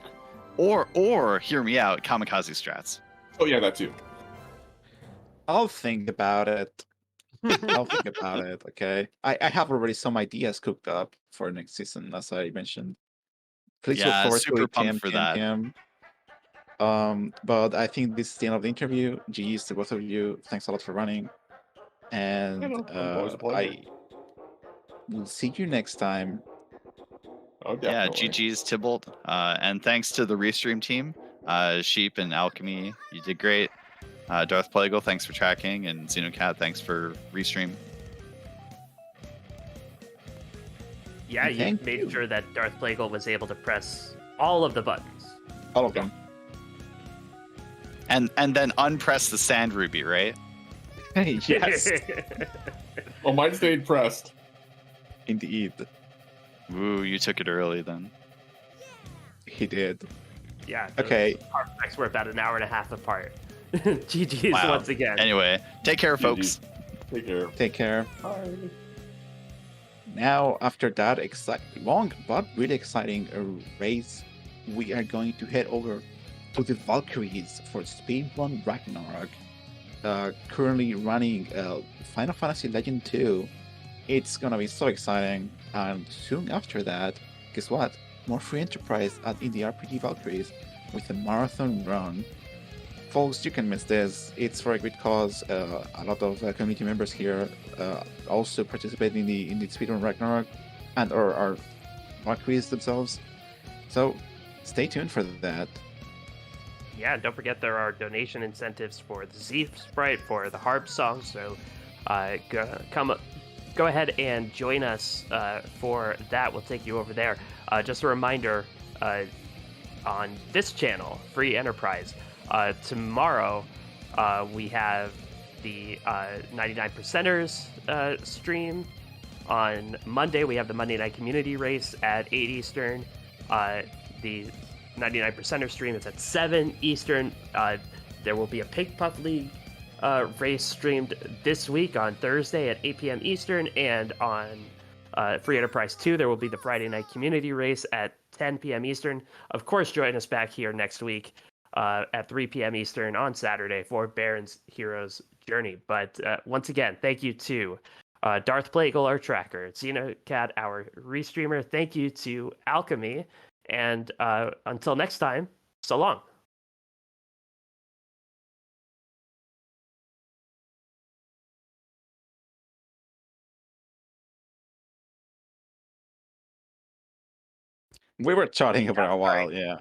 Or hear me out, kamikaze strats. Oh yeah, that too. I'll think about it. I'll think about it. Okay, I have already some ideas cooked up for next season, as I mentioned. Please look Yeah, forward super to it, pumped for that. But I think this is the end of the interview. GG's to both of you. Thanks a lot for running, and always a pleasure. I will see you next time. Oh, Yeah, definitely. GG's Tybalt. And thanks to the Restream team, Sheep and Alchemy, you did great. Darth Plague, thanks for tracking, and Xenocat, thanks for Restream. Yeah, you Thank made you. sure that Darth Plague was able to press all of the buttons. All of them. And then unpress the Sand Ruby, right? Yes, Oh, mine stayed pressed. indeed, Ooh, you took it early then. he did. Yeah. those Okay. artifacts were about an hour and a half apart. GG's Wow. once again. Anyway, take care, folks. Take care. Take care. Bye. Now, after that long but really exciting race, we are going to head over to the Valkyries for Speedrun Ragnarok. Currently running Final Fantasy Legend 2. It's gonna be so exciting. And soon after that, guess what? More free enterprise in the RPG Valkyries with a marathon run. Folks, you can miss this. It's for a good cause. A lot of community members here also participate in the Speedrun Ragnarok and or are Valkyries themselves. So stay tuned for that. Yeah, and don't forget there are donation incentives for the Z Sprite, for the harp song. So go ahead and join us for that. We'll take you over there. Just a reminder, on this channel, Free Enterprise, tomorrow we have the 99%ers stream. On Monday, we have the Monday Night Community Race at 8 Eastern. The 99%er stream is at 7 Eastern. There will be a Pig Puff League race streamed this week on Thursday at 8 p.m. Eastern, and on Free Enterprise 2, there will be the Friday Night Community Race at 10 p.m. Eastern. Of course, join us back here next week at 3 p.m. Eastern on Saturday for Baron's Heroes Journey. But once again, thank you to Darth Plague, our tracker, Xenocat, our restreamer. Thank you to Alchemy. And until next time, so long. We were chatting for a while, yeah.